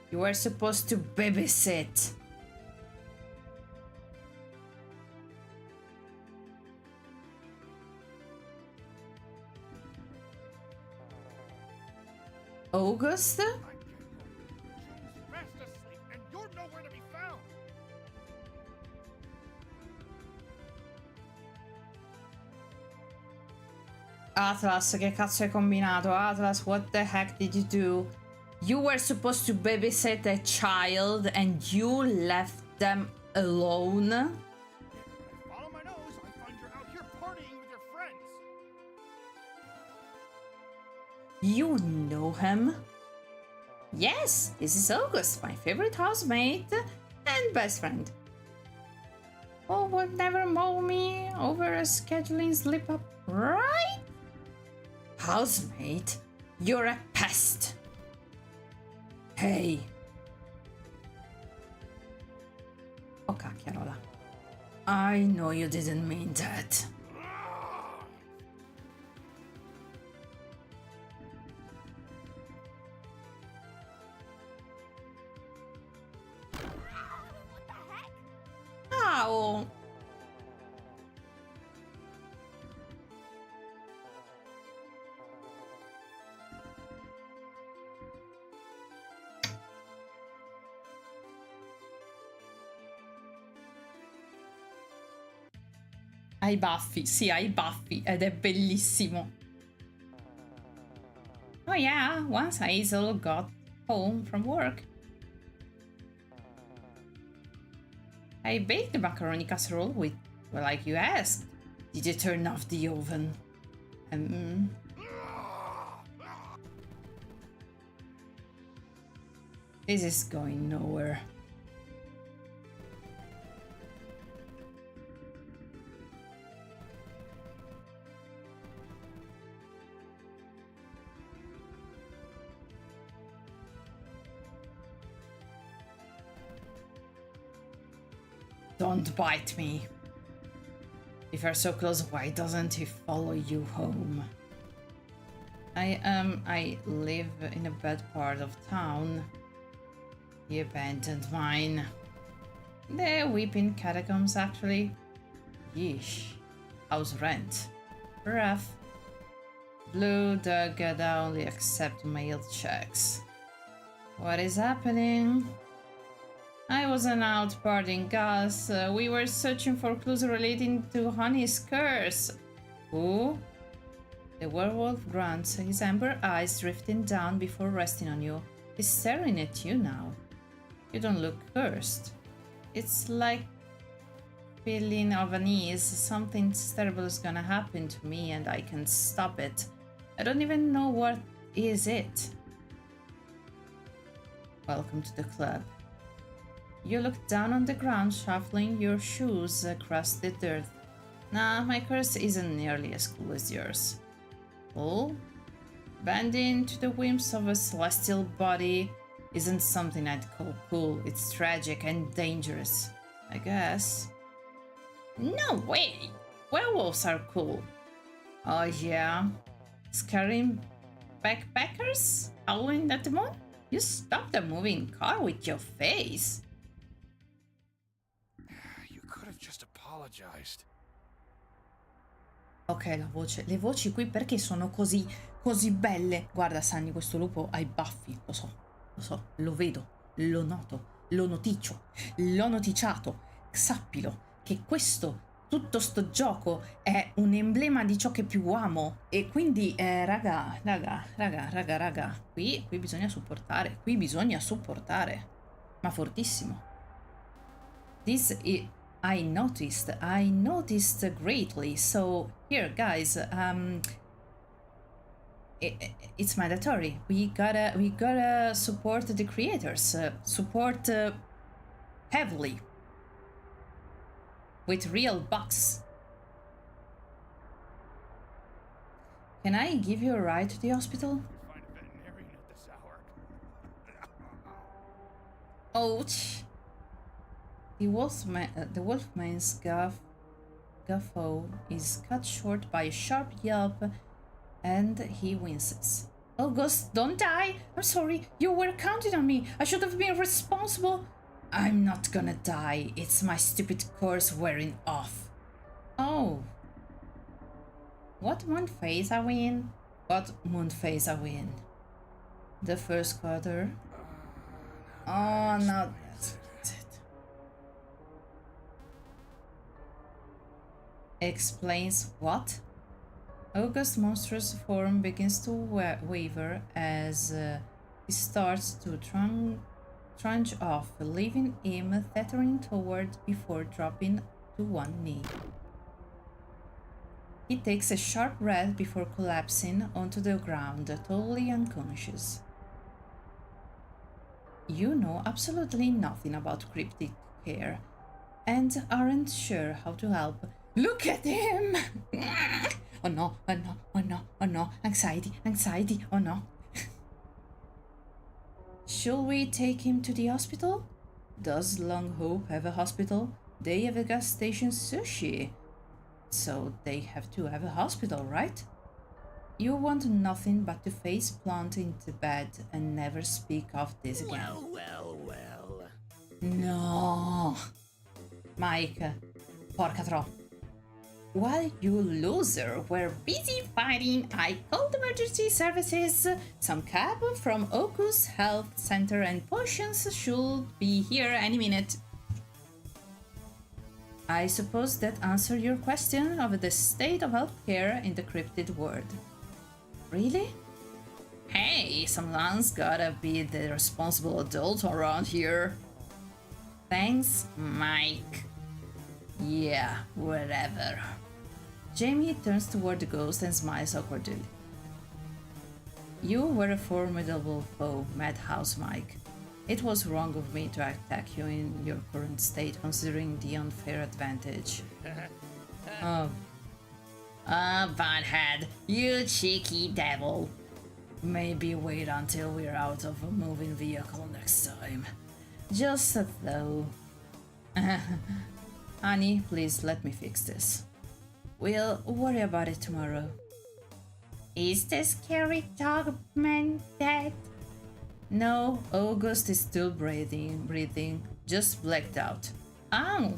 You were supposed to babysit. August? I get home. Joe's fast asleep, and you're nowhere to be found. Atlas, che cazzo hai combinato? Atlas, what the heck did you do? You were supposed to babysit a child and you left them alone? When I follow my nose, I find you're out here partying with your friends. You know him? Yes, this is August, my favorite housemate and best friend. Oh, would never mow me over a scheduling slip up, right? Housemate, you're a pest. Hey. Oh, cacchiarola. I know you didn't mean that. What the heck? Ow. Ha i baffi, sì, ha i baffi ed è bellissimo. Oh yeah, once Hazel got home from work, I baked the macaroni casserole with, well, like you asked. Did you turn off the oven? This is going nowhere. Don't bite me. If you're so close, why doesn't he follow you home? I live in a bad part of town. The abandoned mine. The weeping catacombs, actually. Yeesh. House rent. Rough. Blue Dog only accept mailed checks. What is happening? I wasn't out partying, Gus. We were searching for clues relating to Honey's curse. Who? The werewolf grunts, his amber eyes drifting down before resting on you. He's staring at you now. You don't look cursed. It's like feeling of unease. Something terrible is gonna happen to me and I can stop it. I don't even know what is it. Welcome to the club. You look down on the ground, shuffling your shoes across the dirt. Nah, my curse isn't nearly as cool as yours. Cool? Bending to the whims of a celestial body isn't something I'd call cool. It's tragic and dangerous, I guess. No way! Werewolves are cool. Oh yeah? Scaring backpackers? Howling at the moon? You stopped a moving car with your face. You could have just apologized. Ok, la voce. Le voci qui perché sono così belle? Guarda, Sunny, questo lupo ha i baffi. Lo so, lo vedo, lo noto, lo noticio, l'ho noticiato. Sappilo che tutto sto gioco è un emblema di ciò che più amo. E quindi, raga, qui bisogna supportare, ma fortissimo. This is, I noticed greatly. So here, guys, it's mandatory. We gotta support the creators, support heavily with real bucks. Can I give you a ride to the hospital? Find a veterinarian at this hour. Ouch! The wolfman's guffaw is cut short by a sharp yelp, and he winces. August, don't die! I'm sorry, you were counting on me. I should have been responsible. I'm not gonna die. It's my stupid course wearing off. Oh. What moon phase are we in? The first quarter. Oh, no. Explains what? August's monstrous form begins to waver as he starts to trudge off, leaving him teetering toward before dropping to one knee. He takes a sharp breath before collapsing onto the ground, totally unconscious. You know absolutely nothing about cryptic care and aren't sure how to help. Look at him! Oh no, oh no, oh no, oh no, anxiety, oh no. Should we take him to the hospital? Does Long Hope have a hospital? They have a gas station sushi. So they have to have a hospital, right? You want nothing but to face plant into bed and never speak of this again. Well. No. Mike, porca tro. While you loser were busy fighting, I called emergency services. Some cab from Okus Health Center and potions should be here any minute. I suppose that answers your question of the state of healthcare in the cryptid world. Really? Hey, someone's gotta be the responsible adult around here. Thanks, Mike. Yeah, whatever. Jamie turns toward the ghost and smiles awkwardly. You were a formidable foe, Madhouse Mike. It was wrong of me to attack you in your current state, considering the unfair advantage. Bunhead, you cheeky devil. Maybe wait until we're out of a moving vehicle next time. Just a though. Honey, please let me fix this. We'll worry about it tomorrow. Is the scary dog man dead? No, August is still breathing, just blacked out. Ow!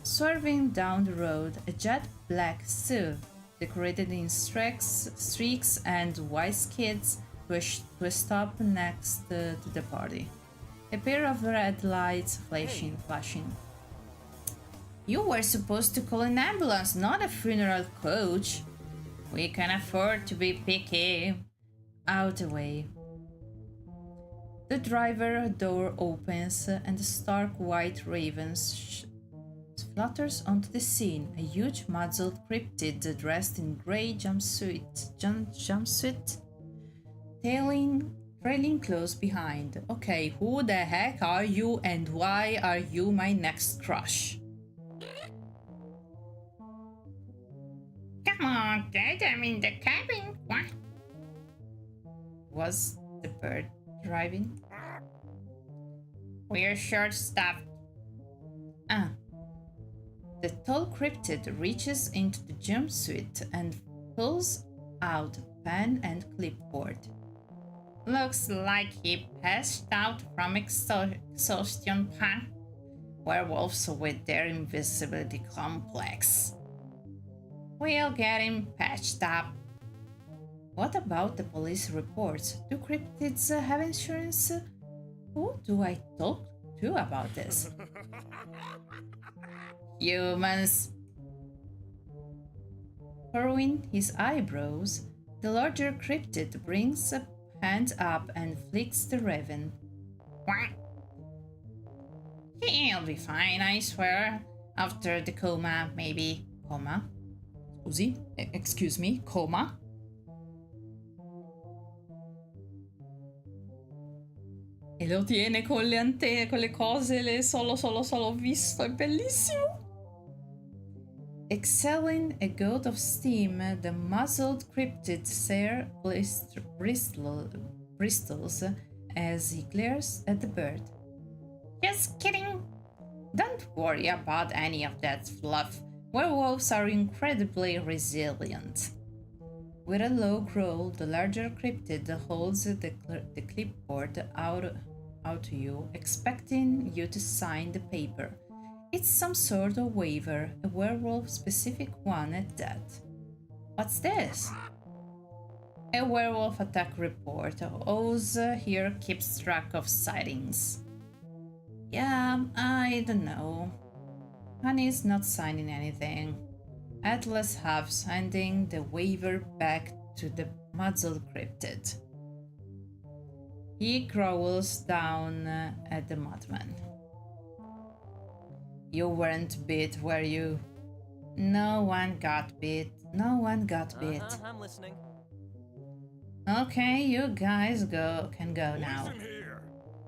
Swerving down the road, a jet black SUV, decorated in streaks and white skids, pushed to a stop next to the party. A pair of red lights flashing. You were supposed to call an ambulance, not a funeral coach. We can afford to be picky. Out the way. The driver door opens and a stark white raven flutters onto the scene. A huge muzzled cryptid dressed in grey jumpsuit, trailing close behind. Okay, who the heck are you and why are you my next crush? Come on, Dad, I'm in the cabin. What? Was the bird driving? We're short-staffed. The tall cryptid reaches into the jumpsuit and pulls out pen and clipboard. Looks like he passed out from exhaustion, huh? Werewolves with their invisibility complex. We'll get him patched up. What about the police reports? Do cryptids have insurance? Who do I talk to about this? Humans. Furrowing his eyebrows, the larger cryptid brings a hand up and flicks the raven. Quack. He'll be fine, I swear. After the coma, maybe. Coma? Scusi? Excuse me, coma? E lo tiene con le antenne, con le cose, solo visto, è bellissimo. Exhaling a gout of steam, the muzzled cryptid's hair bristles as he glares at the bird. Just kidding. Don't worry about any of that fluff. Werewolves are incredibly resilient. With a low growl, the larger cryptid holds the clipboard out to you, expecting you to sign the paper. It's some sort of waiver, a werewolf-specific one at that. What's this? A werewolf attack report. Oz here keeps track of sightings. Yeah, I don't know. Honey's not signing anything. Atlas halves handing the waiver back to the muzzled cryptid. He growls down at the madman. You weren't bit, were you? No one got bit. No one got bit. I'm listening. Okay, you guys can go now. Listen here.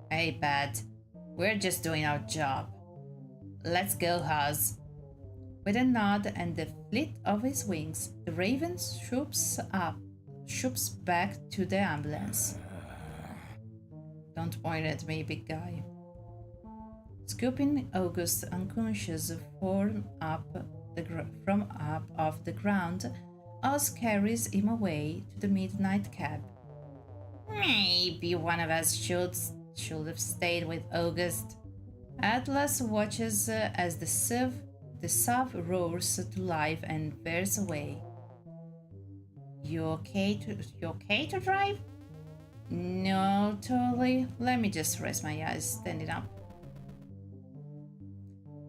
Hey, Pat. We're just doing our job. Let's go, Huz. With a nod and the flit of his wings, the raven swoops back to the ambulance. Don't point at me, big guy. Scooping August unconscious from up off the ground, Oz carries him away to the midnight cab. Maybe one of us should have stayed with August. Atlas watches as the sub roars to life and bears away. You okay to drive? No, totally. Let me just rest my eyes standing up.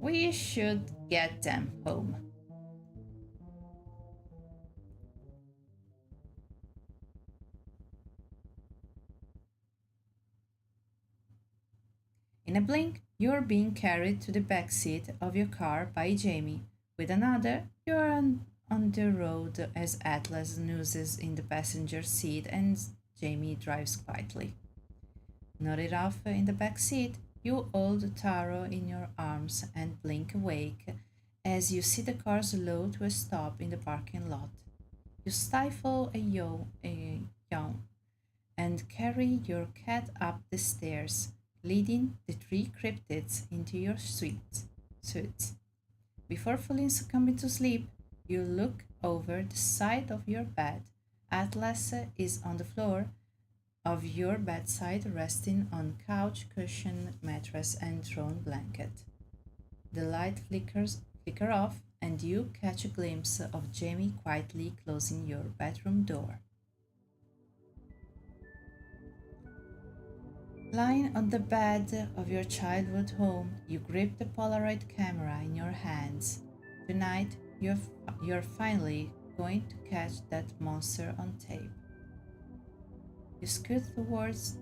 We should get them home. In a blink, you're being carried to the back seat of your car by Jamie. With another, you're on the road as Atlas snoozes in the passenger seat and Jamie drives quietly. Nodded off in the back seat, you hold Taro in your arms and blink awake as you see the car slow to a stop in the parking lot. You stifle a yawn and carry your cat up the stairs, leading the three cryptids into your suite. Before fully succumbing to sleep, you look over the side of your bed. Atlas is on the floor of your bedside, resting on couch, cushion, mattress, and thrown blanket. The light flicker off, and you catch a glimpse of Jamie quietly closing your bedroom door. Lying on the bed of your childhood home, you grip the Polaroid camera in your hands. Tonight, you're finally going to catch that monster on tape. You scoot towards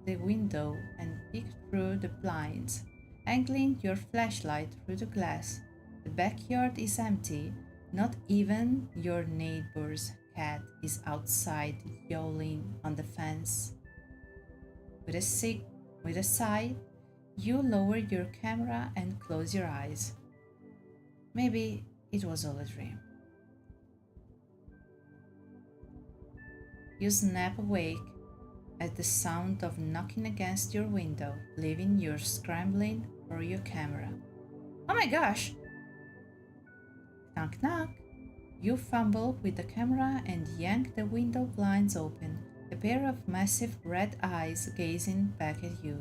the window and peek through the blinds, angling your flashlight through the glass. The backyard is empty. Not even your neighbor's cat is outside yowling on the fence. With a sigh, you lower your camera and close your eyes. Maybe it was all a dream. You snap awake at the sound of knocking against your window, leaving you scrambling for your camera. Oh my gosh! Knock knock! You fumble with the camera and yank the window blinds open, a pair of massive red eyes gazing back at you.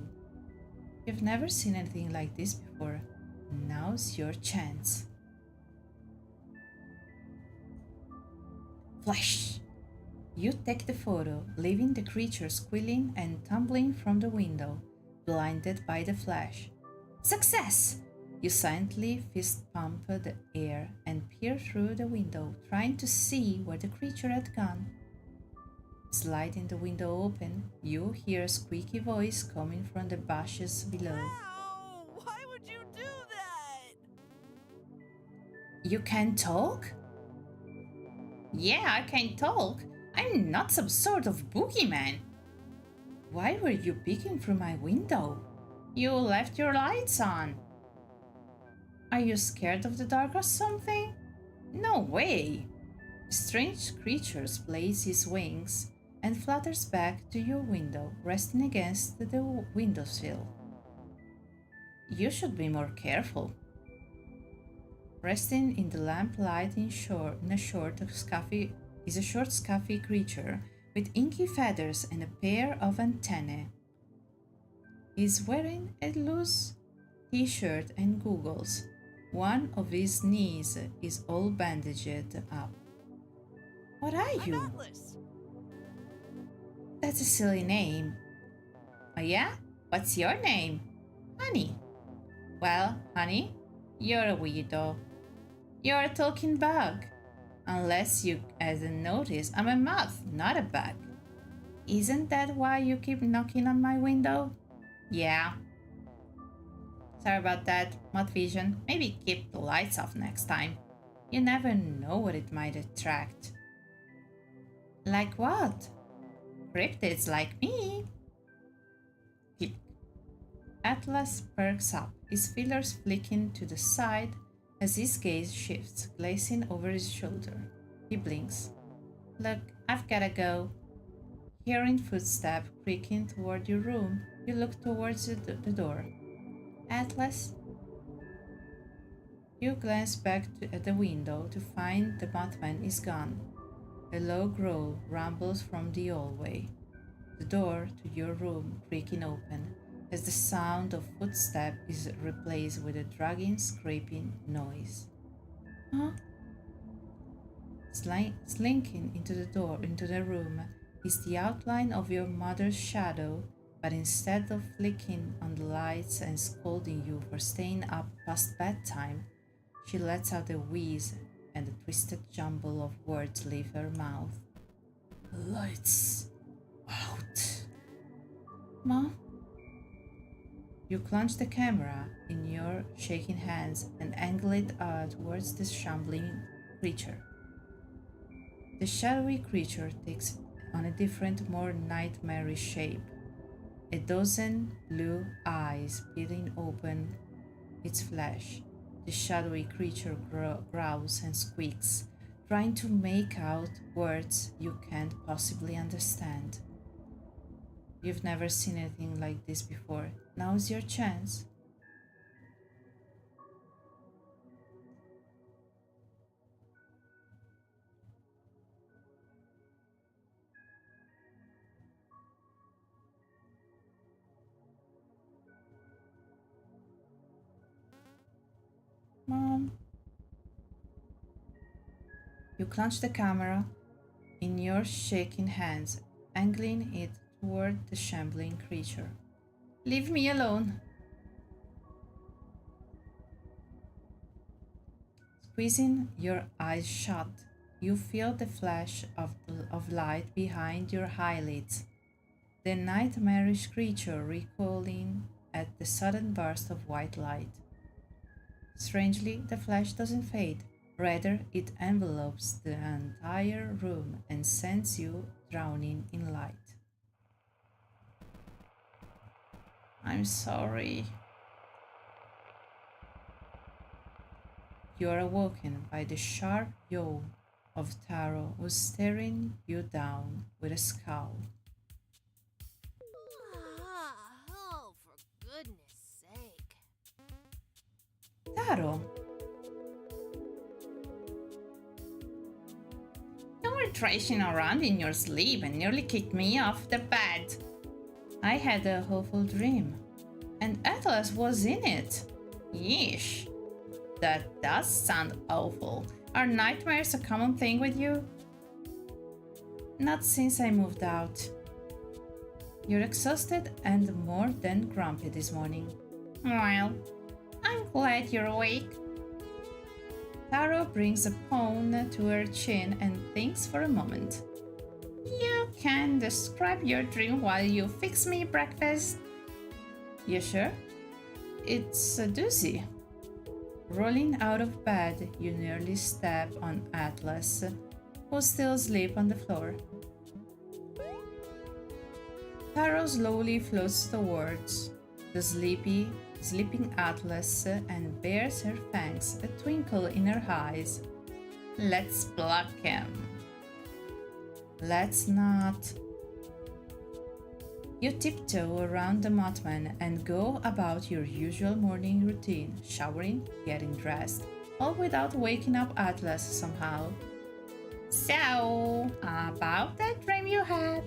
You've never seen anything like this before. Now's your chance. Flash! You take the photo, leaving the creature squealing and tumbling from the window, blinded by the flash. Success! You silently fist pump the air and peer through the window, trying to see where the creature had gone. Sliding the window open, you hear a squeaky voice coming from the bushes below. Ow! Why would you do that? You can talk? Yeah, I can talk. I'm not some sort of boogeyman. Why were you peeking through my window? You left your lights on. Are you scared of the dark or something? No way. The strange creature spreads his wings and flutters back to your window, resting against the windowsill. You should be more careful. Resting in the lamplight is a short, scruffy creature with inky feathers and a pair of antennae. He's wearing a loose t-shirt and goggles. One of his knees is all bandaged up. What are you? I'm Atlas. That's a silly name. Oh yeah? What's your name? Honey. Well, honey, you're a weirdo. You're a talking bug. Unless you hadn't noticed, I'm a moth, not a bug. Isn't that why you keep knocking on my window? Yeah. Sorry about that, moth vision. Maybe keep the lights off next time. You never know what it might attract. Like what? Cryptids like me. Click. Atlas perks up, his feelers flicking to the side as his gaze shifts, glazing over his shoulder. He blinks. Look, I've gotta go. Hearing footsteps creaking toward your room, you look towards the door. Atlas? You glance back at the window to find the Mothman is gone. A low growl rumbles from the hallway. The door to your room creaking open as the sound of footsteps is replaced with a dragging, scraping noise. Huh? Slinking into the room is the outline of your mother's shadow, but instead of flicking on the lights and scolding you for staying up past bedtime, she lets out a wheeze and a twisted jumble of words leave her mouth. Lights out. Mom? You clutch the camera in your shaking hands and angle it towards the shambling creature. The shadowy creature takes on a different, more nightmarish shape. A dozen blue eyes peeling open its flesh. The shadowy creature growls and squeaks, trying to make out words you can't possibly understand. You've never seen anything like this before. Now's your chance. Mom. You clutch the camera in your shaking hands, angling it toward the shambling creature. Leave me alone. Squeezing your eyes shut, you feel the flash of light behind your eyelids. The nightmarish creature recoiling at the sudden burst of white light. Strangely, the flash doesn't fade. Rather, it envelopes the entire room and sends you drowning in light. I'm sorry. You are awoken by the sharp yaw of Taro, who's staring you down with a scowl. Oh, for goodness sake. Taro, you were thrashing around in your sleep and nearly kicked me off the bed. I had a awful dream, and Atlas was in it. Yeesh. That does sound awful. Are nightmares a common thing with you? Not since I moved out. You're exhausted and more than grumpy this morning. Well, I'm glad you're awake. Taro brings a pawn to her chin and thinks for a moment. You can describe your dream while you fix me breakfast. You sure? It's a doozy. Rolling out of bed, you nearly step on Atlas, who still asleep on the floor. Taro slowly floats towards the sleeping Atlas and bares her fangs, a twinkle in her eyes. Let's pluck him. Let's not. You tiptoe around the Mothman and go about your usual morning routine, showering, getting dressed, all without waking up Atlas somehow. So, about that dream you had.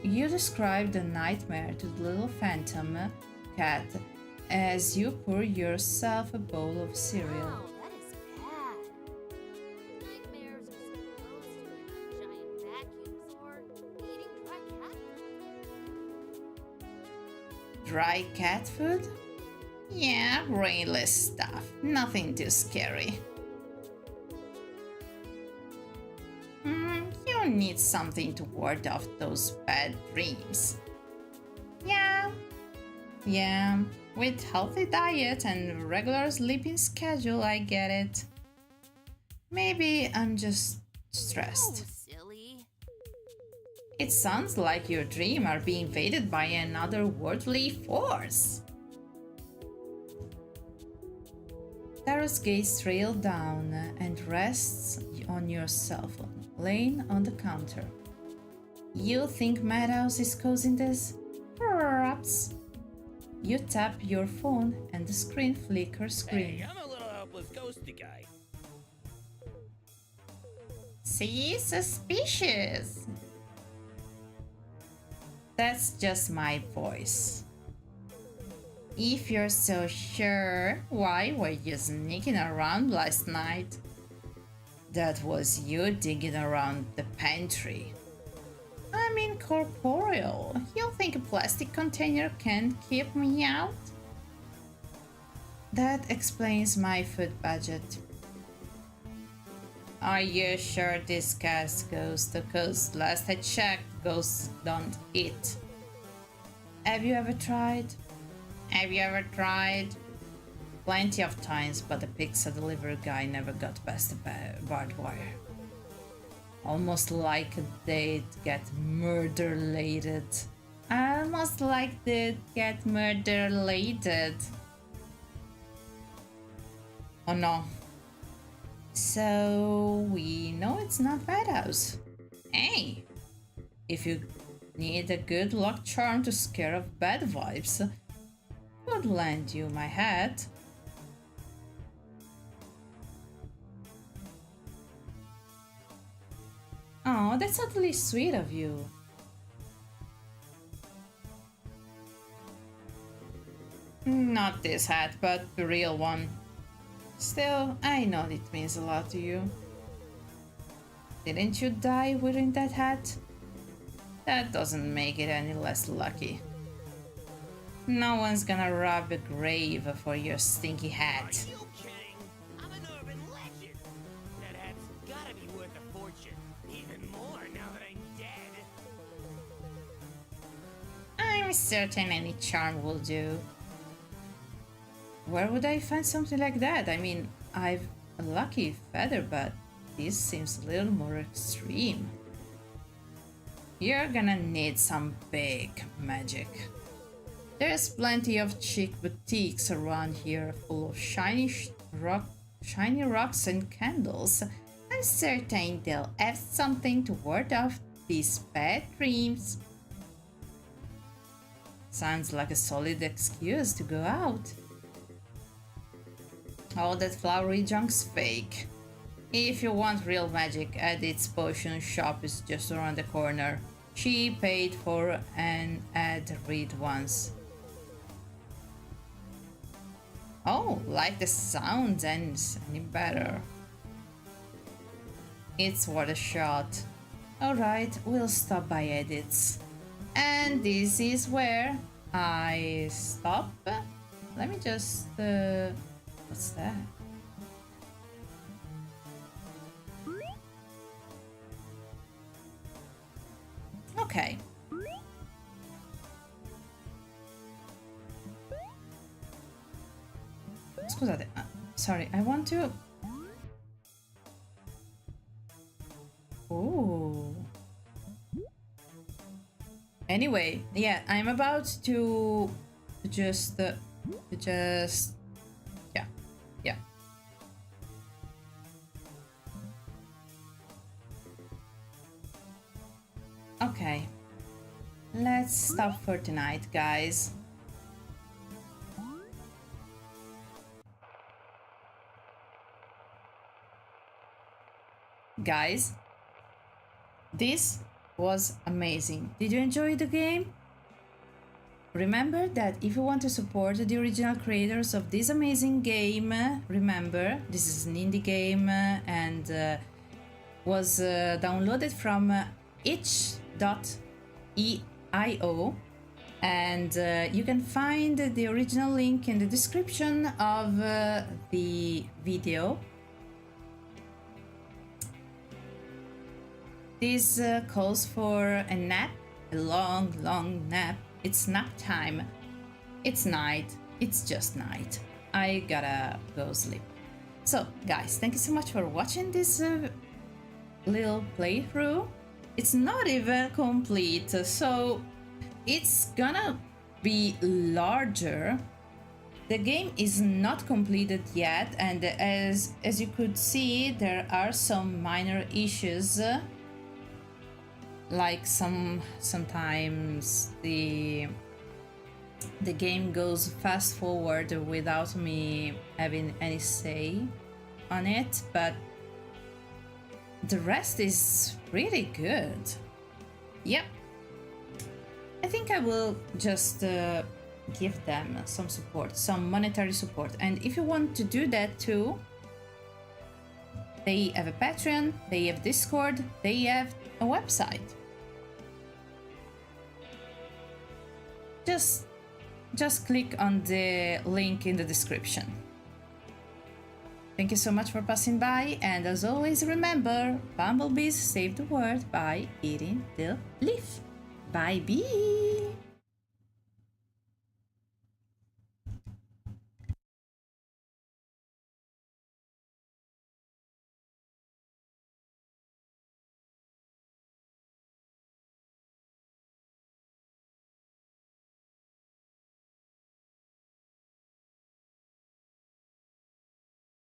You describe the nightmare to the little phantom cat as you pour yourself a bowl of cereal. Wow, that is bad. Nightmares are supposed to be giant vacuums or eating dry cat food. Dry cat food? Yeah, brainless stuff. Nothing too scary. You need something to ward off those bad dreams. Yeah, with healthy diet and regular sleeping schedule, I get it. Maybe I'm just stressed. Oh, silly. It sounds like your dreams are being invaded by another worldly force. Taro's gaze trails down and rests on your cell phone, laying on the counter. You think Madhouse is causing this? Perhaps. You tap your phone and the screen flickers green. Hey, I'm a little helpless ghosty guy. See? Suspicious. That's just my voice. If you're so sure, why were you sneaking around last night? That was you digging around the pantry. I'm incorporeal. You think a plastic container can keep me out? That explains my food budget. Are you sure this gas goes to coast? Last I checked, ghosts don't eat. Have you ever tried? Plenty of times, but the pizza delivery guy never got past the barbed wire. Almost like they'd get murder-lated. Oh no. So we know it's not Madhouse. Hey, if you need a good luck charm to scare off bad vibes, could lend you my hat. Oh, that's totally sweet of you. Not this hat, but the real one. Still, I know it means a lot to you. Didn't you die wearing that hat? That doesn't make it any less lucky. No one's gonna rob a grave for your stinky hat. Are you kidding? I'm an urban legend. That hat's gotta be worth a fortune. Even more now that I'm dead. I'm certain any charm will do. Where would I find something like that? I mean, I've a lucky feather, but this seems a little more extreme. You're gonna need some big magic. There's plenty of chic boutiques around here full of shiny rocks and candles. I'm certain they'll have something to ward off these bad dreams. Sounds like a solid excuse to go out. All that flowery junk's fake. If you want real magic, Edith's potion shop is just around the corner. She paid for an ad read once. Oh, like the sound ends any better. It's worth a shot. Alright, we'll stop by Edith's. And this is where I stop let me just what's that? Okay. Scusate, sorry, I want to... Oh. Anyway, yeah, I'm about to just yeah. Okay. Let's stop for tonight, guys. Guys, this was amazing. Did you enjoy the game? Remember that if you want to support the original creators of this amazing game, remember this is an indie game and was downloaded from itch.io, and you can find the original link in the description of the video. This calls for a nap, a long nap. It's nap time. It's night. It's just night. I gotta go sleep. So, guys, thank you so much for watching this little playthrough. It's not even complete, so it's gonna be larger. The game is not completed yet, and as you could see, there are some minor issues. Like sometimes the game goes fast forward without me having any say on it, but the rest is really good. Yep. I think I will just give them some support, some monetary support. And if you want to do that too, they have a Patreon, they have Discord, they have a website. Just click on the link in the description. Thank you so much for passing by, and as always, remember, bumblebees save the world by eating the leaf. Bye bye!